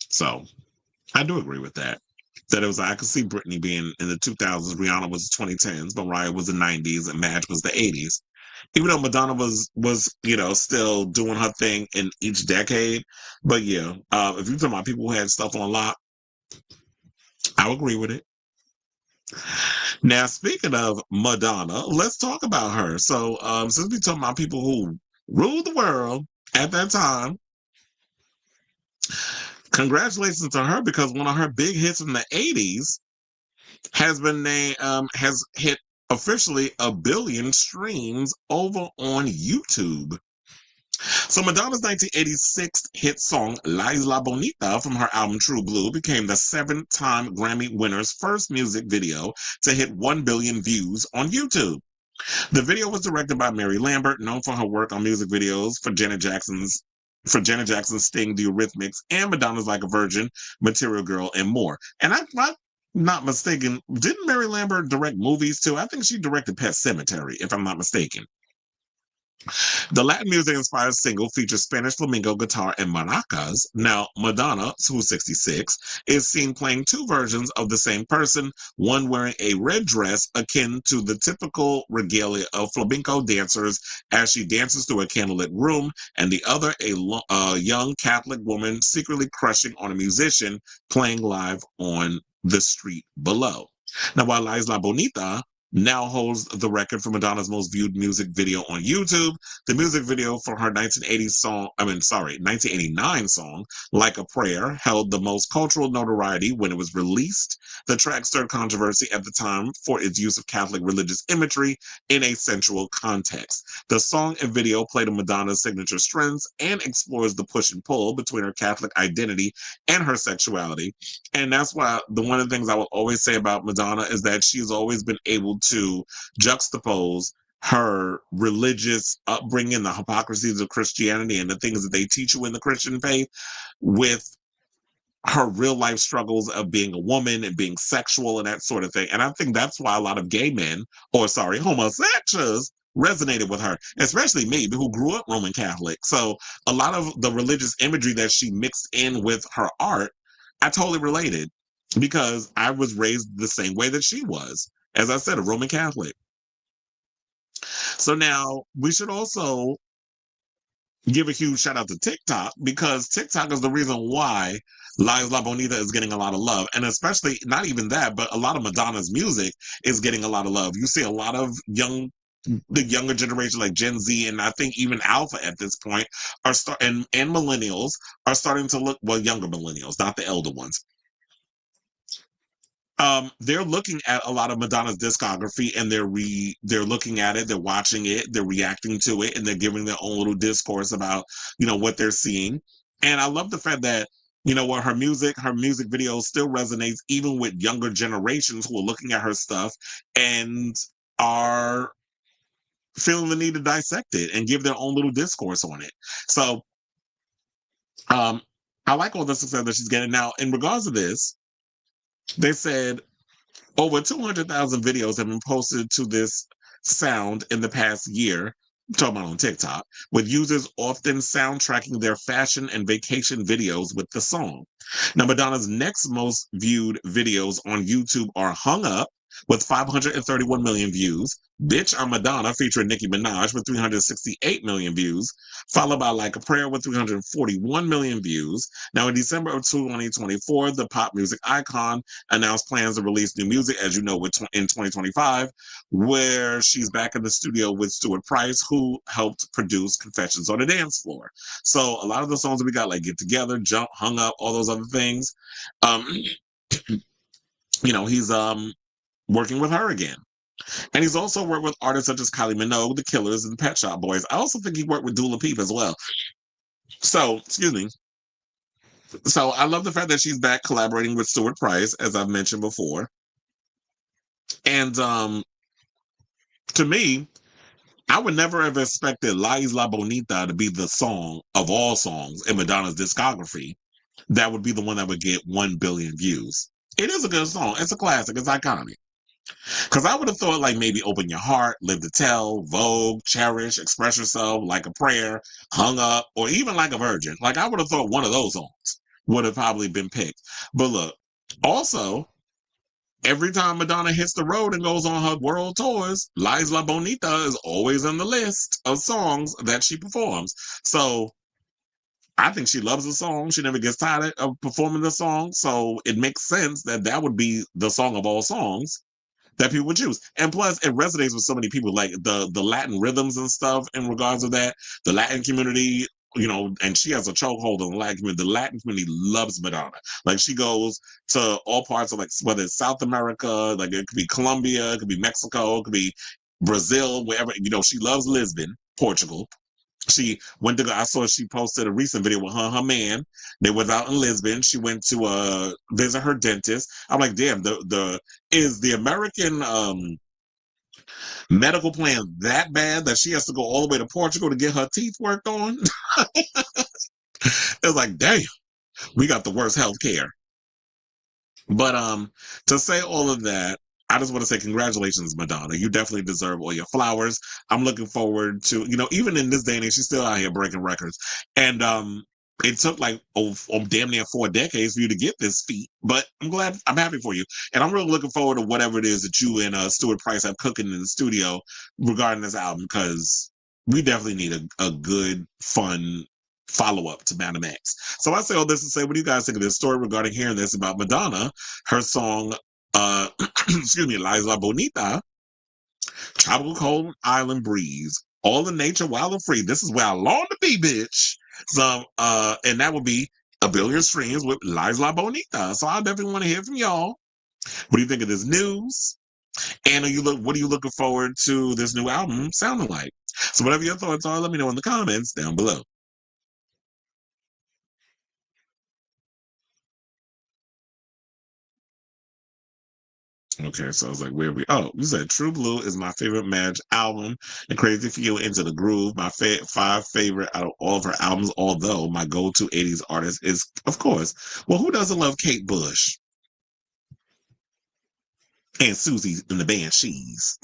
B: So I do agree with that. That it was, I could see Britney being in the 2000s, Rihanna was the 2010s, Mariah was the 90s, and Madge was the 80s. even though Madonna was still doing her thing in each decade. But yeah, if you're talking about people who had stuff on lock, I'll agree with it. Now, speaking of Madonna, let's talk about her. So, since we're talking about people who ruled the world at that time, congratulations to her, because one of her big hits in the 80s has been has hit officially 1 billion streams over on YouTube. So Madonna's 1986 hit song La Isla Bonita from her album True Blue became the 7-time Grammy winner's first music video to hit 1 billion views on YouTube. The video was directed by Mary Lambert, known for her work on music videos for Janet Jackson's Sting, The Eurythmics, and Madonna's Like a Virgin, Material Girl, and more. And I'm not mistaken, didn't Mary Lambert direct movies too? I think she directed Pet Sematary, if I'm not mistaken. The Latin music-inspired single features Spanish flamenco guitar and maracas. Now, Madonna, who's 66, is seen playing 2 versions of the same person, one wearing a red dress akin to the typical regalia of flamenco dancers as she dances through a candlelit room, and the other a young Catholic woman secretly crushing on a musician playing live on the street below. Now, while La Isla Bonita now holds the record for Madonna's most viewed music video on YouTube, the music video for her 1989 song, Like a Prayer, held the most cultural notoriety when it was released. The track stirred controversy at the time for its use of Catholic religious imagery in a sensual context. The song and video play to Madonna's signature strengths and explores the push and pull between her Catholic identity and her sexuality. And that's why one of the things I will always say about Madonna is that she's always been able to juxtapose her religious upbringing, the hypocrisies of Christianity and the things that they teach you in the Christian faith, with her real life struggles of being a woman and being sexual and that sort of thing. And I think that's why a lot of homosexuals resonated with her, especially me, who grew up Roman Catholic. So a lot of the religious imagery that she mixed in with her art, I totally related, because I was raised the same way that she was. As I said, a Roman Catholic. So now we should also give a huge shout out to TikTok, because TikTok is the reason why La Isla Bonita is getting a lot of love. And especially, not even that, but a lot of Madonna's music is getting a lot of love. You see a lot of the younger generation, like Gen Z, and I think even Alpha at this point, and millennials are starting to look, well, younger millennials, not the elder ones. They're looking at a lot of Madonna's discography, and they're looking at it, they're watching it, they're reacting to it, and they're giving their own little discourse about, what they're seeing. And I love the fact that, where her music video still resonates even with younger generations who are looking at her stuff and are feeling the need to dissect it and give their own little discourse on it. So, I like all the success that she's getting. Now, in regards to this, they said over 200,000 videos have been posted to this sound in the past year, I'm talking about on TikTok, with users often soundtracking their fashion and vacation videos with the song. Now, Madonna's next most viewed videos on YouTube are Hung Up, with 531 million views, Bitch I'm Madonna featuring Nicki Minaj with 368 million views, followed by Like a Prayer with 341 million views. Now, in December of 2024, the pop music icon announced plans to release new music, as you know, in 2025, where she's back in the studio with Stuart Price, who helped produce Confessions on the Dance Floor. So a lot of the songs that we got, like Get Together, Jump, Hung Up, all those other things, he's working with her again. And he's also worked with artists such as Kylie Minogue, The Killers, and Pet Shop Boys. I also think he worked with Dula Peep as well. So, excuse me. So I love the fact that she's back collaborating with Stuart Price, as I've mentioned before. And to me, I would never have expected La Isla Bonita to be the song of all songs in Madonna's discography that would be the one that would get 1 billion views. It is a good song. It's a classic. It's iconic. Because I would have thought like maybe Open Your Heart, Live to Tell, Vogue, Cherish, Express Yourself, Like a Prayer, Hung Up, or even Like a Virgin. Like I would have thought one of those songs would have probably been picked. But look, also, every time Madonna hits the road and goes on her world tours, La Isla Bonita is always on the list of songs that she performs. So I think she loves the song. She never gets tired of performing the song. So it makes sense that that would be the song of all songs that people would choose. And plus, it resonates with so many people, like the Latin rhythms and stuff in regards to that. The Latin community, you know, and she has a chokehold on the Latin community. The Latin community loves Madonna. Like, she goes to all parts of, like, whether it's South America, like it could be Colombia, it could be Mexico, it could be Brazil, wherever. You know, she loves Lisbon, Portugal. She went to go, I saw she posted a recent video with her and her man. They was out in Lisbon. She went to visit her dentist. I'm like, damn, is the American medical plan that bad that she has to go all the way to Portugal to get her teeth worked on? It's like, damn, we got the worst health care. But to say all of that, I just want to say congratulations, Madonna. You definitely deserve all your flowers. I'm looking forward to, you know, even in this day and age, she's still out here breaking records. And it took like damn near 4 decades for you to get this feat, but I'm happy for you. And I'm really looking forward to whatever it is that you and Stuart Price have cooking in the studio regarding this album, because we definitely need a good, fun follow-up to Madam X. So I say all this to say, what do you guys think of this story regarding hearing this about Madonna, her song, excuse me, La Isla Bonita, tropical cold island breeze, all in nature, wild and free. This is where I long to be, bitch. So, and that would be 1 billion streams with La Isla Bonita. So I definitely want to hear from y'all. What do you think of this news? And what are you looking forward to this new album sounding like? So whatever your thoughts are, let me know in the comments down below. Okay, so I was like, you said True Blue is my favorite Madge album, and Crazy for You, Into the Groove, my 5 favorite out of all of her albums, although my go-to 80s artist is, of course, well, who doesn't love Kate Bush? And Susie and the Banshees.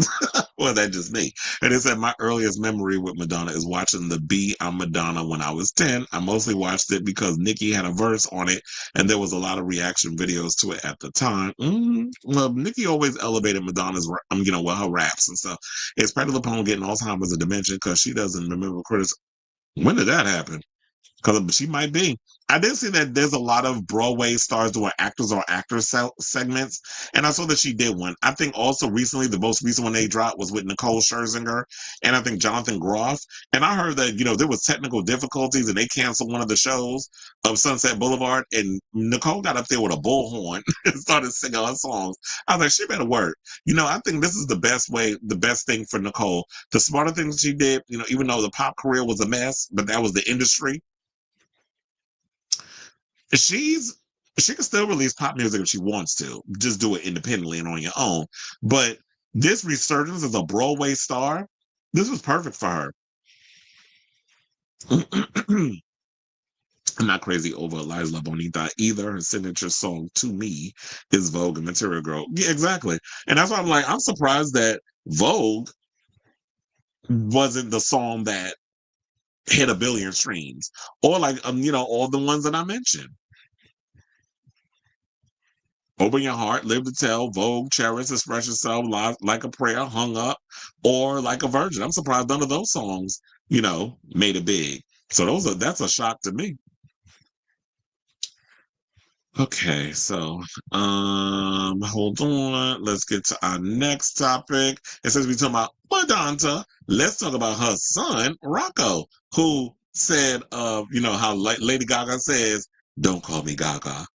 B: Well, that's just me. And it said my earliest memory with Madonna is watching the Be I'm Madonna when I was 10. I mostly watched it because Nicki had a verse on it, and there was a lot of reaction videos to it at the time. Well, Nicki always elevated Madonna's, her raps and stuff. It's Patti LuPone getting Alzheimer's and dementia because she doesn't remember critics. When did that happen? Because she might be. I did see that there's a lot of Broadway stars doing actors or actors segments, and I saw that she did one. I think also recently, the most recent one they dropped was with Nicole Scherzinger, and I think Jonathan Groff. And I heard that, there was technical difficulties, and they canceled one of the shows of Sunset Boulevard, and Nicole got up there with a bullhorn and started singing her songs. I was like, she better work. I think this is the best thing for Nicole. The smarter things she did, even though the pop career was a mess, but that was the industry. She can still release pop music if she wants to. Just do it independently and on your own. But this resurgence as a Broadway star, this was perfect for her. I'm not crazy over La Isla Bonita either. Her signature song to me is Vogue and Material Girl. Yeah, exactly. And that's why I'm like, I'm surprised that Vogue wasn't the song that hit 1 billion streams, or like all the ones that I mentioned. Open Your Heart, Live to Tell, Vogue, Cherish, Express Yourself, Like a Prayer, Hung Up, or Like a Virgin. I'm surprised none of those songs, made it big. So that's a shock to me. Okay, so hold on. Let's get to our next topic. And since we're talking about Madonna, let's talk about her son, Rocco, who said how Lady Gaga says, "Don't call me Gaga."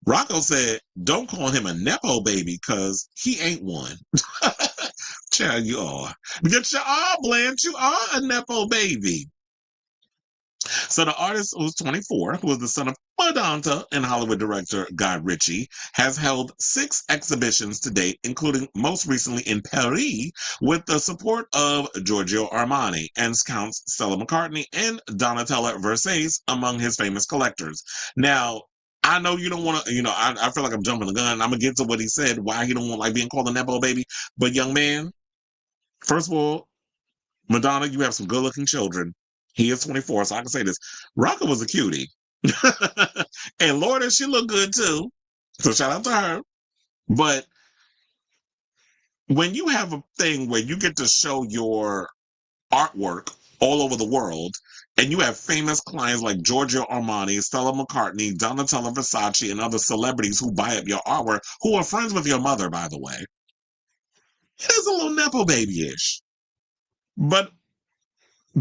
B: Rocco said, "Don't call him a Nepo baby, because he ain't one." Child, you are. Because you are, Blanche. You are a Nepo baby. So the artist, who was 24, who was the son of Madonna and Hollywood director Guy Ritchie, has held 6 exhibitions to date, including most recently in Paris, with the support of Giorgio Armani and Counts Stella McCartney and Donatella Versace among his famous collectors. Now, I know you don't want to, I feel like I'm jumping the gun. I'm going to get to what he said, why he don't want being called a Nepo baby. But young man, first of all, Madonna, you have some good looking children. He is 24, so I can say this. Rocco was a cutie. And Lord, she looked good too. So shout out to her. But when you have a thing where you get to show your artwork all over the world, and you have famous clients like Giorgio Armani, Stella McCartney, Donatella Versace, and other celebrities who buy up your artwork, who are friends with your mother, by the way, it is a little Nepo baby-ish. But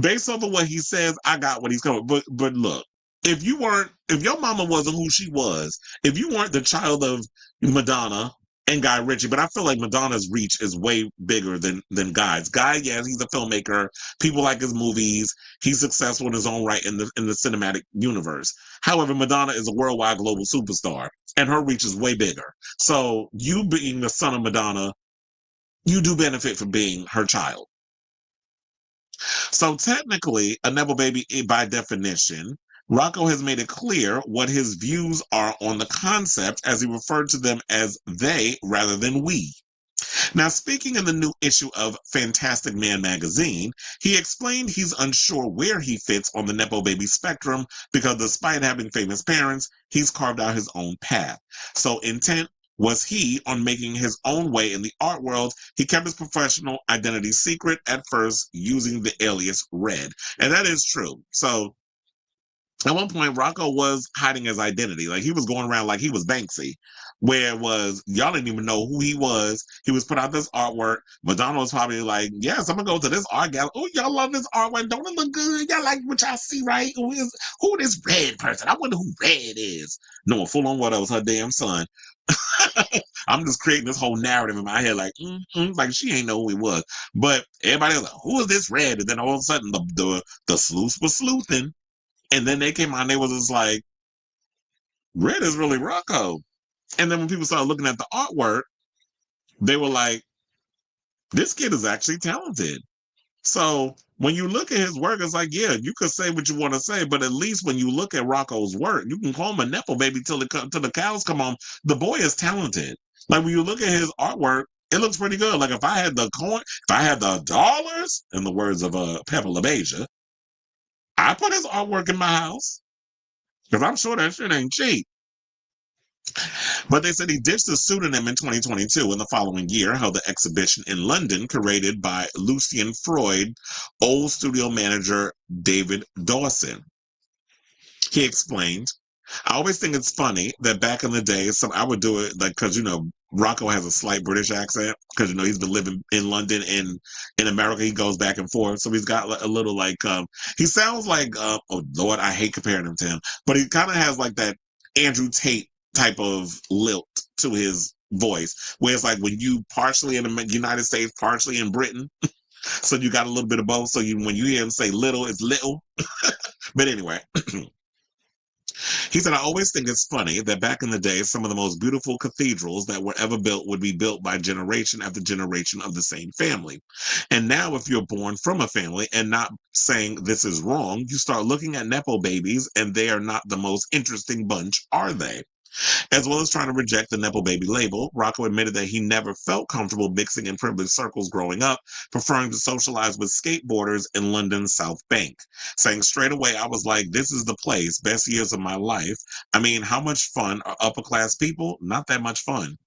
B: based off of what he says, I got what he's coming. But look, if your mama wasn't who she was, if you weren't the child of Madonna and Guy Ritchie, but I feel like Madonna's reach is way bigger than Guy's. Guy, yes, he's a filmmaker. People like his movies. He's successful in his own right in the cinematic universe. However, Madonna is a worldwide global superstar, and her reach is way bigger. So you being the son of Madonna, you do benefit from being her child. So technically, a Nepo baby, by definition, Rocco has made it clear what his views are on the concept, as he referred to them as they rather than we. Now, speaking in the new issue of Fantastic Man magazine, he explained he's unsure where he fits on the Nepo baby spectrum because despite having famous parents, he's carved out his own path. So intent was he on making his own way in the art world. He kept his professional identity secret at first using the alias Red. And that is true. So at one point, Rocco was hiding his identity. Like, he was going around like he was Banksy, where it was, y'all didn't even know who he was. He was put out this artwork. Madonna was probably like, yes, I'm going to go to this art gallery. Oh, y'all love this artwork. Don't it look good? Y'all like what y'all see, right? Who this Red person? I wonder who Red is. No, full on what else? Her damn son. I'm just creating this whole narrative in my head, like, like she ain't know who he was. But everybody was like, who is this Red? And then all of a sudden, the sleuths were sleuthing. And then they came out and they was just like, Red is really Rocco. And then when people started looking at the artwork, they were like, this kid is actually talented. So when you look at his work, it's like, yeah, you could say what you want to say, but at least when you look at Rocco's work, you can call him a Nepo baby till the cows come home. The boy is talented. Like, when you look at his artwork, it looks pretty good. Like, if I had the coin, if I had the dollars, in the words of Pepper LaBeija, I put his artwork in my house. Because I'm sure that shit ain't cheap. But they said he ditched his pseudonym in 2022. In the following year, held the exhibition in London, curated by Lucian Freud, old studio manager David Dawson. He explained, I always think it's funny that back in the day, I would do it, like, because, Rocco has a slight British accent, because, he's been living in London and in America. He goes back and forth. So he's got a little, like, he sounds like, oh, Lord, I hate comparing him to him, but he kind of has, like, that Andrew Tate type of lilt to his voice, where it's like when you partially in the United States, partially in Britain, so you got a little bit of both. So when you hear him say little, it's little. But anyway, he said, I always think it's funny that back in the day, some of the most beautiful cathedrals that were ever built would be built by generation after generation of the same family. And now if you're born from a family and not saying this is wrong, you start looking at Nepo babies and they are not the most interesting bunch, are they? As well as trying to reject the Nepo baby label, Rocco admitted that he never felt comfortable mixing in privileged circles growing up, preferring to socialize with skateboarders in London's South Bank, saying straight away, I was like, this is the place, best years of my life. I mean, how much fun are upper class people? Not that much fun.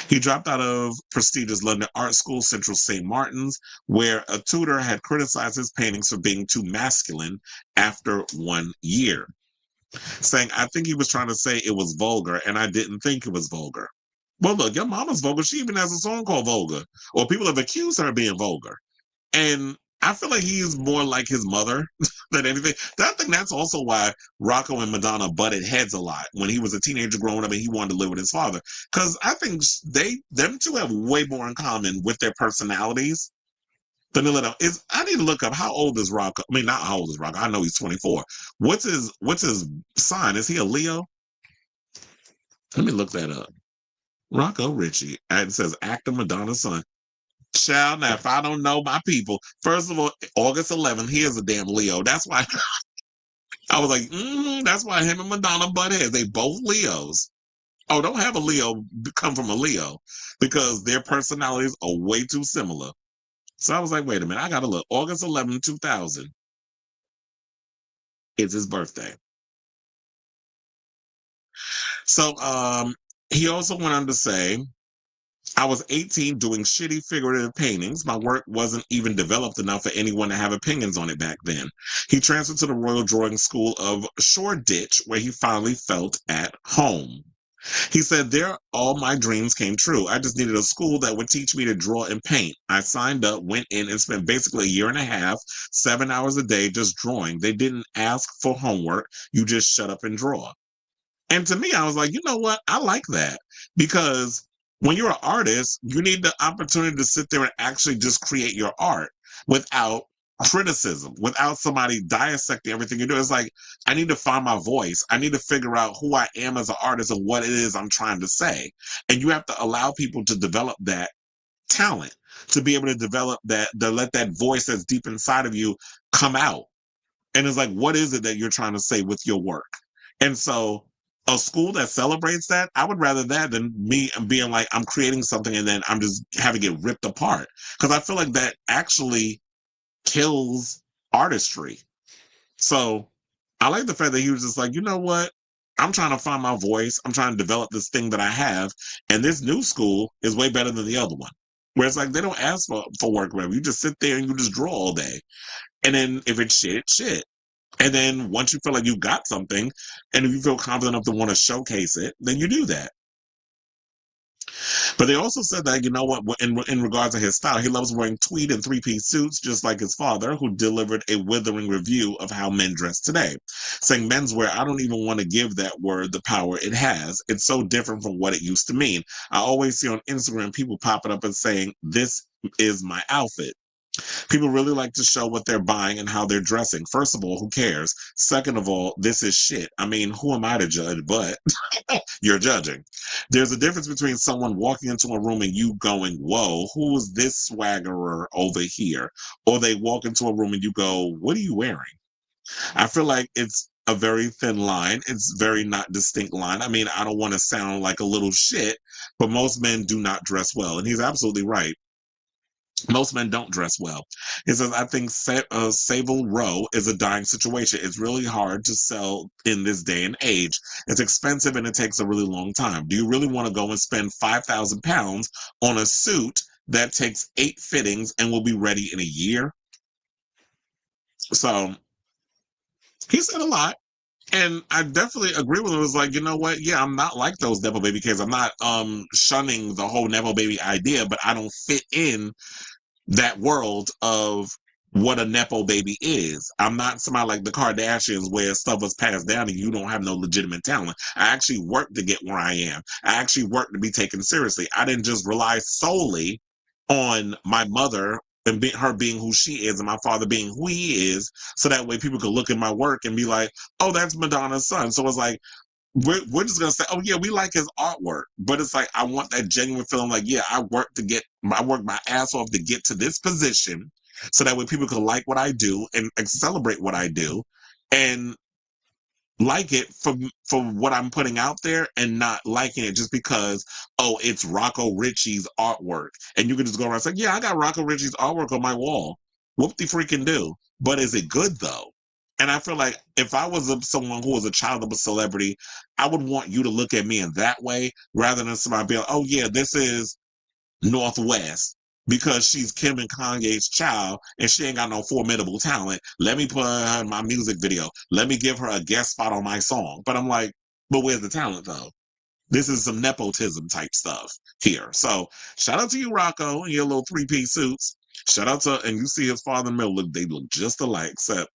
B: He dropped out of prestigious London art school, Central St. Martin's, where a tutor had criticized his paintings for being too masculine after 1 year. Saying, I think he was trying to say it was vulgar, and I didn't think it was vulgar. Well, look, your mama's vulgar. She even has a song called Vulgar, or people have accused her of being vulgar. And I feel like he's more like his mother than anything. I think that's also why Rocco and Madonna butted heads a lot when he was a teenager growing up and he wanted to live with his father. Because I think them two have way more in common with their personalities. I need to look up how old is Rocco. I mean, not how old is Rocco. I know he's 24. What's his sign? Is he a Leo? Let me look that up. Rocco Ritchie. And it says actor Madonna's son. Child, now if I don't know my people, first of all, August 11th, he is a damn Leo. That's why I was like, that's why him and Madonna butt heads. They both Leos. Oh, don't have a Leo come from a Leo, because their personalities are way too similar. So I was like, wait a minute, I gotta look. August 11, 2000 is his birthday. So he also went on to say I was 18 doing shitty figurative paintings. My work wasn't even developed enough for anyone to have opinions on it back then. He transferred to the Royal Drawing School of Shoreditch, where he finally felt at home. He said, there, all my dreams came true. I just needed a school that would teach me to draw and paint. I signed up, went in, and spent basically a year and a half, 7 hours a day, just drawing. They didn't ask for homework. You just shut up and draw. And to me, I was like, you know what? I like that, because when you're an artist, you need the opportunity to sit there and actually just create your art without criticism, without somebody dissecting everything you do. It's like, I need to find my voice. I need to figure out who I am as an artist and what it is I'm trying to say. And you have to allow people to develop that talent, to be able to develop that, to let that voice that's deep inside of you come out. And it's like, what is it that you're trying to say with your work? And so a school that celebrates that, I would rather that than me being like, I'm creating something and then I'm just having it ripped apart. Because I feel like that actually kills artistry. So I like the fact that he was just like, you know what? I'm trying to find my voice. I'm trying to develop this thing that I have. And this new school is way better than the other one. Where it's like, they don't ask for work, whatever. You just sit there and you just draw all day. And then if it's shit, it's shit. And then once you feel like you got something, and if you feel confident enough to want to showcase it, then you do that. But they also said that, you know what, in regards to his style, he loves wearing tweed and three-piece suits, just like his father, who delivered a withering review of how men dress today, saying menswear, I don't even want to give that word the power it has. It's so different from what it used to mean. I always see on Instagram people popping up and saying, this is my outfit. People really like to show what they're buying and how they're dressing. First of all, who cares? Second of all, this is shit. I mean, who am I to judge? But you're judging. There's a difference between someone walking into a room and you going, whoa, who is this swaggerer over here? Or they walk into a room and you go, what are you wearing? I feel like it's a very thin line. It's very not distinct line. I mean, I don't want to sound like a little shit, but most men do not dress well. And he's absolutely right. Most men don't dress well. He says, I think Savile Row is a dying situation. It's really hard to sell in this day and age. It's expensive and it takes a really long time. Do you really want to go and spend £5,000 on a suit that takes 8 fittings and will be ready in a year? So he said a lot. And I definitely agree with him. It was like, you know what? Yeah, I'm not like those Nepo baby kids. I'm not shunning the whole Nepo baby idea, but I don't fit in that world of what a Nepo baby is. I'm not somebody like the Kardashians where stuff was passed down and you don't have no legitimate talent. I actually worked to get where I am. I actually worked to be taken seriously. I didn't just rely solely on my mother and her being who she is and my father being who he is, so that way people could look at my work and be like, oh, that's Madonna's son. So it's like, we're just gonna say, oh yeah, we like his artwork, but it's like, I want that genuine feeling like, yeah, I worked my ass off to get to this position, so that way people can like what I do and celebrate what I do, and like it for what I'm putting out there, and not liking it just because, oh, it's Rocco Ritchie's artwork, and you can just go around and say, yeah, I got Rocco Ritchie's artwork on my wall. Whoop de freaking do. But is it good though? And I feel like if I was someone who was a child of a celebrity, I would want you to look at me in that way rather than somebody being like, oh yeah, this is Northwest because she's Kim and Kanye's child and she ain't got no formidable talent. Let me put her in my music video. Let me give her a guest spot on my song. But I'm like, but where's the talent though? This is some nepotism type stuff here. So shout out to you, Rocco, and your little 3-piece suits. Shout out to, and you see his father and Mill, they look just alike, except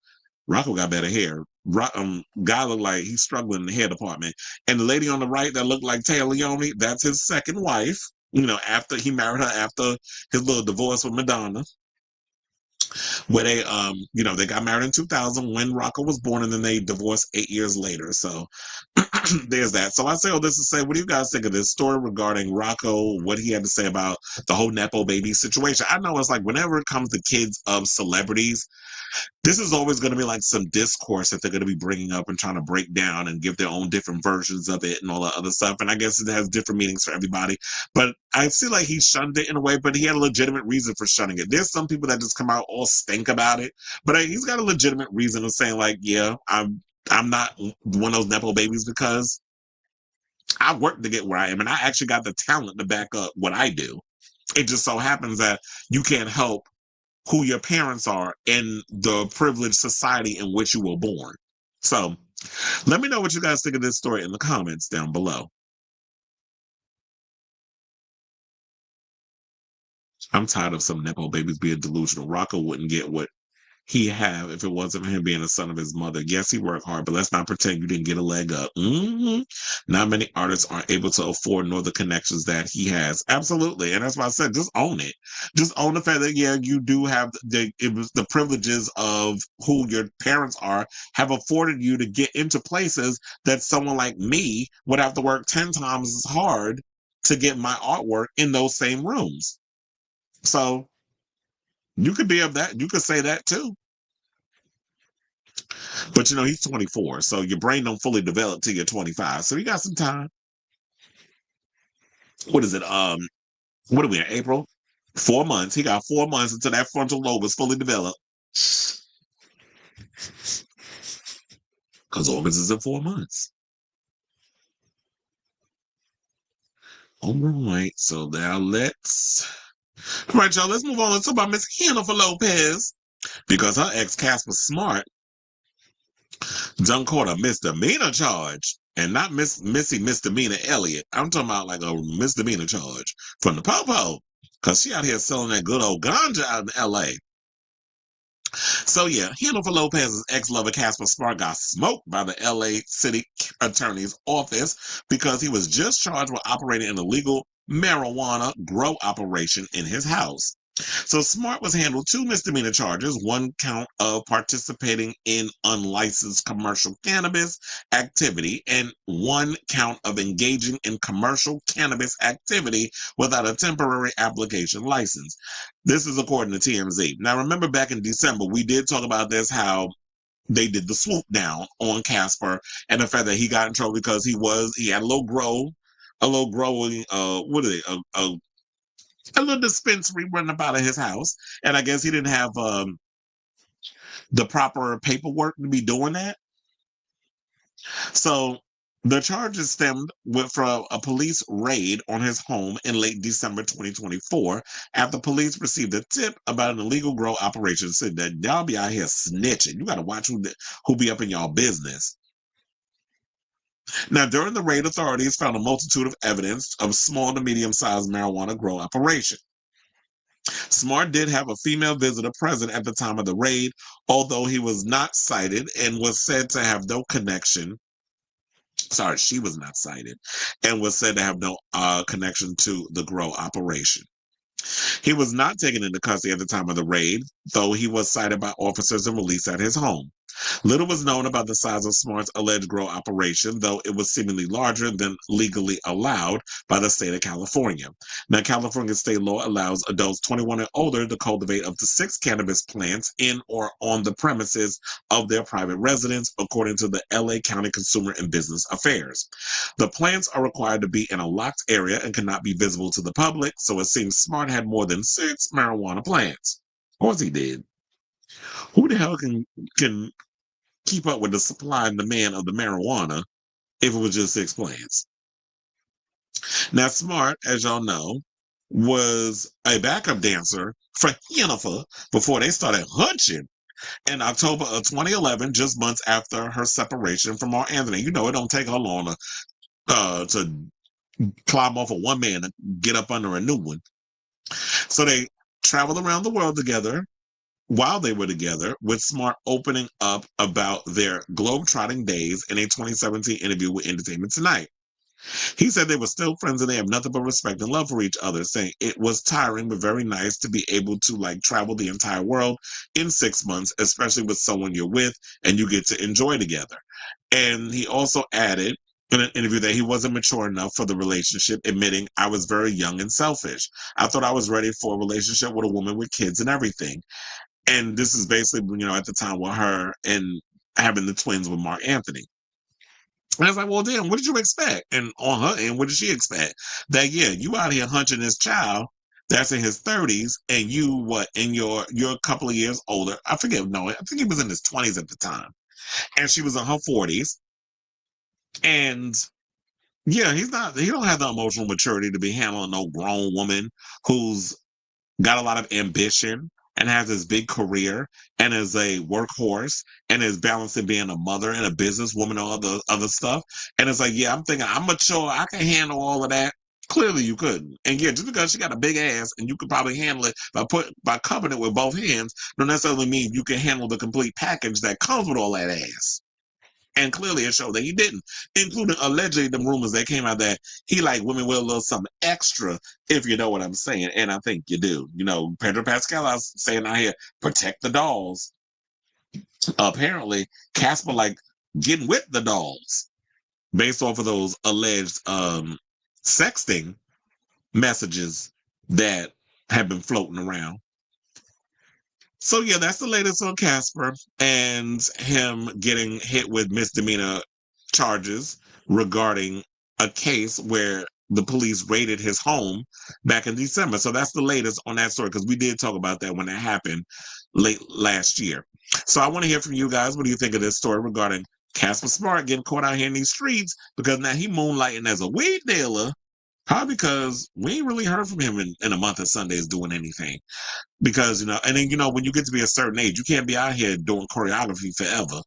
B: Rocco got better hair. Guy looked like he's struggling in the hair department. And the lady on the right that looked like Taylor Leone, that's his second wife. You know, after he married her after his little divorce with Madonna. Where they, they got married in 2000 when Rocco was born, and then they divorced 8 years later. So there's that. So I say all this to say, what do you guys think of this story regarding Rocco, what he had to say about the whole Nepo baby situation? I know it's like whenever it comes to kids of celebrities, this is always going to be like some discourse that they're going to be bringing up and trying to break down and give their own different versions of it and all that other stuff. And I guess it has different meanings for everybody. But I feel like he shunned it in a way, but he had a legitimate reason for shunning it. There's some people that just come out all stink about it, but he's got a legitimate reason of saying like, yeah, I'm not one of those Nepo babies because I worked to get where I am, and I actually got the talent to back up what I do. It just so happens that you can't help who your parents are in the privileged society in which you were born. So let me know what you guys think of this story in the comments down below. I'm tired of some Nepo babies being delusional. Rocco wouldn't get what he have if it wasn't for him being a son of his mother. Yes, he worked hard, but let's not pretend you didn't get a leg up. Not many artists are able to afford nor the connections that he has. Absolutely. And that's why I said, just own it. Just own the fact that, yeah, you do have the privileges of who your parents are have afforded you to get into places that someone like me would have to work 10 times as hard to get my artwork in those same rooms. So you could be of that. You could say that too. But you know, he's 24, so your brain don't fully develop till you're 25. So you got some time. What is it? What are we in April? 4 months. He got 4 months until that frontal lobe is fully developed. Because August is in 4 months. All right, so now all right, y'all, let's move on. Let's talk about Miss Jennifer Lopez. Because her ex Casper Smart done caught a misdemeanor charge, and not Missy Misdemeanor Elliott. I'm talking about like a misdemeanor charge from the Popo, because she out here selling that good old ganja out in L.A. So yeah, Jennifer Lopez's ex-lover Casper Smart got smoked by the L.A. City Attorney's Office because he was just charged with operating an illegal marijuana grow operation in his house. So Smart was handled 2 misdemeanor charges, 1 count of participating in unlicensed commercial cannabis activity and 1 count of engaging in commercial cannabis activity without a temporary application license. This is according to TMZ. Now, remember back in December, we did talk about this, how they did the swoop down on Casper and the fact that he got in trouble because he had a little growing, a little dispensary running about in his house. And I guess he didn't have the proper paperwork to be doing that. So the charges stemmed from a police raid on his home in late December 2024 after police received a tip about an illegal grow operation. Said that y'all be out here snitching. You got to watch who be up in y'all business. Now, during the raid, authorities found a multitude of evidence of small to medium-sized marijuana grow operation. Smart did have a female visitor present at the time of the raid, although he was not cited and was said to have no connection. Sorry, she was not cited and was said to have no connection to the grow operation. He was not taken into custody at the time of the raid, though he was cited by officers and released at his home. Little was known about the size of Smart's alleged grow operation, though it was seemingly larger than legally allowed by the state of California. Now, California state law allows adults 21 and older to cultivate up to 6 cannabis plants in or on the premises of their private residence, according to the LA County Consumer and Business Affairs. The plants are required to be in a locked area and cannot be visible to the public, so it seems Smart had more than 6 marijuana plants. Of course he did. Who the hell can keep up with the supply and demand of the marijuana if it was just 6 plants? Now, Smart, as y'all know, was a backup dancer for Jennifer before they started hunching in October of 2011, just months after her separation from Mark Anthony. You know, it don't take her long to climb off of one man and get up under a new one. So they traveled around the world together while they were together, with Smart opening up about their globe-trotting days in a 2017 interview with Entertainment Tonight. He said they were still friends and they have nothing but respect and love for each other, saying it was tiring but very nice to be able to travel the entire world in 6 months, especially with someone you're with and you get to enjoy together. And he also added in an interview that he wasn't mature enough for the relationship, admitting, I was very young and selfish. I thought I was ready for a relationship with a woman with kids and everything. And this is basically, at the time with her and having the twins with Mark Anthony. And I was like, well, damn, what did you expect? And on her end, what did she expect? That, yeah, you out here hunching this child that's in his 30s and you, you're a couple of years older. I think he was in his 20s at the time. And she was in her 40s. And Yeah, he don't have the emotional maturity to be handling no grown woman who's got a lot of ambition and has this big career and is a workhorse and is balancing being a mother and a businesswoman and all the other stuff. And it's like, yeah, I'm thinking I'm mature. I can handle all of that. Clearly you couldn't. And yeah, just because she got a big ass and you could probably handle it by covering it with both hands, don't necessarily mean you can handle the complete package that comes with all that ass. And clearly it showed that he didn't, including allegedly the rumors that came out that he like women with a little something extra, if you know what I'm saying. And I think you do. You know, Pedro Pascal, I was saying out here, protect the dolls. Apparently, Casper like getting with the dolls based off of those alleged sexting messages that have been floating around. So yeah, that's the latest on Casper and him getting hit with misdemeanor charges regarding a case where the police raided his home back in December. So that's the latest on that story, because we did talk about that when that happened late last year. So I want to hear from you guys. What do you think of this story regarding Casper Smart getting caught out here in these streets because now he moonlighting as a weed dealer? Probably because we ain't really heard from him in a month of Sundays doing anything. Because, you know, and then, you know, when you get to be a certain age, you can't be out here doing choreography forever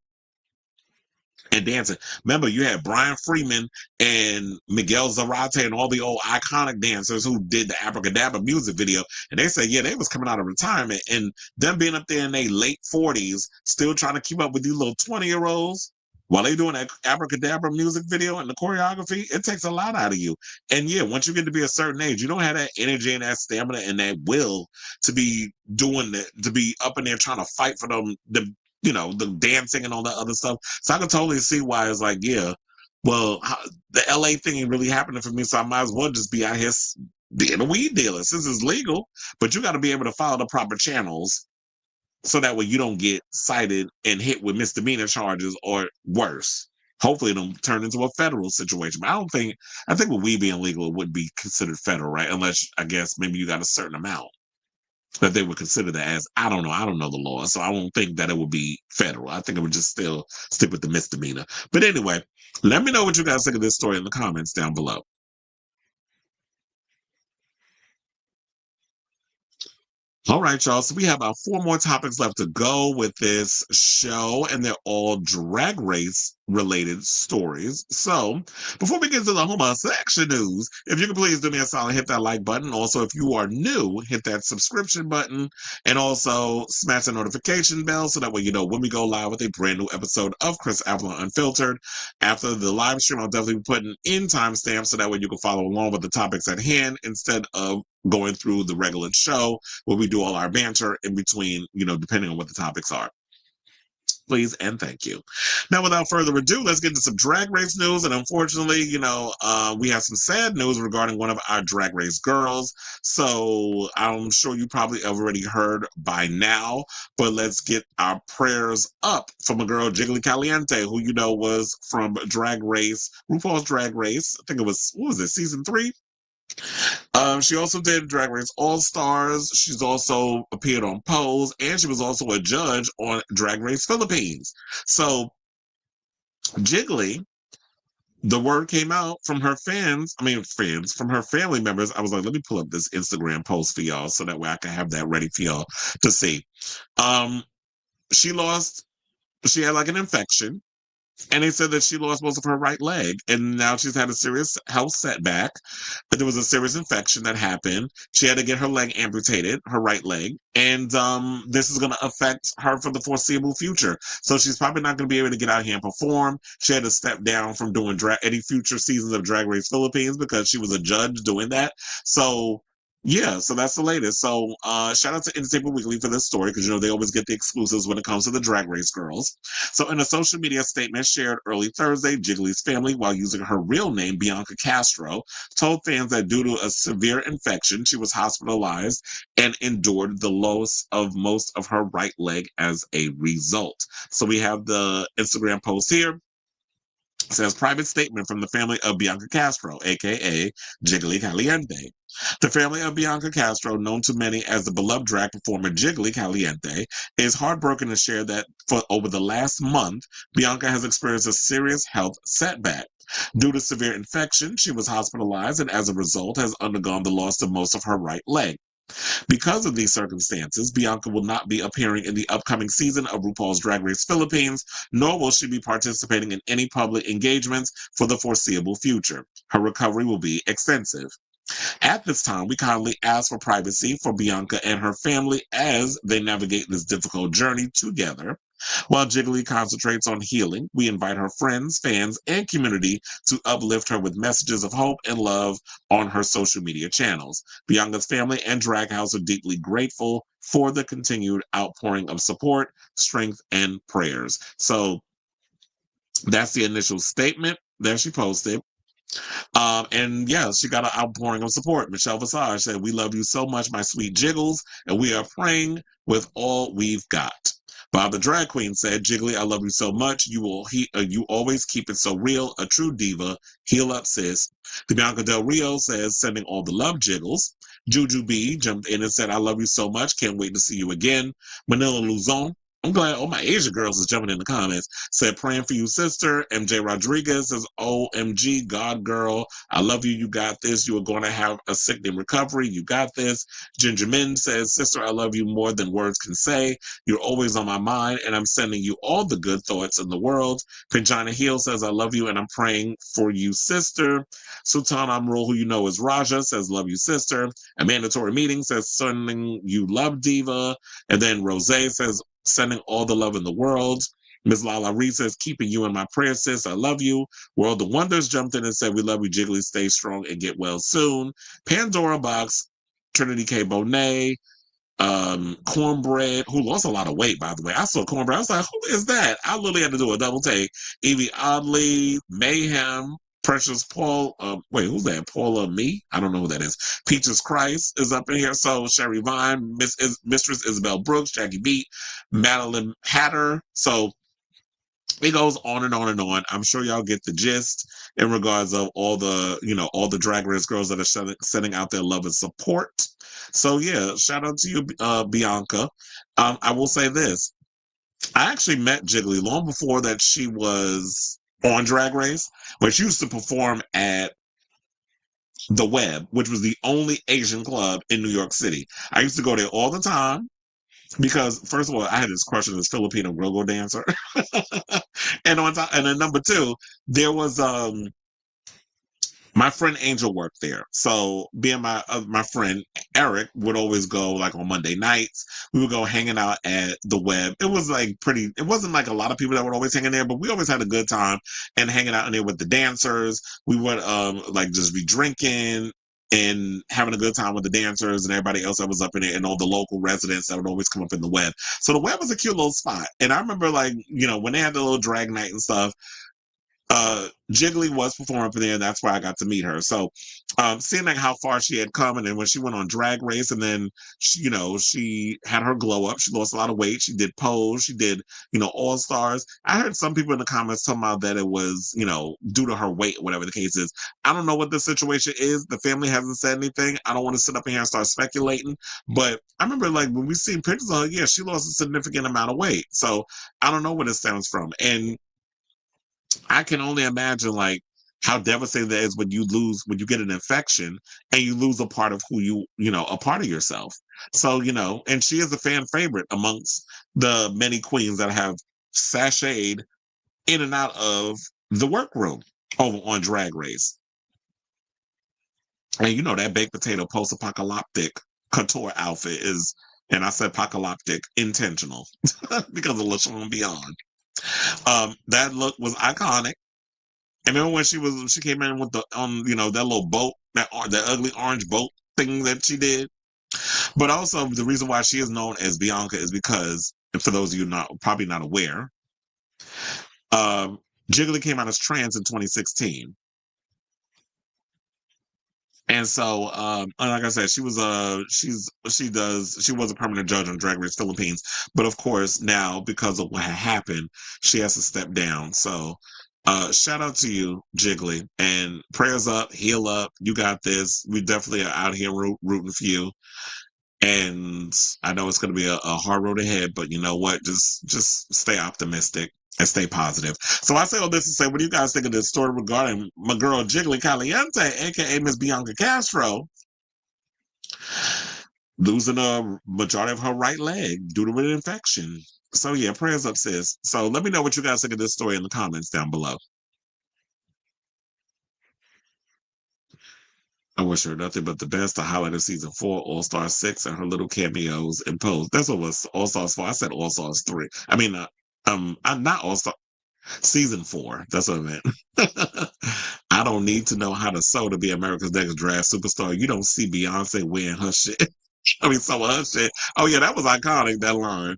B: and dancing. Remember, you had Brian Freeman and Miguel Zarate and all the old iconic dancers who did the Abracadabra music video. And they said, yeah, they was coming out of retirement. And them being up there in their late 40s, still trying to keep up with these little 20-year-olds while they doing that Abracadabra music video and the choreography, it takes a lot out of you. And yeah, once you get to be a certain age, you don't have that energy and that stamina and that will to be doing that, to be up in there trying to fight for them, the dancing and all that other stuff. So I can totally see why it's like, yeah, well, the LA thing ain't really happening for me, so I might as well just be out here being a weed dealer since it's legal. But you got to be able to follow the proper channels so that way you don't get cited and hit with misdemeanor charges or worse. Hopefully it don't turn into a federal situation. But I think with weed being legal, it wouldn't be considered federal, right? Unless, I guess, maybe you got a certain amount that they would consider that as, I don't know the law. So I won't think that it would be federal. I think it would just still stick with the misdemeanor. But anyway, let me know what you guys think of this story in the comments down below. All right, y'all. So we have about 4 more topics left to go with this show, and they're all Drag Race related stories. So before we get to the homosexual news, if you could please do me a solid, hit that like button. Also, if you are new, hit that subscription button and also smash the notification bell so that way you know when we go live with a brand new episode of Chris Avalon Unfiltered. After the live stream, I'll definitely be putting in timestamps so that way you can follow along with the topics at hand instead of going through the regular show where we do all our banter in between, depending on what the topics are. Please and thank you. Now, without further ado, let's get into some Drag Race news. And unfortunately, we have some sad news regarding one of our Drag Race girls. So I'm sure you probably already heard by now, but let's get our prayers up from a girl, Jiggly Caliente, who was from Drag Race, RuPaul's Drag Race. I think it was, season 3? She also did Drag Race All-Stars. She's also appeared on Pose, and she was also a judge on Drag Race Philippines. So, Jiggly, the word came out from her from her family members. I was like, let me pull up this Instagram post for y'all so that way I can have that ready for y'all to see. She had like an infection. And they said that she lost most of her right leg, and now she's had a serious health setback. But there was a serious infection that happened. She had to get her leg amputated, her right leg, and this is going to affect her for the foreseeable future. So she's probably not going to be able to get out here and perform. She had to step down from doing any future seasons of Drag Race Philippines because she was a judge doing that. So yeah, so that's the latest. So shout out to Entertainment Weekly for this story because they always get the exclusives when it comes to the Drag Race girls. So in a social media statement shared early Thursday, Jiggly's family, while using her real name, Bianca Castro, told fans that due to a severe infection, she was hospitalized and endured the loss of most of her right leg as a result. So we have the Instagram post here. It says, private statement from the family of Bianca Castro, a.k.a. Jiggly Caliente. The family of Bianca Castro, known to many as the beloved drag performer Jiggly Caliente, is heartbroken to share that for over the last month, Bianca has experienced a serious health setback. Due to severe infection, she was hospitalized and as a result has undergone the loss of most of her right leg. Because of these circumstances, Bianca will not be appearing in the upcoming season of RuPaul's Drag Race Philippines, nor will she be participating in any public engagements for the foreseeable future. Her recovery will be extensive. At this time, we kindly ask for privacy for Bianca and her family as they navigate this difficult journey together. While Jiggly concentrates on healing, we invite her friends, fans, and community to uplift her with messages of hope and love on her social media channels. Bianca's family and Drag House are deeply grateful for the continued outpouring of support, strength, and prayers. So that's the initial statement that she posted. And yeah, she got an outpouring of support. Michelle Visage said, "We love you so much, my sweet Jiggles, and we are praying with all we've got." Bob the Drag Queen said, "Jiggly, I love you so much. You always keep it so real, a true diva. Heal up, sis." The Bianca Del Rio says, "Sending all the love, Jiggles." Juju B jumped in and said, "I love you so much. Can't wait to see you again." Manila Luzon, I'm glad all my Asian girls is jumping in the comments, said, "Praying for you, sister." MJ Rodriguez says, "OMG, God girl, I love you. You got this. You are going to have a sickening recovery. You got this." Ginger Min says, "Sister, I love you more than words can say. You're always on my mind, and I'm sending you all the good thoughts in the world." Pinjana Hill says, "I love you, and I'm praying for you, sister." Sultan Amrul, who you know is Raja, says, "Love you, sister." A Mandatory Meeting says, "Sending you love, diva." And then Rose says, "Sending all the love in the world." Ms. Lala Reed says, "Keeping you in my prayers, sis. I love you." World of Wonders jumped in and said, "We love you, Jiggly. Stay strong and get well soon." Pandora Box, Trinity K. Bonet, Cornbread, who lost a lot of weight, by the way. I saw Cornbread. I was like, who is that? I literally had to do a double take. Evie Oddly, Mayhem, Precious Paul. Who's that? Paula Me? I don't know who that is. Peaches Christ is up in here. So Sherry Vine, Mistress Isabel Brooks, Jackie Beat, Madeline Hatter. So it goes on and on and on. I'm sure y'all get the gist in regards of all the Drag Race girls that are sending out their love and support. So yeah, shout out to you, Bianca. I will say this. I actually met Jiggly long before that she was on Drag Race, when she used to perform at The Web, which was the only Asian club in New York City. I used to go there all the time because, first of all, I had this crush on this Filipino go-go dancer. And then number two, there was my friend Angel worked there. So being my friend Eric would always go like on Monday nights. We would go hanging out at The Web. It was like it wasn't like a lot of people that would always hang in there, but we always had a good time and hanging out in there with the dancers. We would like just be drinking and having a good time with the dancers and everybody else that was up in it and all the local residents that would always come up in The Web. So The Web was a cute little spot. And I remember like, when they had the little drag night and stuff, Jiggly was performing up there, and that's where I got to meet her. So, seeing like how far she had come, and then when she went on Drag Race, and then she had her glow up. She lost a lot of weight. She did Pose. She did All Stars. I heard some people in the comments talking about that it was due to her weight, whatever the case is. I don't know what the situation is. The family hasn't said anything. I don't want to sit up in here and start speculating. But I remember like when we seen pictures of her, yeah, she lost a significant amount of weight. So I don't know where this stems from, and I can only imagine like how devastating that is when you get an infection and you lose a part of who a part of yourself. So, and she is a fan favorite amongst the many queens that have sashayed in and out of the workroom over on Drag Race. And that baked potato post-apocalyptic couture outfit is, and I said apocalyptic intentional because of LaShawn Beyond. That look was iconic. I remember when she came in with the that little boat, that ugly orange boat thing that she did. But also the reason why she is known as Bianca is because, and for those of you probably not aware, Jiggly came out as trans in 2016. And so, like I said, she was a permanent judge on Drag Race Philippines, but of course now because of what had happened, she has to step down. So, shout out to you, Jiggly, and prayers up, heal up. You got this. We definitely are out here rooting for you. And I know it's going to be a hard road ahead, but you know what? Just stay optimistic. and stay positive. So I say all this to say, what do you guys think of this story regarding my girl Jiggly Caliente, aka Miss Bianca Castro, losing a majority of her right leg due to an infection? So yeah, prayers up, sis. So let me know what you guys think of this story in the comments down below. I wish her nothing but the best. To highlight of season 4, All-Star 6, and her little cameos and pose. That's what was All-Stars 4. I said All-Stars 3. I mean, I'm not All-Star. Season 4. That's what I meant. I don't need to know how to sew to be America's Next Drag Superstar. You don't see Beyonce wearing her shit. I mean, some of her shit. Oh, yeah, that was iconic, that line.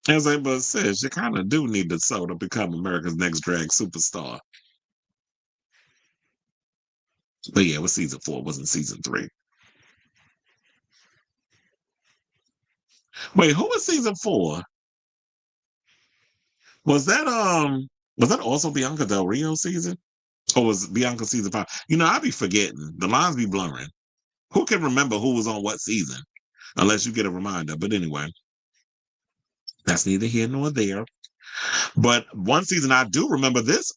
B: I was like, but sis, you kind of do need to sew to become America's Next Drag Superstar. But yeah, it was season 4. It wasn't season 3. Wait, who was season 4? Was that also Bianca Del Rio season? Or was Bianca season 5? You know, I be forgetting. The lines be blurring. Who can remember who was on what season? Unless you get a reminder. But anyway, that's neither here nor there. But one season I do remember this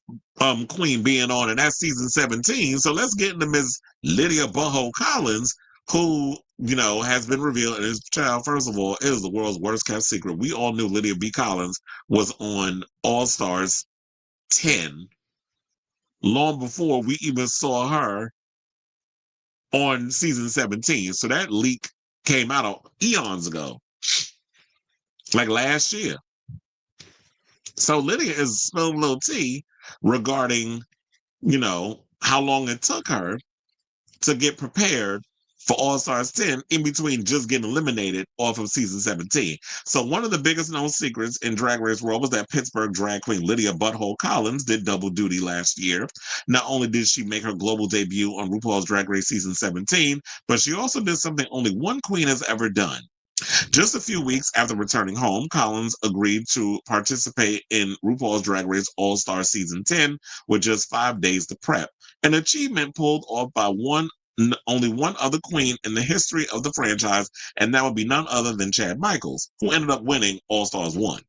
B: queen being on, and that's season 17. So let's get into Miss Lydia Boho Kollins, who, you know, has been revealed. And his child, first of all, is the world's worst kept secret. We all knew Lydia B. Kollins was on All Stars 10 long before we even saw her on season 17. So that leak came out eons ago, like last year. So Lydia is spilling a little tea regarding, you know, how long it took her to get prepared for All Stars 10 in between just getting eliminated off of season 17. So one of the biggest known secrets in Drag Race world was that Pittsburgh drag queen Lydia Butthole Kollins did double duty last year. Not only did she make her global debut on RuPaul's Drag Race season 17, but she also did something only one queen has ever done. Just a few weeks after returning home, Kollins agreed to participate in RuPaul's Drag Race All-Star Season 10 with just 5 days to prep, an achievement pulled off by only one other queen in the history of the franchise, and that would be none other than Chad Michaels, who ended up winning All-Stars 1.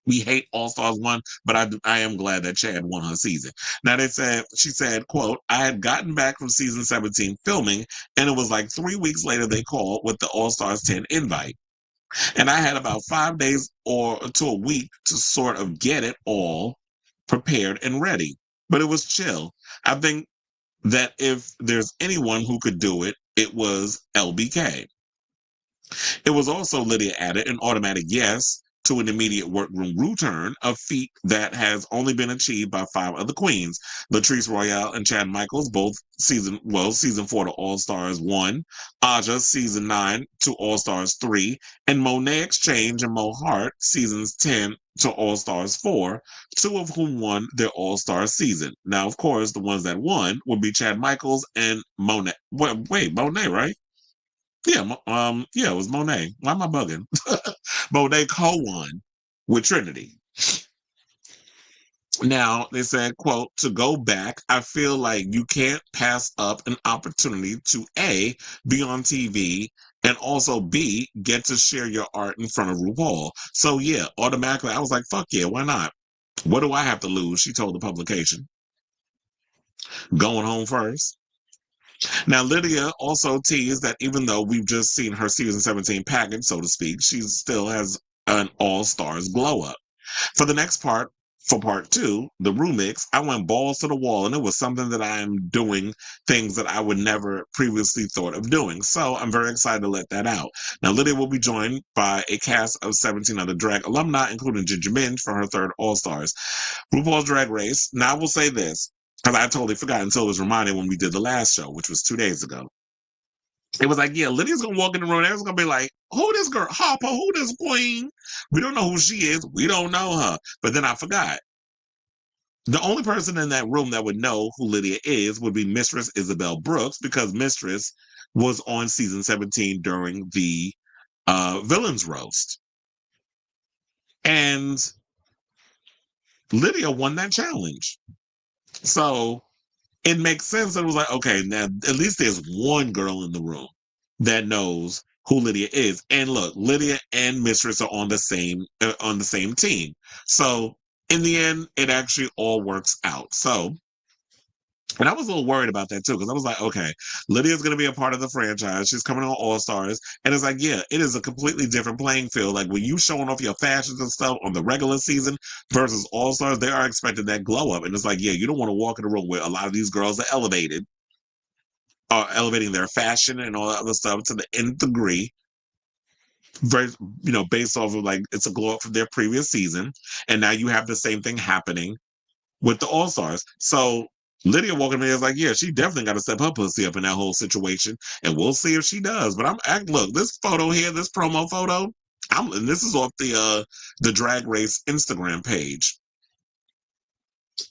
B: We hate All-Stars 1, but I am glad that Chad won her season. Now, she said, quote, I had gotten back from season 17 filming, and it was like 3 weeks later they called with the All-Stars 10 invite. And I had about 5 days or to a week to sort of get it all prepared and ready. But it was chill. I think that if there's anyone who could do it, it was LBK. It was also, Lydia added, an automatic yes to an immediate workroom return, a feat that has only been achieved by 5 other queens. Latrice Royale and Chad Michaels, both season 4 to All-Stars 1, Aja season 9 to All-Stars 3, and Monet Exchange and Mo Hart seasons 10 to All-Stars 4, 2 of whom won their All-Star season. Now, of course, the ones that won would be Chad Michaels and Monet. Wait, Monet, right? Yeah, it was Monet. Why am I bugging? Monet co-won with Trinity. Now, they said, quote, to go back, I feel like you can't pass up an opportunity to A, be on TV, and also B, get to share your art in front of RuPaul. So yeah, automatically, I was like, fuck yeah, why not? What do I have to lose? She told the publication. Going home first. Now, Lydia also teased that even though we've just seen her season 17 package, so to speak, she still has an All-Stars glow-up. For the next part, for part 2, the remix, I went balls to the wall, and it was something that I am doing, things that I would never previously thought of doing. So I'm very excited to let that out. Now, Lydia will be joined by a cast of 17 other drag alumni, including Ginger Minj for her 3rd All-Stars. RuPaul's Drag Race. Now, I will say this, because I totally forgot until it was reminded when we did the last show, which was 2 days ago. It was like, yeah, Lydia's going to walk in the room. Everyone's going to be like, who this girl? Harper, who this queen? We don't know who she is. We don't know her. But then I forgot. The only person in that room that would know who Lydia is would be Mistress Isabel Brooks, because Mistress was on season 17 during the Villains Roast. And Lydia won that challenge. So it makes sense that it was like, okay, now at least there's one girl in the room that knows who Lydia is. And look, Lydia and Mistress are on the same team. So in the end, it actually all works out. So, and I was a little worried about that too, because I was like, okay, Lydia's going to be a part of the franchise. She's coming on All Stars. And it's like, yeah, it is a completely different playing field. Like when you showing off your fashions and stuff on the regular season versus All Stars, they are expecting that glow up. And it's like, yeah, you don't want to walk in a room where a lot of these girls are elevating their fashion and all that other stuff to the nth degree. Very, based off of like it's a glow up from their previous season. And now you have the same thing happening with the All Stars. So Lydia walking in is like, yeah, she definitely got to step her pussy up in that whole situation, and we'll see if she does. But look, this photo here, this promo photo, and this is off the Drag Race Instagram page,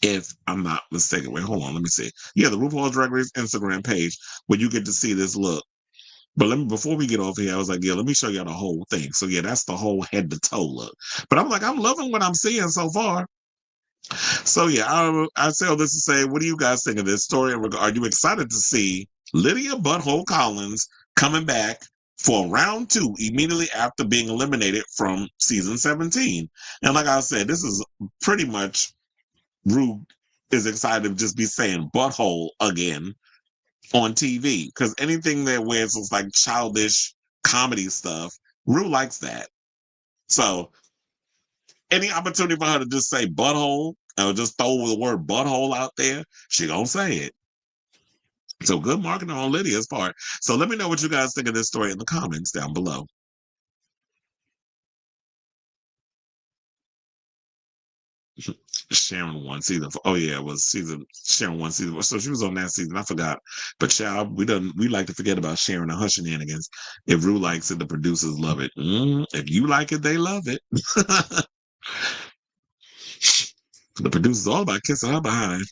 B: if I'm not mistaken. Wait, hold on, let me see. Yeah, the RuPaul Drag Race Instagram page, where you get to see this look. But before we get off here, I was like, yeah, let me show y'all the whole thing. So yeah, that's the whole head to toe look. But I'm like, I'm loving what I'm seeing so far. So yeah, I say all this to say, what do you guys think of this story? Are you excited to see Lydia Butthole Kollins coming back for round 2 immediately after being eliminated from season 17? And like I said, this is pretty much Ru is excited to just be saying butthole again on TV, because anything that where it's like childish comedy stuff, Ru likes that. So any opportunity for her to just say butthole or just throw the word butthole out there, she gonna say it. So good marketing on Lydia's part. So let me know what you guys think of this story in the comments down below. Sharon won season 4. Oh yeah, it was Sharon won season 4. So she was on that season. I forgot. But child, we like to forget about Sharon and her shenanigans. If Ru likes it, the producers love it. If you like it, they love it. The producers all about kissing her behind.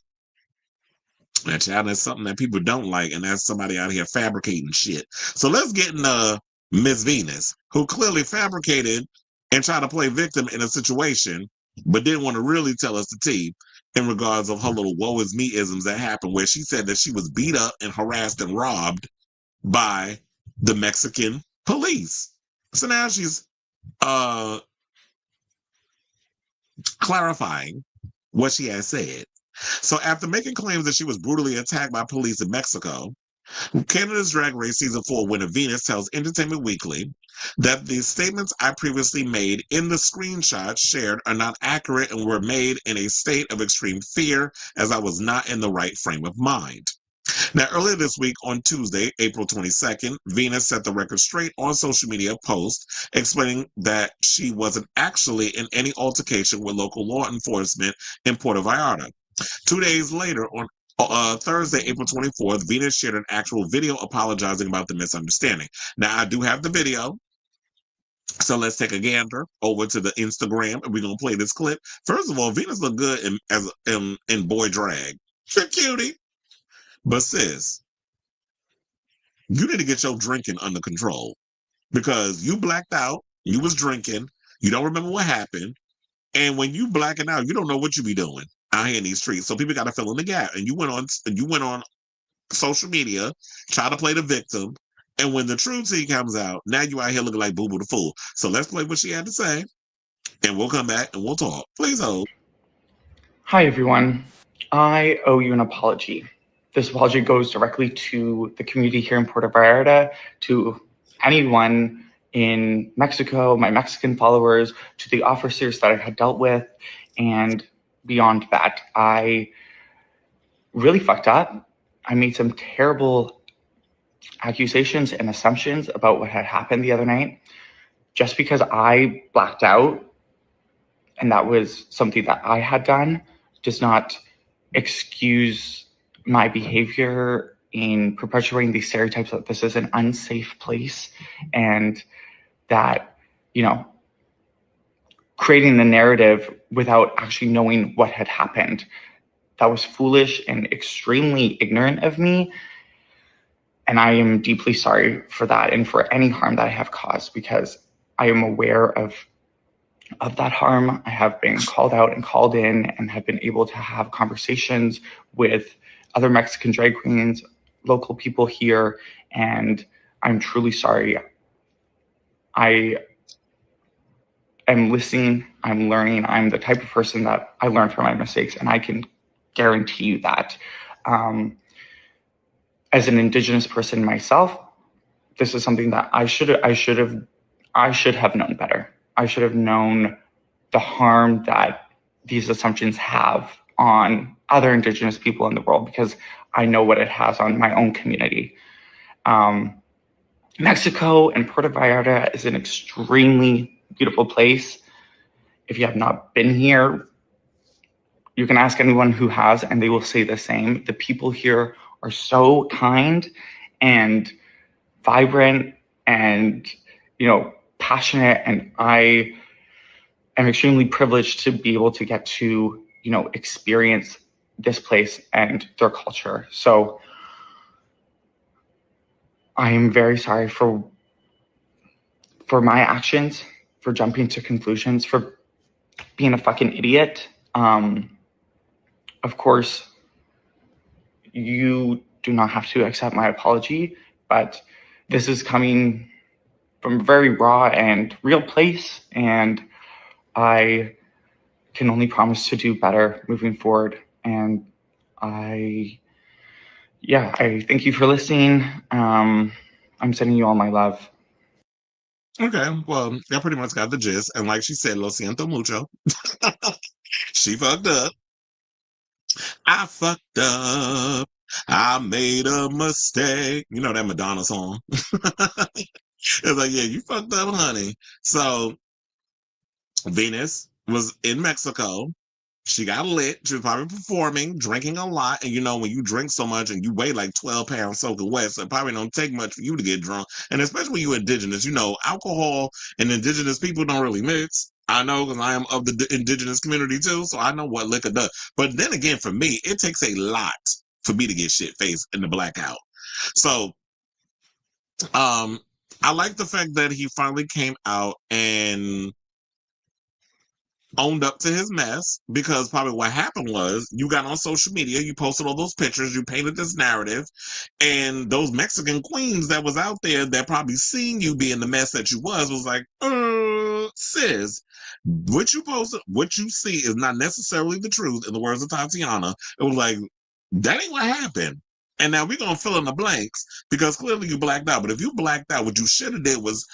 B: That child, that's something that people don't like, and that's somebody out here fabricating shit. So let's get into Miss Venus, who clearly fabricated and tried to play victim in a situation, but didn't want to really tell us the tea in regards of her little woe is me isms that happened, where she said that she was beat up and harassed and robbed by the Mexican police. So now she's clarifying what she has said. So after making claims that she was brutally attacked by police in Mexico, Canada's Drag Race Season 4 winner Venus tells Entertainment Weekly that the statements I previously made in the screenshots shared are not accurate and were made in a state of extreme fear, as I was not in the right frame of mind. Now, earlier this week on Tuesday, April 22nd, Venus set the record straight on social media post explaining that she wasn't actually in any altercation with local law enforcement in Puerto Vallarta. 2 days later, on Thursday, April 24th, Venus shared an actual video apologizing about the misunderstanding. Now, I do have the video, so let's take a gander over to the Instagram, and we're going to play this clip. First of all, Venus looked good in boy drag. She's cutie. But sis, you need to get your drinking under control, because you blacked out, you was drinking, you don't remember what happened, and when you blacking out, you don't know what you be doing out here in these streets. So people got to fill in the gap. And you went on social media, try to play the victim, and when the true tea comes out, now you out here looking like Boo Boo the Fool. So let's play what she had to say, and we'll come back and we'll talk. Please hold.
I: Hi everyone. I owe you an apology. This apology goes directly to the community here in Puerto Vallarta, to anyone in Mexico, my Mexican followers, to the officers that I had dealt with, and beyond that. I really fucked up. I made some terrible accusations and assumptions about what had happened the other night. Just because I blacked out, and that was something that I had done, does not excuse my behavior in perpetuating these stereotypes that this is an unsafe place, and that, creating the narrative without actually knowing what had happened. That was foolish and extremely ignorant of me. And I am deeply sorry for that and for any harm that I have caused, because I am aware of that harm. I have been called out and called in and have been able to have conversations with other Mexican drag queens, local people here, and I'm truly sorry. I am listening, I'm learning, I'm the type of person that I learn from my mistakes, and I can guarantee you that. As an Indigenous person myself, this is something that I should have known better. I should have known the harm that these assumptions have on other Indigenous people in the world, because I know what it has on my own community. Mexico and Puerto Vallarta is an extremely beautiful place. If you have not been here, you can ask anyone who has, and they will say the same. The people here are so kind and vibrant and, passionate. And I am extremely privileged to be able to get to, experience this place and their culture. So I am very sorry for my actions, for jumping to conclusions, for being a fucking idiot. Of course, you do not have to accept my apology, but this is coming from a very raw and real place, and I can only promise to do better moving forward. And I thank you for listening. I'm sending you all my love.
B: Okay, well, I pretty much got the gist. And like she said, lo siento mucho. She fucked up. I fucked up. I made a mistake. You know that Madonna song. It's like, yeah, you fucked up, honey. So Venus was in Mexico. She got lit. She was probably performing, drinking a lot. And when you drink so much and you weigh like 12 pounds soaking wet, so it probably don't take much for you to get drunk. And especially when you're Indigenous, alcohol and Indigenous people don't really mix. I know, because I am of the Indigenous community too, so I know what liquor does. But then again, for me, it takes a lot for me to get shit-faced in the blackout. So, I like the fact that he finally came out and owned up to his mess, because probably what happened was you got on social media, you posted all those pictures, you painted this narrative, and those Mexican queens that was out there that probably seen you being the mess that you was like, sis, what you posted, what you see is not necessarily the truth. In the words of Tatiana, it was like, that ain't what happened. And now we're going to fill in the blanks, because clearly you blacked out. But if you blacked out, what you should have did was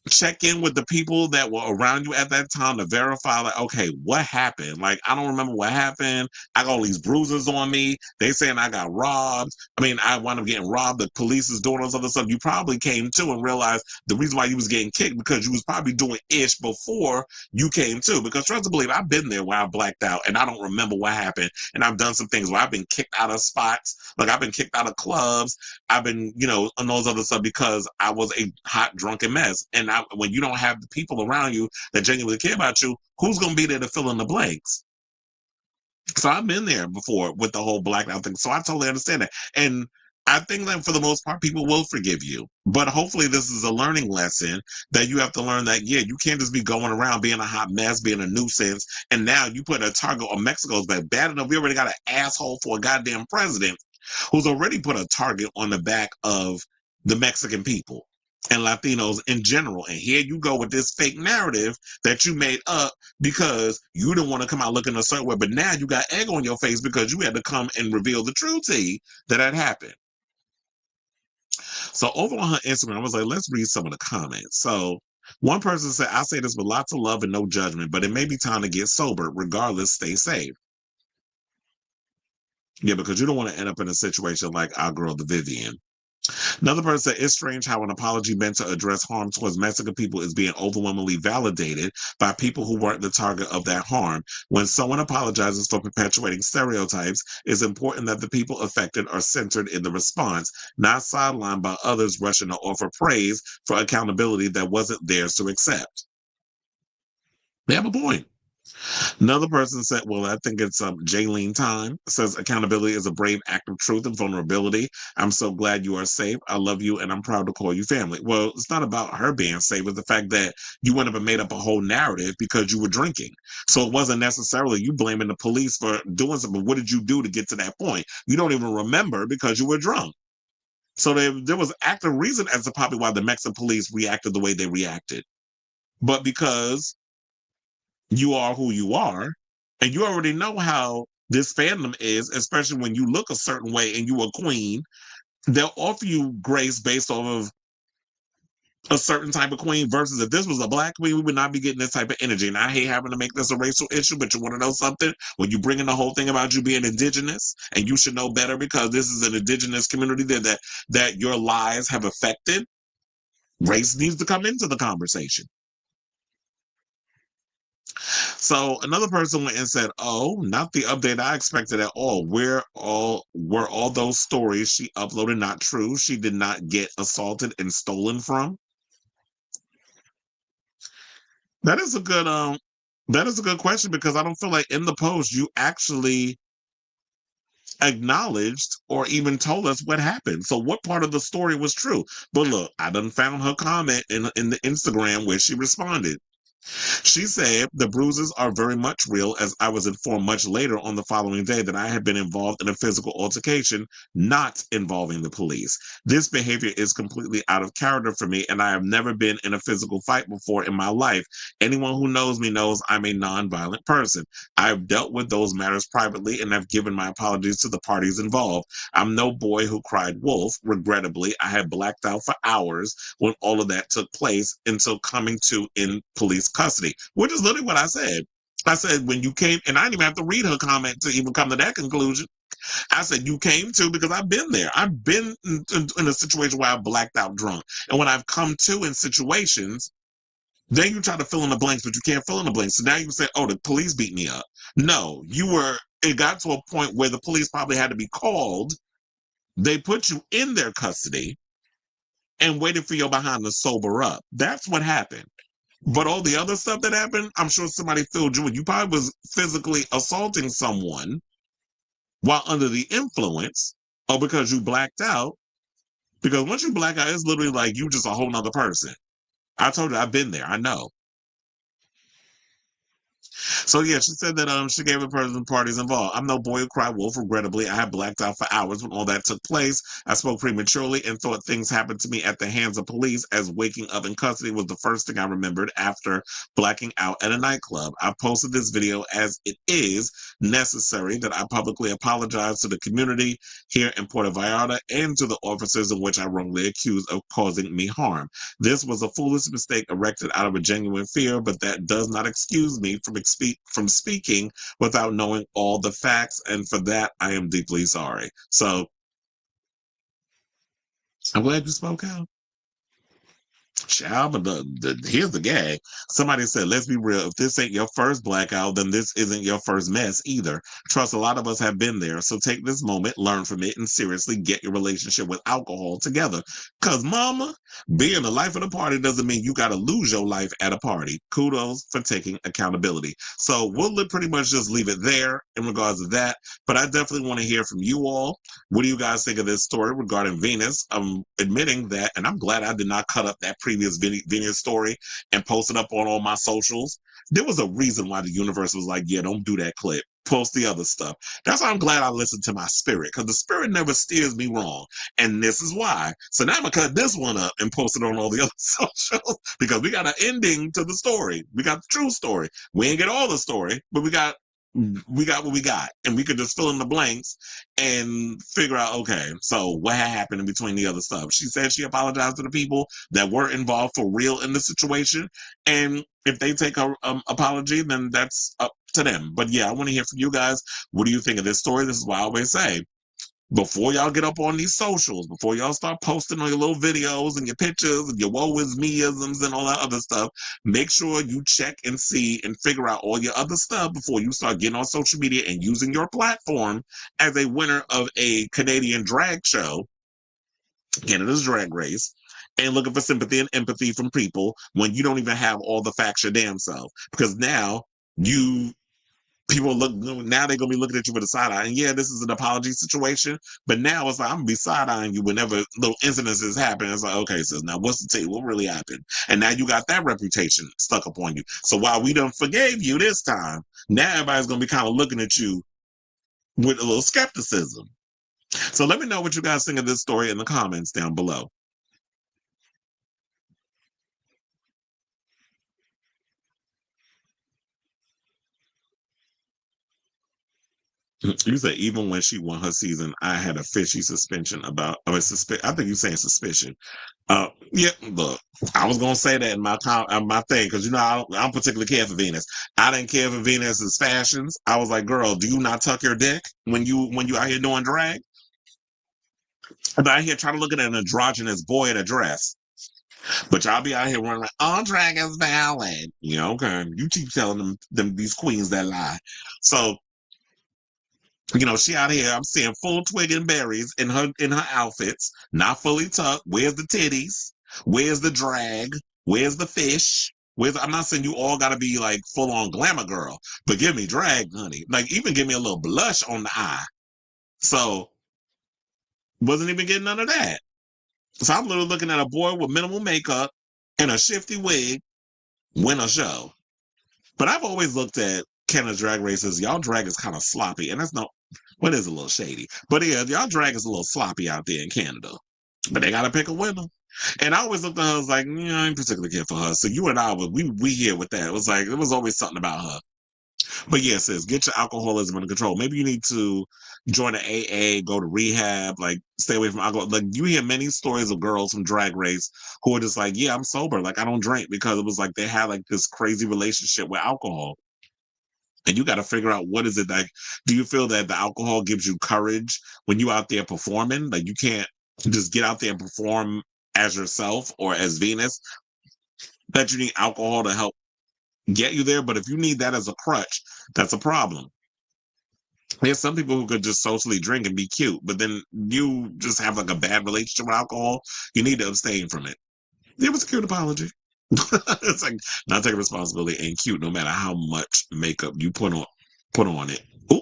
B: check in with the people that were around you at that time to verify, like, okay, what happened? Like, I don't remember what happened. I got all these bruises on me. They saying I got robbed. I mean, I wound up getting robbed. The police is doing all this other stuff. You probably came to and realized the reason why you was getting kicked because you was probably doing ish before you came to. Because trust to believe, I've been there where I blacked out and I don't remember what happened. And I've done some things where I've been kicked out of spots. Like, I've been kicked out of clubs. I've been, on those other stuff because I was a hot, drunken mess. And when you don't have the people around you that genuinely care about you, who's going to be there to fill in the blanks? So I've been there before with the whole blackout thing. So I totally understand that. And I think that for the most part, people will forgive you. But hopefully this is a learning lesson that you have to learn that, yeah, you can't just be going around being a hot mess, being a nuisance. And now you put a target on Mexico's back. Bad enough, we already got an asshole for a goddamn president who's already put a target on the back of the Mexican people and Latinos in general. And here you go with this fake narrative that you made up because you didn't want to come out looking a certain way. But now you got egg on your face because you had to come and reveal the truth to you that had happened. So over on her Instagram, I was like, let's read some of the comments. So one person said, I say this with lots of love and no judgment, but it may be time to get sober. Regardless, stay safe. Yeah, because you don't want to end up in a situation like our girl, the Vivian. Another person said, it's strange how an apology meant to address harm towards Mexican people is being overwhelmingly validated by people who weren't the target of that harm. When someone apologizes for perpetuating stereotypes, it's important that the people affected are centered in the response, not sidelined by others rushing to offer praise for accountability that wasn't theirs to accept. They have a point. Another person said, well, I think it's Jaylene Time, says accountability is a brave act of truth and vulnerability. I'm so glad you are safe. I love you and I'm proud to call you family. Well, it's not about her being safe. It's the fact that you went up and made up a whole narrative because you were drinking. So it wasn't necessarily you blaming the police for doing something. What did you do to get to that point? You don't even remember because you were drunk. So there was active reason as to probably why the Mexican police reacted the way they reacted. But because you are who you are, and you already know how this fandom is, especially when you look a certain way and you a queen, they'll offer you grace based off of a certain type of queen versus if this was a black queen, we would not be getting this type of energy. And I hate having to make this a racial issue, but you want to know something? When you bring in the whole thing about you being indigenous, and you should know better because this is an indigenous community that your lies have affected, race needs to come into the conversation. So another person went and said, "Oh, not the update I expected at all. Were all those stories she uploaded not true? She did not get assaulted and stolen from?" That is a good question, because I don't feel like in the post you actually acknowledged or even told us what happened. So what part of the story was true? But look, I done found her comment in the Instagram where she responded. She said, "The bruises are very much real, as I was informed much later on the following day that I had been involved in a physical altercation not involving the police. This behavior is completely out of character for me, and I have never been in a physical fight before in my life. Anyone who knows me knows I'm a non-violent person. I've dealt with those matters privately and have given my apologies to the parties involved. I'm no boy who cried wolf. Regrettably, I had blacked out for hours when all of that took place until coming to in police custody," which is literally what I said. I said, when you came, and I didn't even have to read her comment to even come to that conclusion. I said, you came to, because I've been there. I've been in a situation where I blacked out drunk. And when I've come to in situations, then you try to fill in the blanks, but you can't fill in the blanks. So now you say, "Oh, the police beat me up." No, it got to a point where the police probably had to be called. They put you in their custody and waited for your behind to sober up. That's what happened. But all the other stuff that happened, I'm sure somebody filled you in. You probably was physically assaulting someone while under the influence, or because you blacked out. Because once you black out, it's literally like you just a whole nother person. I told you, I've been there. I know. So yeah, she said that she gave the person parties involved. "I'm no boy who cried wolf. Regrettably, I had blacked out for hours when all that took place. I spoke prematurely and thought things happened to me at the hands of police, as waking up in custody was the first thing I remembered after blacking out at a nightclub. I posted this video as it is necessary that I publicly apologize to the community here in Puerto Vallarta and to the officers in which I wrongly accused of causing me harm. This was a foolish mistake erected out of a genuine fear, but that does not excuse me from speaking without knowing all the facts, and for that I am deeply sorry." So I'm glad you spoke out. Child, but here's the gag. Somebody said, "Let's be real. If this ain't your first blackout, then this isn't your first mess either. Trust, a lot of us have been there. So take this moment, learn from it, and seriously get your relationship with alcohol together. Because, mama, being the life of the party doesn't mean you got to lose your life at a party. Kudos for taking accountability." So we'll pretty much just leave it there in regards to that. But I definitely want to hear from you all. What do you guys think of this story regarding Venus? I'm admitting that, and I'm glad I did not cut up that previous Venus story and post it up on all my socials. There was a reason why the universe was like, "Yeah, don't do that clip. Post the other stuff." That's why I'm glad I listened to my spirit, because the spirit never steers me wrong. And this is why. So now I'm going to cut this one up and post it on all the other socials, because we got an ending to the story. We got the true story. We ain't get all the story, but we got what we got, and we could just fill in the blanks and figure out, okay, so what had happened in between the other stuff. She said she apologized to the people that were involved for real in the situation, and if they take her apology, then that's up to them. But yeah, I want to hear from you guys. What do you think of this story? This is why I always say, before y'all get up on these socials, before y'all start posting on your little videos and your pictures and your woe is me-isms and all that other stuff, make sure you check and see and figure out all your other stuff before you start getting on social media and using your platform as a winner of a Canadian drag show, Canada's Drag Race, and looking for sympathy and empathy from people when you don't even have all the facts your damn self. Because now people look, now they're gonna be looking at you with a side eye. And yeah, this is an apology situation, but now it's like I'm gonna be side eyeing you whenever little incidences happen. It's like, okay, so now what's the tea? What really happened? And now you got that reputation stuck upon you. So while we done forgave you this time, now everybody's gonna be kind of looking at you with a little skepticism. So let me know what you guys think of this story in the comments down below. You said even when she won her season, I had a fishy suspension about. I think you're saying suspicion. Yeah. Look, I was gonna say that in my my thing because I don't particularly care for Venus. I didn't care for Venus's fashions. I was like, girl, do you not tuck your dick when you out here doing drag? I'm out here trying to look at an androgynous boy in a dress. But y'all be out here running like, all drag is valid. Yeah, okay. You keep telling them these queens that lie. So, she out here, I'm seeing full twig and berries in her outfits, not fully tucked. Where's the titties? Where's the drag? Where's the fish? I'm not saying you all gotta be like full on glamour girl, but give me drag, honey. Like even give me a little blush on the eye. So wasn't even getting none of that. So I'm literally looking at a boy with minimal makeup and a shifty wig win a show. But I've always looked at Canada's drag races. Y'all drag is kind of sloppy, and that's not what is a little shady. But yeah, y'all drag is a little sloppy out there in Canada. But they gotta pick a winner. And I always looked at her, I was like, I ain't particularly care for her. So you and I we here with that. It was like it was always something about her. But yeah, sis, get your alcoholism under control. Maybe you need to join an AA, go to rehab, like stay away from alcohol. Like you hear many stories of girls from Drag Race who are just like, yeah, I'm sober. Like I don't drink because it was like they had like this crazy relationship with alcohol. And you got to figure out what is it like. Do you feel that the alcohol gives you courage when you out there performing? Like you can't just get out there and perform as yourself or as Venus. That you need alcohol to help get you there. But if you need that as a crutch, that's a problem. There's some people who could just socially drink and be cute, but then you just have like a bad relationship with alcohol. You need to abstain from it. It was a cute apology. It's like not taking responsibility ain't cute no matter how much makeup you put on it. Ooh.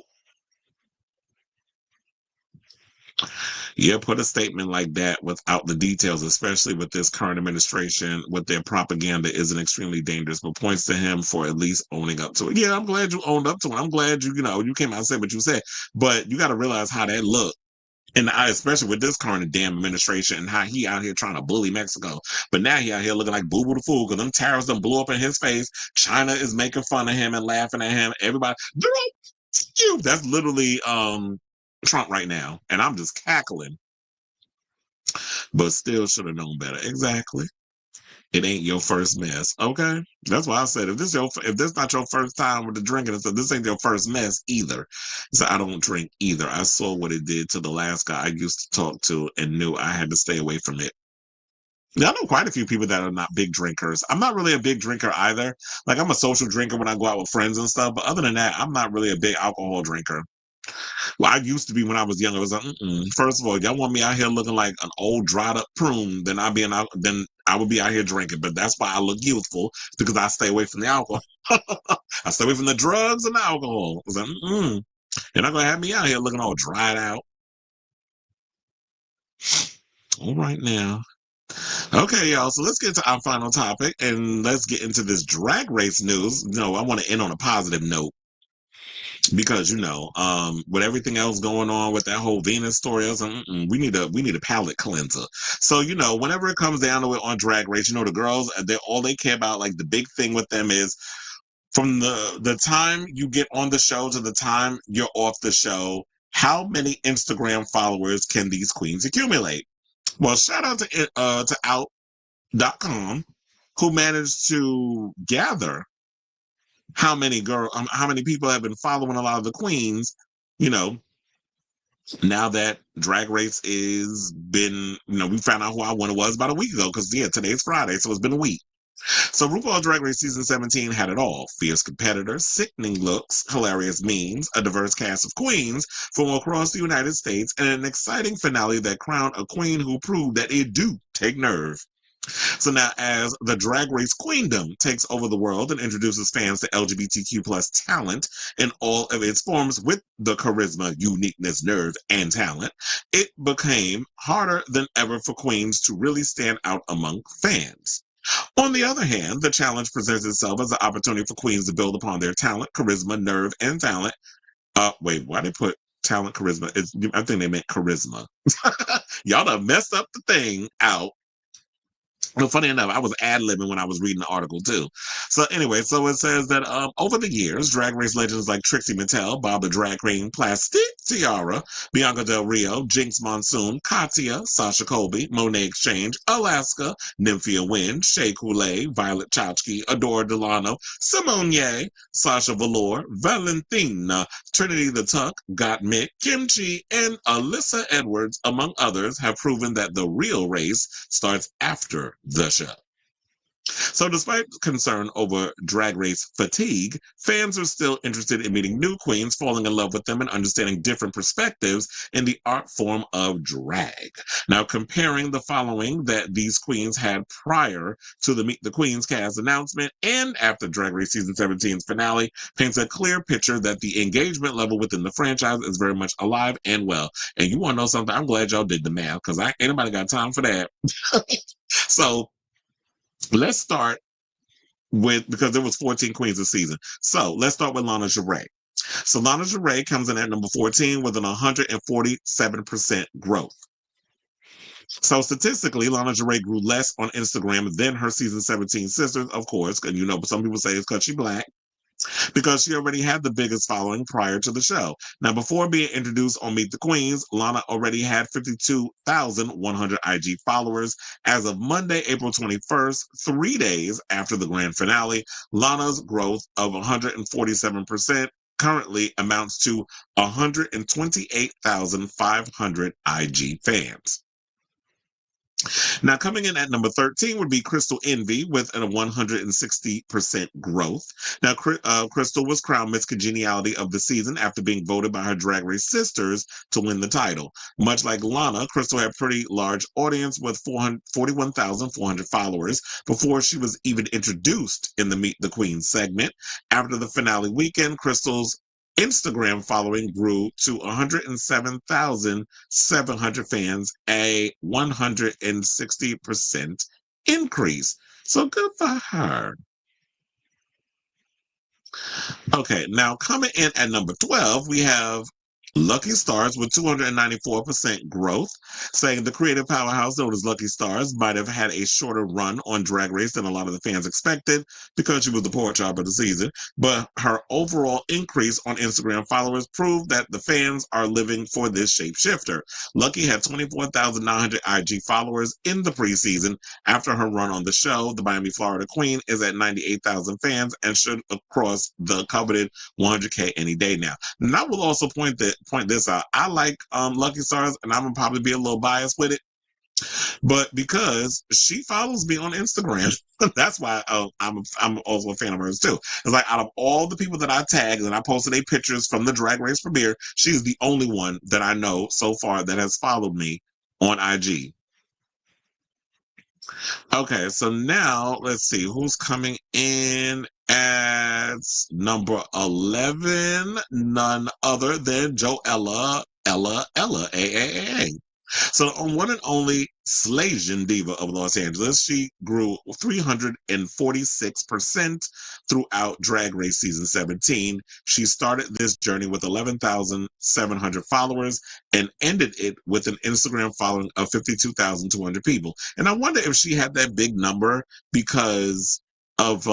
B: Yeah, put a statement like that without the details, especially with this current administration, with their propaganda isn't extremely dangerous, but points to him for at least owning up to it. Yeah, I'm glad you owned up to it. I'm glad you came out and said what you said, but you got to realize how that looked. And especially with this current damn administration and how he out here trying to bully Mexico. But now he out here looking like Boo Boo the Fool because them tariffs done blew up in his face. China is making fun of him and laughing at him. Everybody, that's literally Trump right now. And I'm just cackling. But still should have known better. Exactly. It ain't your first mess. Okay. That's why I said if this not your first time with the drinking, so this ain't your first mess either. So I don't drink either. I saw what it did to the last guy I used to talk to and knew I had to stay away from it. Now, I know quite a few people that are not big drinkers. I'm not really a big drinker either. Like I'm a social drinker when I go out with friends and stuff, but other than that, I'm not really a big alcohol drinker. Well, I used to be when I was younger. I was like, first of all, y'all want me out here looking like an old dried up prune, then I would be out here drinking. But that's why I look youthful, because I stay away from the alcohol. I stay away from the drugs and the alcohol. I was like, You're not gonna have me out here looking all dried out. All right now. Okay, y'all. So let's get to our final topic and let's get into this drag race news. I want to end on a positive note. Because with everything else going on with that whole Venus story, I was like, we need a palate cleanser. So whenever it comes down to it on Drag Race, the girls, they care about, like the big thing with them is from the time you get on the show to the time you're off the show, how many Instagram followers can these queens accumulate? Well, shout out to out.com who managed to gather how many people have been following a lot of the queens, now that Drag Race is been, we found out who our winner was about a week ago, because today's Friday, so it's been a week. So RuPaul Drag Race Season 17 had it all. Fierce competitors, sickening looks, hilarious memes, a diverse cast of queens from across the United States, and an exciting finale that crowned a queen who proved that it do take nerve. So now, as the Drag Race Queendom takes over the world and introduces fans to LGBTQ plus talent in all of its forms with the charisma, uniqueness, nerve, and talent, it became harder than ever for queens to really stand out among fans. On the other hand, the challenge presents itself as an opportunity for queens to build upon their talent, charisma, nerve, and talent. Why they put talent, charisma. I think they meant charisma. Y'all done messed up the thing out. Well, funny enough, I was ad-libbing when I was reading the article too. So anyway, so it says that over the years, Drag Race legends like Trixie Mattel, Bob the Drag Queen, Plastic Tiara, Bianca Del Rio, Jinx Monsoon, Katya, Sasha Colby, Monet Exchange, Alaska, Nymphia Wynn, Shea Coulee, Violet Chachki, Adora Delano, Simone Ye, Sasha Velour, Valentina, Trinity the Tuck, Gottmik, Kimchi, and Alyssa Edwards, among others, have proven that the real race starts after the show. So despite concern over Drag Race fatigue, fans are still interested in meeting new queens, falling in love with them, and understanding different perspectives in the art form of drag. Now, comparing the following that these queens had prior to the Meet the Queens cast announcement and after Drag Race Season 17's finale paints a clear picture that the engagement level within the franchise is very much alive and well. And you want to know something? I'm glad y'all did the math, because ain't nobody got time for that. So let's start with, because there was 14 queens this season. So let's start with Lana Jarrett. So Lana Jarrett comes in at number 14 with an 147% growth. So statistically, Lana Jarrett grew less on Instagram than her season 17 sisters, of course, and you know, but some people say it's because she's Black, because she already had the biggest following prior to the show. Now, before being introduced on Meet the Queens, Lana already had 52,100 IG followers. As of Monday, April 21st, 3 days after the grand finale, Lana's growth of 147% currently amounts to 128,500 IG fans. Now, coming in at number 13 would be Crystal Envy with a 160% growth. Now, Crystal was crowned Miss Congeniality of the season after being voted by her Drag Race sisters to win the title. Much like Lana, Crystal had a pretty large audience with 41,400 followers before she was even introduced in the Meet the Queen segment. After the finale weekend, Crystal's Instagram following grew to 107,700 fans, a 160% increase. So good for her. Okay, now coming in at number 12, we have Lucky Stars with 294% growth, saying the creative powerhouse known as Lucky Stars might have had a shorter run on Drag Race than a lot of the fans expected because she was the pork chop of the season, but her overall increase on Instagram followers proved that the fans are living for this shapeshifter. Lucky had 24,900 IG followers in the preseason. After her run on the show, the Miami, Florida Queen is at 98,000 fans and should cross the coveted 100K any day now. And I will also point this out. I like Lucky Stars, and I'm gonna probably be a little biased with it, but because she follows me on Instagram, that's why I'm also a fan of hers too. It's like, out of all the people that I tagged and I posted their pictures from the Drag Race premiere, she's the only one that I know so far that has followed me on IG. Okay, so now let's see who's coming in at number 11. None other than Joella Ella AAA. So on one and only Slasian diva of Los Angeles, she grew 346% throughout Drag Race Season 17. She started this journey with 11,700 followers and ended it with an Instagram following of 52,200 people. And I wonder if she had that big number because of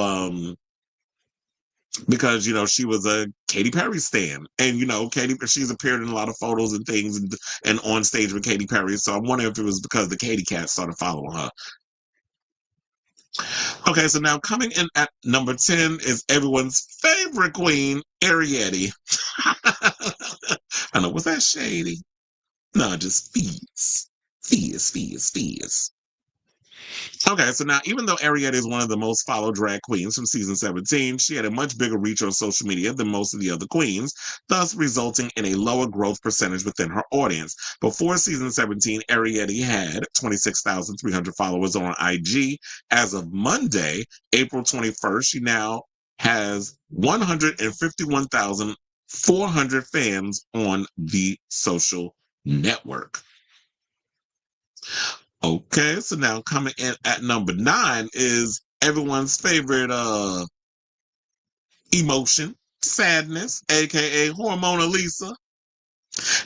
B: because, you know, she was a Katy Perry stan, and, you know, she's appeared in a lot of photos and things and on stage with Katy Perry. So I wonder if it was because the Katy Cat started following her. Okay, so now coming in at number 10 is everyone's favorite queen, Ariete. I know, was that shady? No, just fees. Okay, so now even though Ariete is one of the most followed drag queens from season 17, she had a much bigger reach on social media than most of the other queens, thus resulting in a lower growth percentage within her audience. Before season 17, Ariete had 26,300 followers on IG. As of Monday, April 21st, she now has 151,400 fans on the social network. Okay, so now coming in at number 9 is everyone's favorite emotion, sadness, aka Hormona Lisa.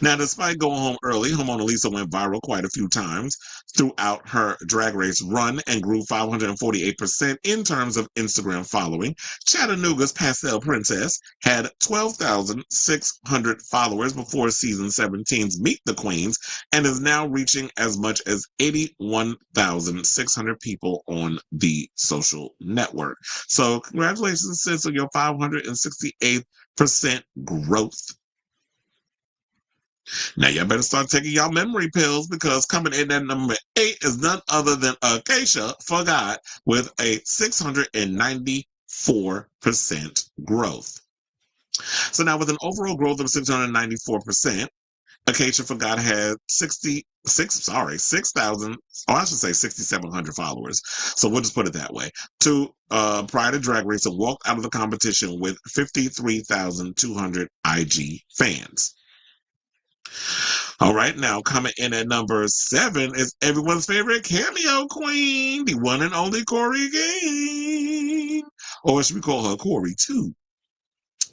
B: Now, despite going home early, Mona Lisa went viral quite a few times throughout her Drag Race run and grew 548% in terms of Instagram following. Chattanooga's Pastel Princess had 12,600 followers before season 17's Meet the Queens and is now reaching as much as 81,600 people on the social network. So congratulations, sis, on your 568% growth. Now, y'all better start taking y'all memory pills because coming in at number 8 is none other than Acacia Forgot with a 694% growth. So now with an overall growth of 694%, Acacia Forgot had 6,700 followers. So we'll just put it that way. Prior to Drag Race, and walked out of the competition with 53,200 IG fans. All right, now coming in at number 7 is everyone's favorite cameo queen, the one and only Corey King. Or should we call her Corey 2?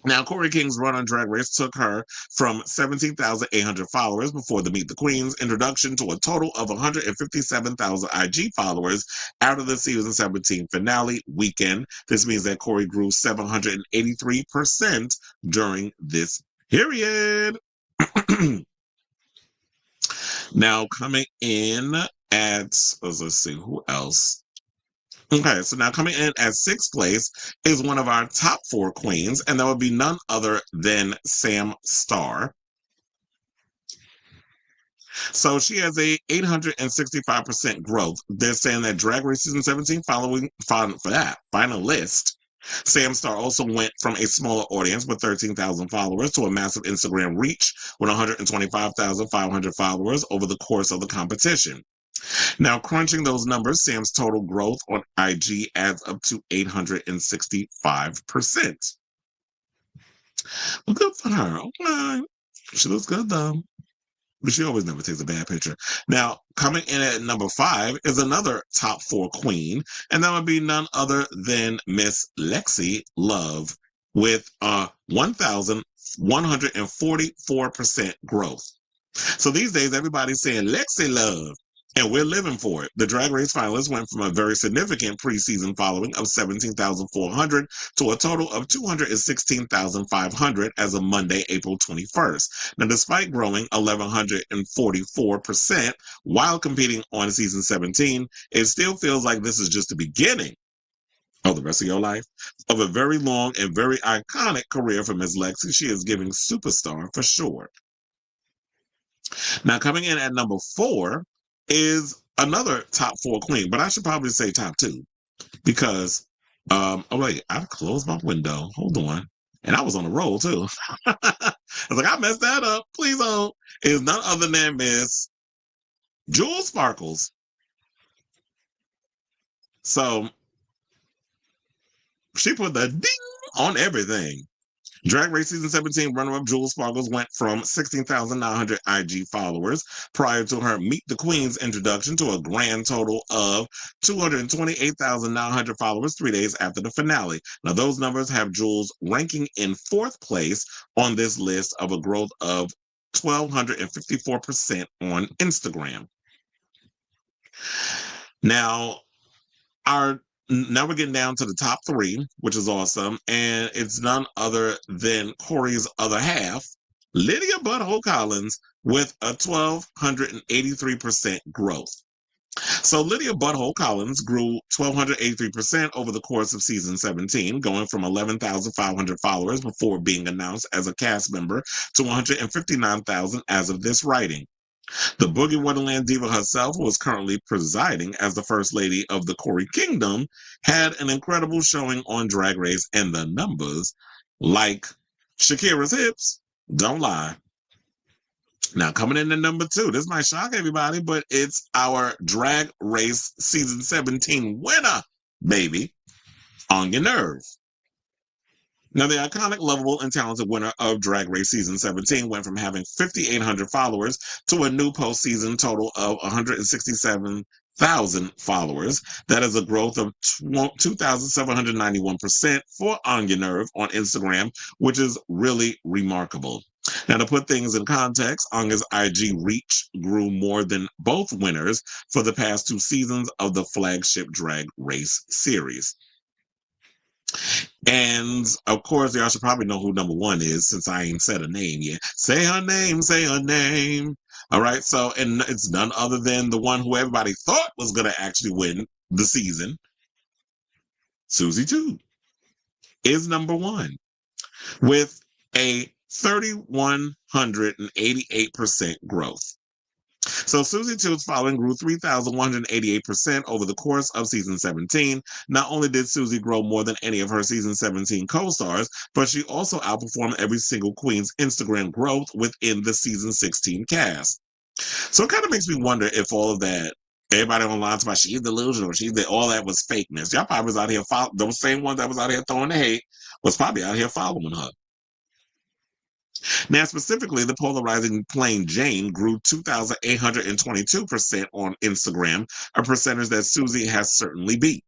B: Now, Corey King's run on Drag Race took her from 17,800 followers before the Meet the Queens introduction to a total of 157,000 IG followers out of the season 17 finale weekend. This means that Corey grew 783% during this period. Now coming in at, let's see, who else? Okay, so now coming in at 6th place is one of our top 4 queens, and that would be none other than Sam Starr. So she has a 865% growth. They're saying that Drag Race Season 17 finalist Sam Starr also went from a smaller audience with 13,000 followers to a massive Instagram reach with 125,500 followers over the course of the competition. Now, crunching those numbers, Sam's total growth on IG adds up to 865%. Well, good for her. Okay. She looks good, though. But she always never takes a bad picture. Now, coming in at number 5 is another top 4 queen, and that would be none other than Miss Lexi Love with 1,144% growth. So these days, everybody's saying Lexi Love, and we're living for it. The Drag Race finalists went from a very significant preseason following of 17,400 to a total of 216,500 as of Monday, April 21st. Now, despite growing 1,144% while competing on season 17, it still feels like this is just the beginning of the rest of your life of a very long and very iconic career for Ms. Lexi. She is giving superstar for sure. Now, coming in at number 4 is another top 4 queen, but I should probably say top 2 because, oh wait, I've closed my window. Hold on. And I was on a roll too. I was like, I messed that up. Please don't. Is none other than Miss Jewel Sparkles. So she put the ding on everything. Drag Race Season 17 runner-up Jewel Sparkles went from 16,900 IG followers prior to her Meet the Queens introduction to a grand total of 228,900 followers 3 days after the finale. Now, those numbers have Jewel's ranking in 4th place on this list of a growth of 1,254% on Instagram. Now we're getting down to the top 3, which is awesome. And it's none other than Corey's other half, Lydia Butthole Kollins, with a 1,283% growth. So Lydia Butthole Kollins grew 1,283% over the course of season 17, going from 11,500 followers before being announced as a cast member to 159,000 as of this writing. The Boogie Wonderland diva herself, who is currently presiding as the First Lady of the Corey Kingdom, had an incredible showing on Drag Race, and the numbers, like Shakira's hips, don't lie. Now, coming in at number 2, this might shock everybody, but it's our Drag Race Season 17 winner, baby, On Your Nerve. Now, the iconic, lovable, and talented winner of Drag Race Season 17 went from having 5,800 followers to a new postseason total of 167,000 followers. That is a growth of 2,791% for On Your Nerve on Instagram, which is really remarkable. Now, to put things in context, Onga's IG reach grew more than both winners for the past 2 seasons of the flagship Drag Race series. And of course, y'all should probably know who number 1 is since I ain't said a name yet. Say her name, say her name. All right, so, and it's none other than the one who everybody thought was going to actually win the season. Susie 2 is number 1 with a 3,188% growth. So Susie 2's following grew 3,188% over the course of season 17. Not only did Susie grow more than any of her season 17 co-stars, but she also outperformed every single queen's Instagram growth within the season 16 cast. So it kind of makes me wonder if all of that, everybody online talking about she's delusional, all that was fakeness. Y'all probably was out here, those same ones that was out here throwing the hate was probably out here following her. Now, specifically, the polarizing Plain Jane grew 2,822% on Instagram, a percentage that Susie has certainly beat.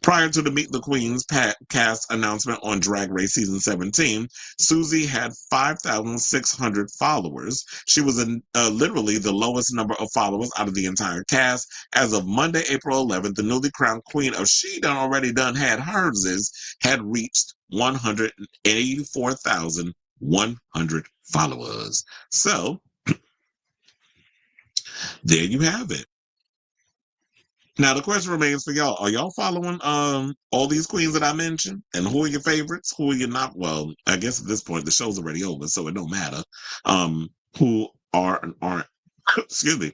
B: Prior to the Meet the Queens cast announcement on Drag Race Season 17, Susie had 5,600 followers. She was literally the lowest number of followers out of the entire cast. As of Monday, April 11th, the newly crowned queen of She Done Already Done Had Herses had reached 184,100 followers. So, there you have it. Now, the question remains for y'all. Are y'all following all these queens that I mentioned? And who are your favorites? Who are you not? Well, I guess at this point, the show's already over, so it don't matter. Who are and aren't, excuse me,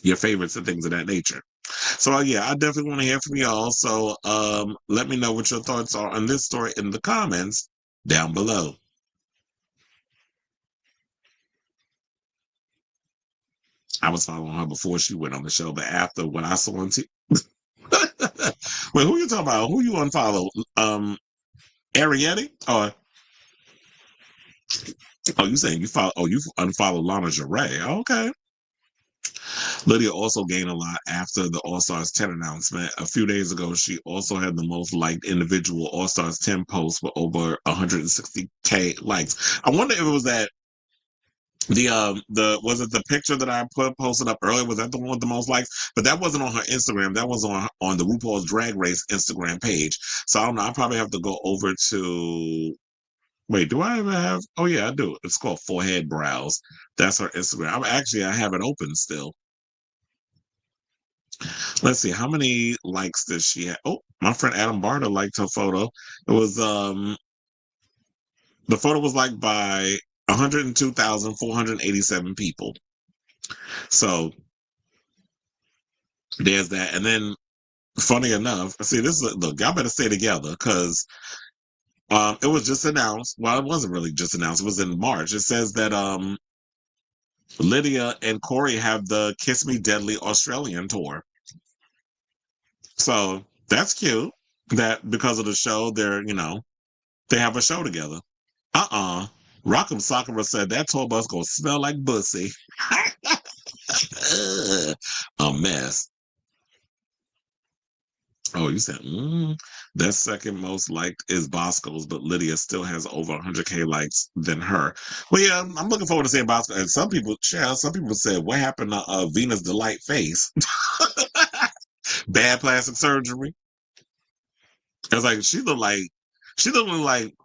B: your favorites and things of that nature. So, yeah, I definitely want to hear from y'all. So, let me know what your thoughts are on this story in the comments down below. I was following her before she went on the show, but after what I saw on TV. Wait, who you talking about? Who you unfollow? Arietti? Or you saying you follow? Oh, you unfollow Lana Jarre? Okay. Lydia also gained a lot after the All Stars 10 announcement. A few days ago, she also had the most liked individual All Stars 10 post with over 160K likes. I wonder if it was that. Was it the picture that I posted up earlier? Was that the one with the most likes? But that wasn't on her Instagram. That was on the RuPaul's Drag Race Instagram page. So I don't know. I probably have to go over to. Wait, do I ever have? Oh yeah, I do. It's called Forehead Brows. That's her Instagram. I have it open still. Let's see, how many likes does she have? Oh, my friend Adam Barter liked her photo. It was the photo was liked by 102,487 people. So there's that. And then, funny enough, see, look, y'all better stay together because it was just announced. Well, it wasn't really just announced. It was in March. It says that Lydia and Corey have the Kiss Me Deadly Australian tour. So that's cute that because of the show, they have a show together. Rocco Sakura said that tour bus gonna smell like bussy. A mess. Oh, you said that second most liked is Bosco's, but Lydia still has over 100K likes than her. Well, yeah, I'm looking forward to seeing Bosco. And some people said, "What happened to Venus Delight face? Bad plastic surgery." I was like, she looked like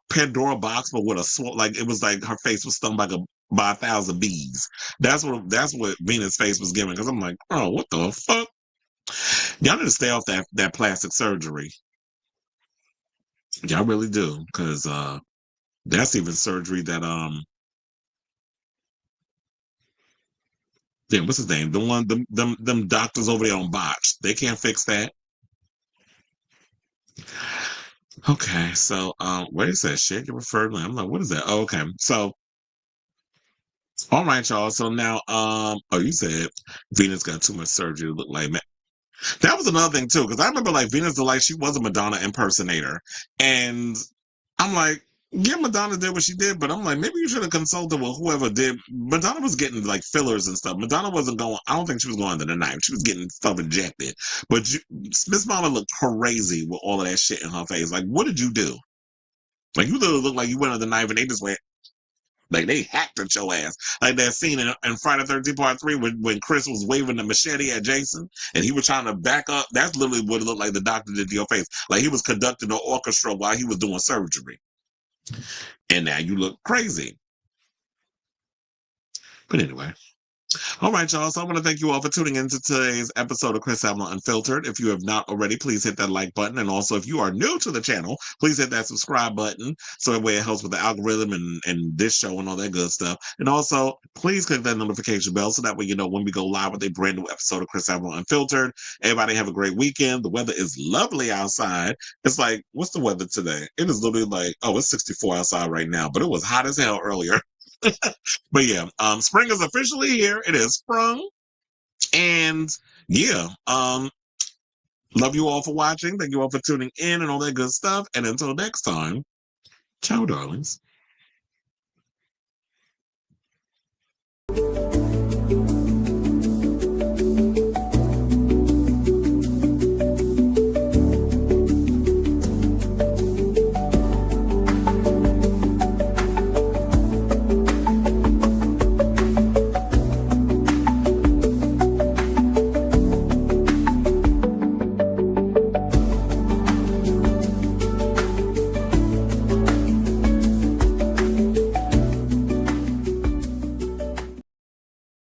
B: Pandora box, but with like it was like her face was stung by 1,000 bees. That's what Venus' face was giving. Because I'm like, oh, what the fuck? Y'all need to stay off that plastic surgery. Y'all really do, because that's even surgery that yeah, what's his name? The one them doctors over there on Botch. They can't fix that. Okay, so where it says share your preferred link. I'm like, what is that? Oh, okay. So all right, y'all. So now you said Venus got too much surgery to look like that was another thing too, because I remember like Venus Delight, she was a Madonna impersonator. And I'm like, yeah, Madonna did what she did, but I'm like, maybe you should have consulted with whoever did. Madonna was getting like fillers and stuff. Madonna wasn't going, I don't think she was going under the knife. She was getting stuff injected. But Miss Mama looked crazy with all of that shit in her face. Like, what did you do? Like, you literally look like you went under the knife and they just went. Like, they hacked at your ass. Like that scene in Friday 13 Part 3 when Chris was waving the machete at Jason and he was trying to back up. That's literally what it looked like the doctor did to your face. Like he was conducting the orchestra while he was doing surgery. And now you look crazy. But anyway. All right, y'all. So I want to thank you all for tuning into today's episode of Chris Avalon Unfiltered. If you have not already, please hit that like button. And also, if you are new to the channel, please hit that subscribe button. So that way it helps with the algorithm and this show and all that good stuff. And also, please click that notification bell so that way you know when we go live with a brand new episode of Chris Avalon Unfiltered. Everybody have a great weekend. The weather is lovely outside. It's like, what's the weather today? It is literally like, oh, it's 64 outside right now, but it was hot as hell earlier. But yeah, spring is officially here. It is sprung. And yeah, love you all for watching. Thank you all for tuning in and all that good stuff. And until next time, ciao, darlings.